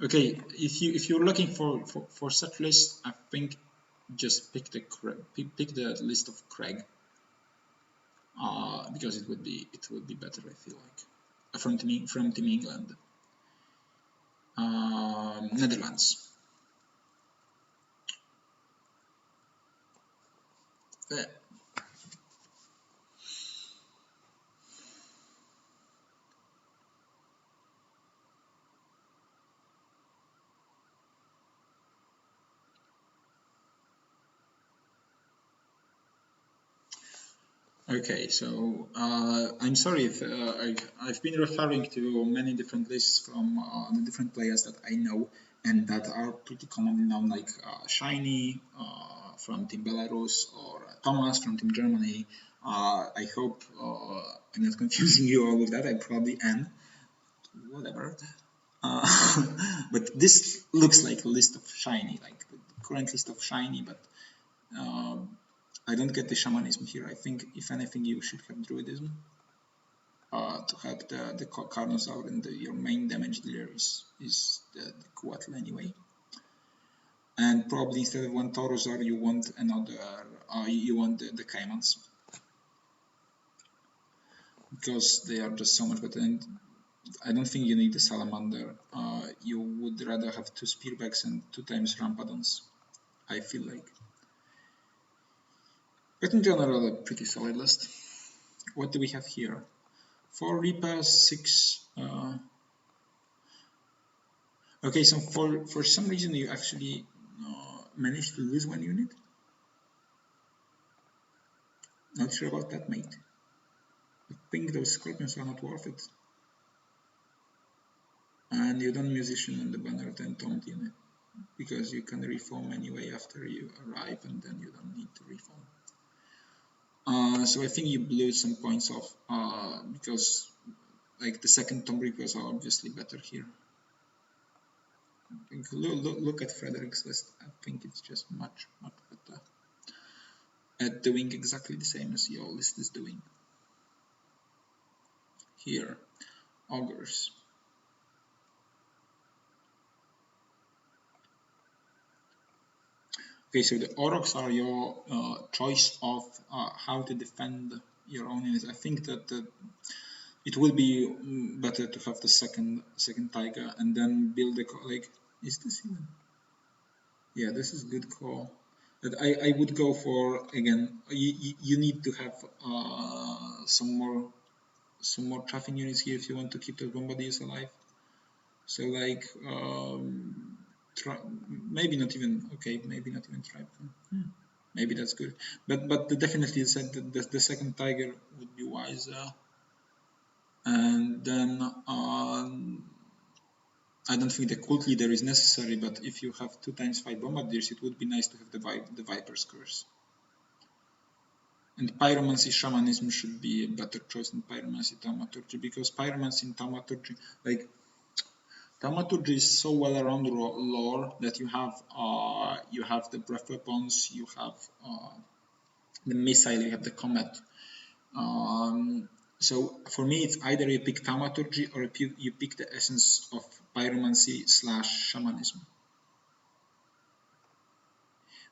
Okay, if you're looking for such list, I think just pick the list of Craig. Because it would be better, I feel like, from Team England. Netherlands. Okay, so I'm sorry if I've been referring to many different lists from the different players that I know and that are pretty commonly known, like Shiny from Team Belarus or Thomas from Team Germany. I hope I'm not confusing you all with that. I probably am. Whatever. But this looks like a list of Shiny, like the current list of Shiny, but um, I don't get the shamanism here. I think, if anything, you should have druidism to help the Carnos out, and your main damage dealer is the Coatl anyway. And probably instead of one Taurozar, you want another. You want the Caimans because they are just so much better. And I don't think you need the Salamander. You would rather have 2 Spearbacks and 2 times Rampadons. I feel like. But in general, a pretty solid list. What do we have here? 4 Reapers, 6. Okay, so for some reason you actually managed to lose 1 unit. Not sure about that, mate. I think those Scorpions are not worth it. And you don't musician on the banner 10 Tomed unit because you can reform anyway after you arrive, and then you don't need to reform. So I think you blew some points off because like the second Tomb Reapers are obviously better here. Look at Frederick's list. I think it's just much better at doing exactly the same as your list is doing. Here, Augurs. Okay, so the Oroks are your choice of how to defend your own units. I think that it will be better to have the second Tiger and then build the like. Is this even? Yeah, this is good call. But I would go for, again. You need to have some more traffic units here if you want to keep the bombardiers alive. So like maybe not even tribe. Maybe that's good, but definitely said that the second Tiger would be wiser. And then I don't think the cult leader is necessary, but if you have 2 times 5 bombardiers, it would be nice to have the Viper's Curse. And Pyromancy Shamanism should be a better choice than Pyromancy Thaumaturgy, because Pyromancy and Thaumaturgy, like, Thaumaturgy is so well around lore that you have the breath weapons, you have the missile, you have the comet. So for me, it's either you pick Thaumaturgy or you pick the essence of Pyromancy / Shamanism.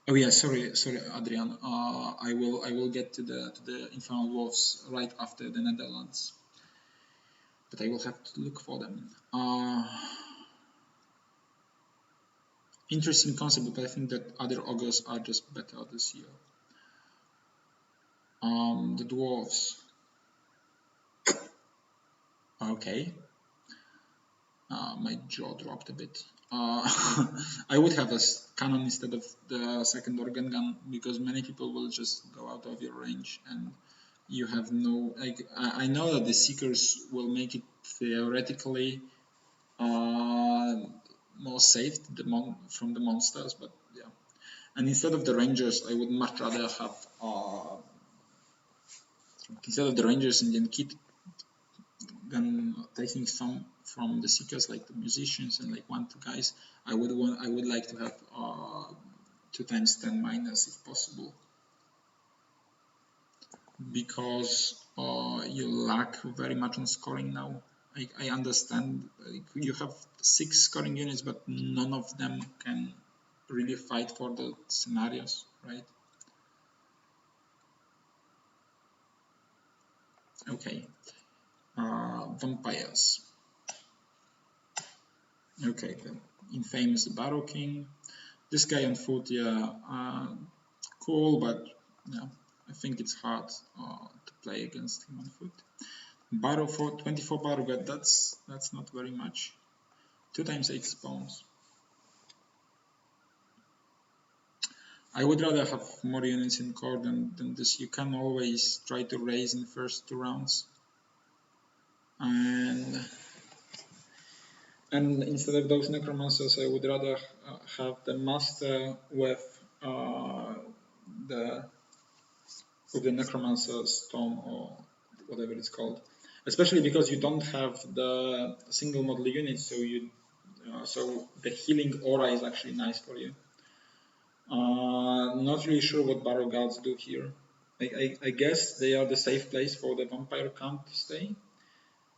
Oh yeah, sorry, Adrian. I will get to the Infernal Wolves right after the Netherlands, but I will have to look for them. Interesting concept, but I think that other Augurs are just better this year. The Dwarves. Okay. My jaw dropped a bit. I would have a cannon instead of the second organ gun, because many people will just go out of your range, and you have no, like, I know that the Seekers will make it theoretically more safe from the monsters, but yeah. And instead of the Rangers, I would much rather have instead of the Rangers Indian kit, then taking some from the Seekers, like the musicians and like 1-2 guys. I would like to have 2 times 10 minus if possible, because you lack very much on scoring now. I understand you have 6 scoring units, but none of them can really fight for the scenarios, right? Okay. Vampires. Okay, the infamous Barrow King. This guy on foot, yeah, cool, but yeah, I think it's hard to play against him on foot. Barrow for 24 Barrow God, that's not very much. 2 times 8 spawns. I would rather have more units in core than this. You can always try to raise in the first 2 rounds. And instead of those necromancers, I would rather have the master with the necromancer stone or whatever it's called. Especially because you don't have the single model unit, so so the healing aura is actually nice for you. Not really sure what Barrow Guards do here. I guess they are the safe place for the vampire camp to stay.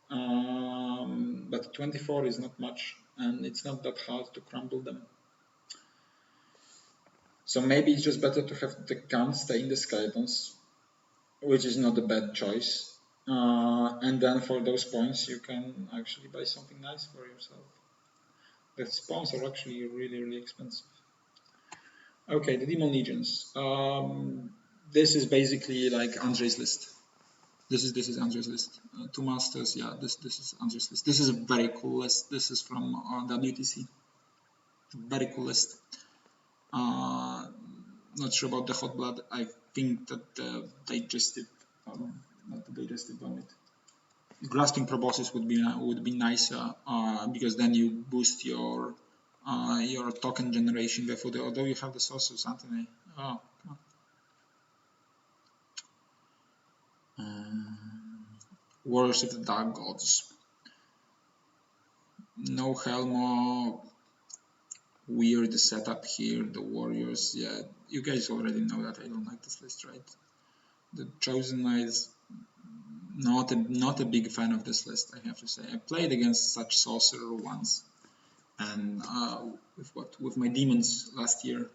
But 24 is not much, and it's not that hard to crumble them. So maybe it's just better to have the count stay in the skeletons, which is not a bad choice. And then for those points, you can actually buy something nice for yourself. The spawns are actually really, really expensive. Okay, the Demon Legions. This is basically like Andrei's list. This is Andrei's list. 2 masters, yeah. This is Andrei's list. This is a very cool list. This is from WTC. Very cool list. Not sure about the hot blood. I think that the digestive, not the digestive vomit. Grasping proboscis would be nicer because then you boost your token generation before although you have the sorcerers, Anthony. Oh, come on. Warriors of the Dark Gods. No Helmo. Weird setup here. The Warriors. Yeah, you guys already know that I don't like this list, right? The Chosen Knights. Not a big fan of this list, I have to say. I played against such sorcerer once, and with my demons last year,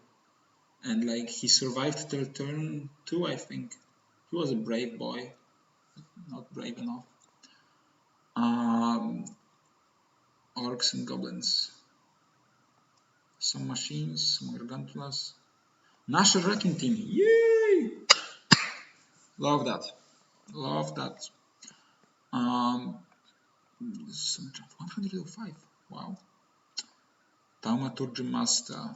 and like he survived till turn 2, I think. He was a brave boy, not brave enough. Orcs and goblins, some machines, some gargantulas. National Wrecking Team, yay! Love that, love that. 105, wow. Thaumaturgy Master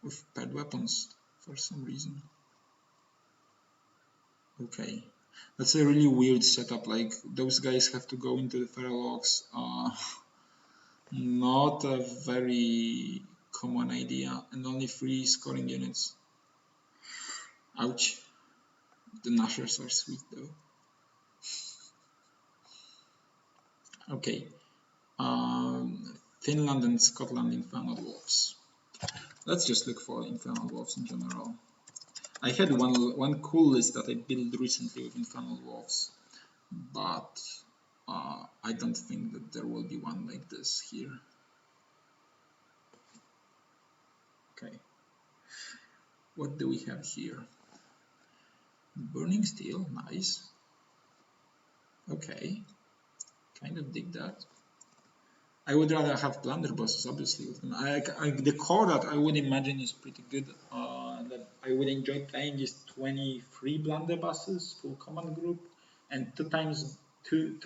with paired weapons for some reason. Okay, that's a really weird setup. Like those guys have to go into the Feral Ox. Not a very common idea, and only 3 scoring units. Ouch. The Nashers are sweet though. Okay. Finland and Scotland Infernal Dwarfs. Let's just look for Infernal Dwarfs in general. I had one cool list that I built recently with Infernal Dwarfs, but I don't think that there will be one like this here. Okay. What do we have here? Burning Steel, nice. Okay, kind of dig that. I would rather have blunderbusses, obviously. With them. The core that I would imagine is pretty good. That I would enjoy playing is 23 blunderbusses, full command group, and 2 times 10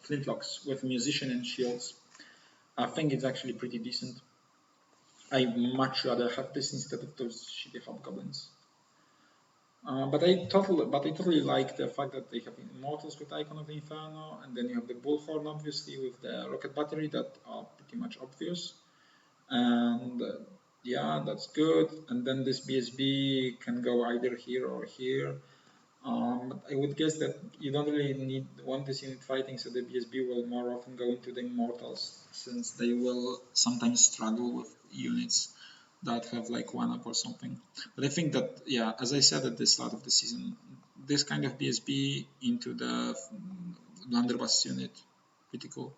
flintlocks with musician and shields. I think it's actually pretty decent. I'd much rather have this instead of those shitty hobgoblins. But I totally like the fact that they have Immortals with Icon of the Inferno, and then you have the Bullhorn, obviously, with the Rocket Battery that are pretty much obvious. And yeah, that's good. And then this BSB can go either here or here. But I would guess that you don't really want this unit fighting, so the BSB will more often go into the Immortals, since they will sometimes struggle with units that have like 1-up or something. But I think that, yeah, as I said at the start of the season, this kind of BSB into the blunderbuss unit, pretty cool.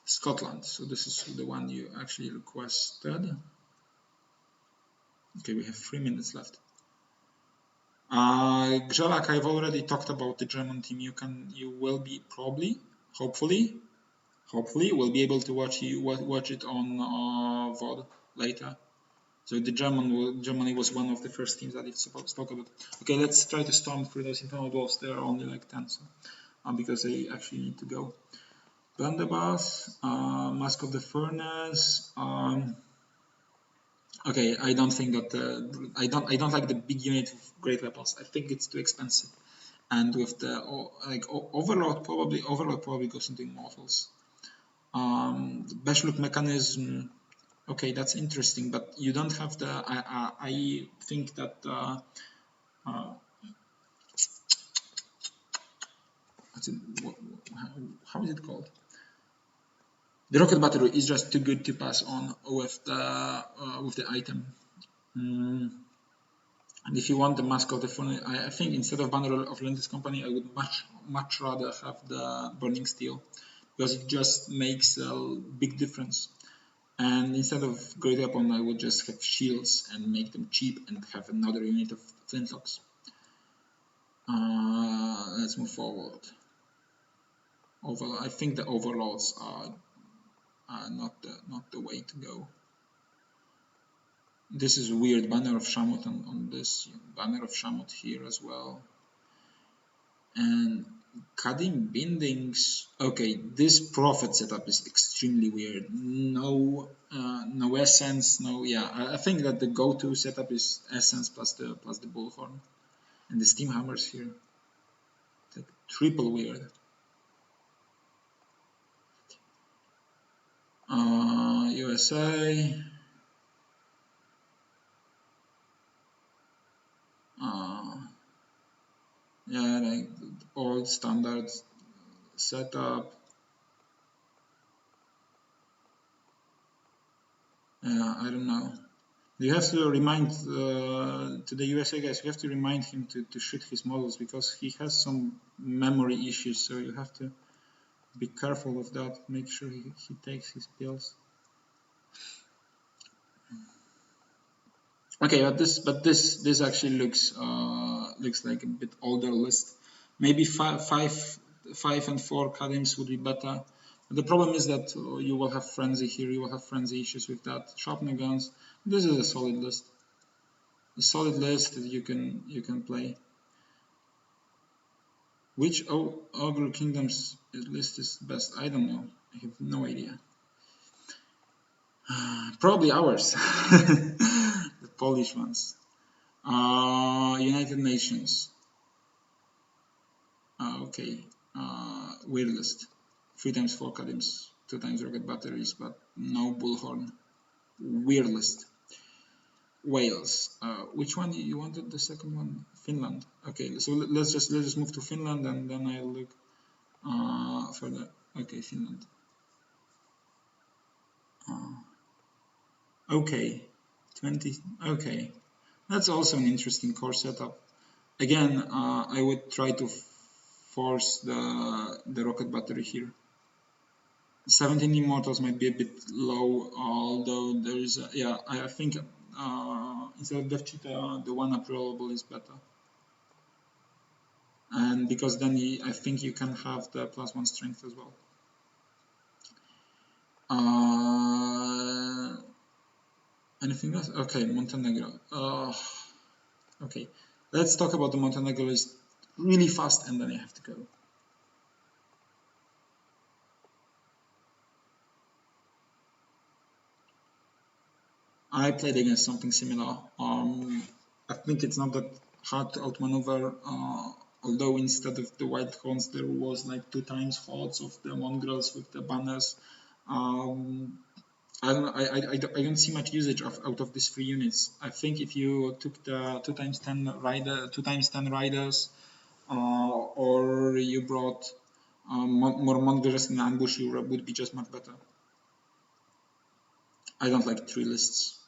Scotland, so this is the one you actually requested. Okay, we have 3 minutes left. Grzelak, I've already talked about the German team. You will be probably, hopefully, will be able to watch it on VOD later. So the Germany was one of the first teams that it spoke about. Okay, let's try to storm through those Infernal Dwarfs. There are only like 10, so because they actually need to go. Blunderbuss, Mask of the Furnace, Okay, I don't think that I don't like the big unit of great weapons. I think it's too expensive, and with the overload probably goes into immortals. The Bashlook mechanism, okay, that's interesting, but you don't have the. I think that uh, what's it, how is it called? The rocket battery is just too good to pass on with the item. Mm. And if you want the mask of the phone, I think instead of Banner of Atlantis Company, I would much rather have the Burning Steel, because it just makes a big difference. And instead of Great Weapon, I would just have shields and make them cheap and have another unit of flintlocks. Let's move forward. I think the overlords are not the way to go. This is weird. Banner of Shamut on this, Banner of Shamut here as well. And Kadim Bindings. Okay, this Prophet setup is extremely weird. No essence. No, yeah. I think that the go-to setup is essence plus the bullhorn, and the steam hammers here. It's like triple weird. USA. Yeah, like old standard setup. I don't know. You have to remind to the USA guys. You have to remind him to shoot his models, because he has some memory issues. So you have to be careful with that. Make sure he takes his pills. Okay, but this actually looks like a bit older list. Maybe five and four Kadims would be better. The problem is that you will have frenzy here. You will have frenzy issues with that. Sharpener guns. This is a solid list. A solid list that you can play. Which Ogre Kingdoms list is best? I don't know. I have no idea. Probably ours. The Polish ones. United Nations. Okay. Weird list. 3 times 4 Kadims, 2 times rocket batteries, but no bullhorn. Weird list. Wales. Which one you wanted? The second one? Finland. Okay, so let's just move to Finland, and then I'll look further. Okay, Finland. Okay, 20. Okay, that's also an interesting core setup. Again, I would try to force the rocket battery here. 17 immortals might be a bit low, although there is I think instead of Death Cheetah, the one uprollable is better. And because then I think you can have the +1 strength as well. Anything else? Okay, Montenegro. Okay, let's talk about the Montenegro list really fast, and then I have to go. I played against something similar. I think it's not that hard to outmaneuver, although instead of the White Horns there was like 2 times hordes of the Mongrels with the banners. I don't see much usage out of these 3 units. I think if you took the 2 times 10 riders, or you brought more Mongrels in ambush, you would be just much better. I don't like 3 lists.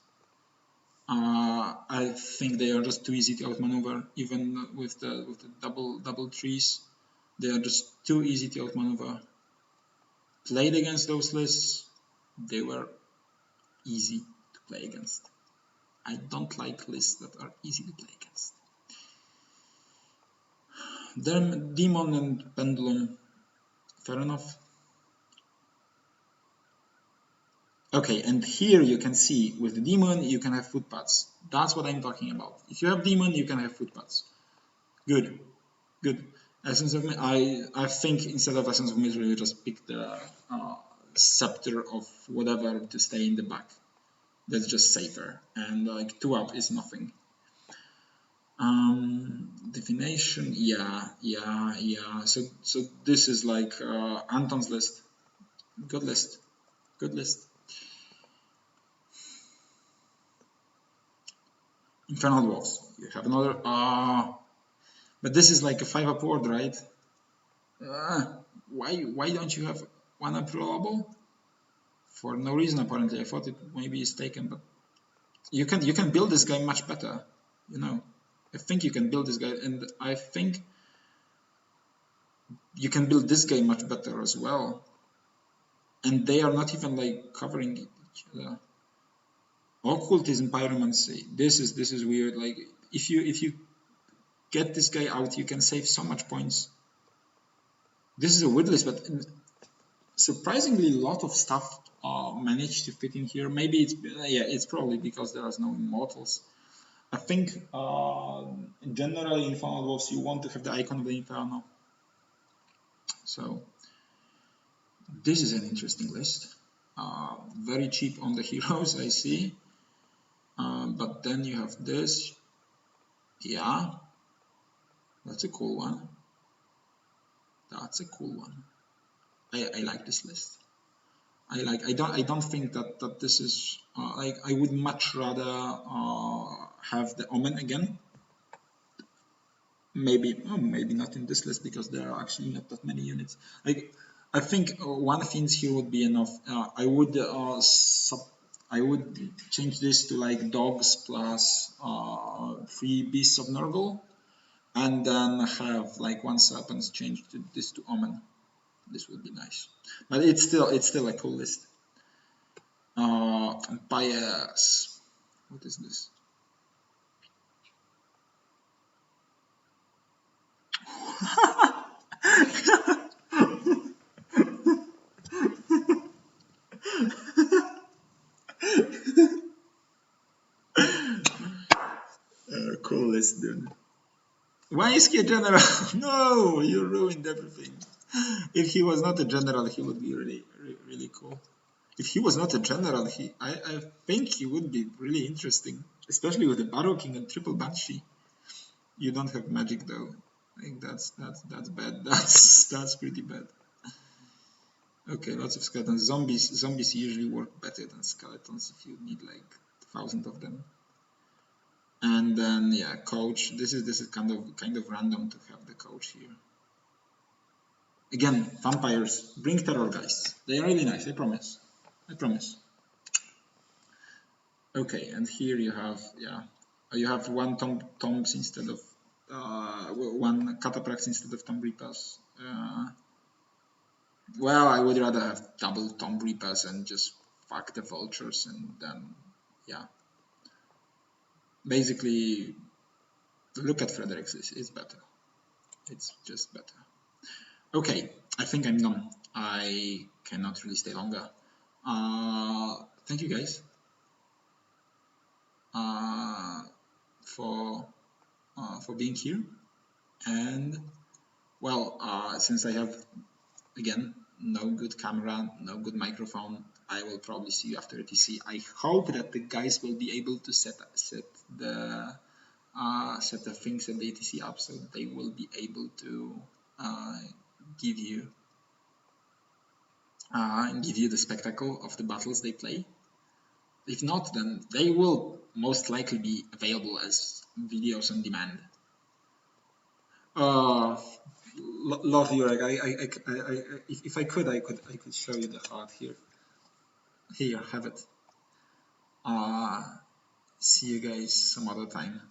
I think they are just too easy to outmaneuver, even with the double trees. They are just too easy to outmaneuver. Played against those lists, they were easy to play against. I don't like lists that are easy to play against. Demon and Pendulum, fair enough. Okay, and here you can see with the Demon you can have footpaths. That's what I'm talking about. If you have Demon, you can have footpaths. Good. Essence of I think instead of Essence of Misery, you just pick the Scepter of whatever to stay in the back. That's just safer, and like 2 up is nothing. Definition, yeah. So this is like Anton's list. Good list. Infernal Dwarfs. You have another. But this is like a 5 up ward, right? Why don't you have 1 up rollable? For no reason apparently. I thought it maybe is taken, but you can build this guy much better. You know, I think you can build this guy, and I think you can build this guy much better as well. And they are not even like covering each other. Occultism, pyromancy. This is weird. Like if you get this guy out, you can save so much points. This is a weird list, but surprisingly, a lot of stuff managed to fit in here. Maybe it's probably because there are no immortals. I think generally in Infernal Dwarfs you want to have the icon of the Inferno. So this is an interesting list. Very cheap on the heroes, I see. But then you have this. Yeah, that's a cool one. I like this list. I don't think that this is like I would much rather have the Omen again. Maybe not in this list because there are actually not that many units. Like I think one Fiends here would be enough. I would change this to like dogs plus 3 Beasts of Nurgle, and then have like 1 Serpent change this to Omen. This would be nice, but it's still a cool list. Bias. What is this? Cool list, dude. Why is he a general? No, you ruined everything. If he was not a general, he would be really cool. If he was not a general, I think he would be really interesting, especially with the Battle King and triple Banshee. You don't have magic though. I think that's bad. That's pretty bad. Okay, lots of skeletons. Zombies usually work better than skeletons if you need like 1,000 of them. And then yeah, coach. This is kind of random to have the coach here. Again, vampires. Bring terror, guys. They are really nice. I promise. Okay, and here you have you have 1 tombs instead of 1 cataphracts instead of tomb reapers. Well, I would rather have double tomb reapers and just fuck the vultures, and then yeah. Basically, look at Frederick's. It's better. It's just better. Okay, I think I'm done. I cannot really stay longer. Thank you guys for being here. And well, since I have again no good camera, no good microphone, I will probably see you after ETC. I hope that the guys will be able to set the things at the ETC up, so they will be able to give you the spectacle of the battles they play. If not, then they will most likely be available as videos on demand. Love you. If I could, I could show you the heart here. Here, have it. See you guys some other time.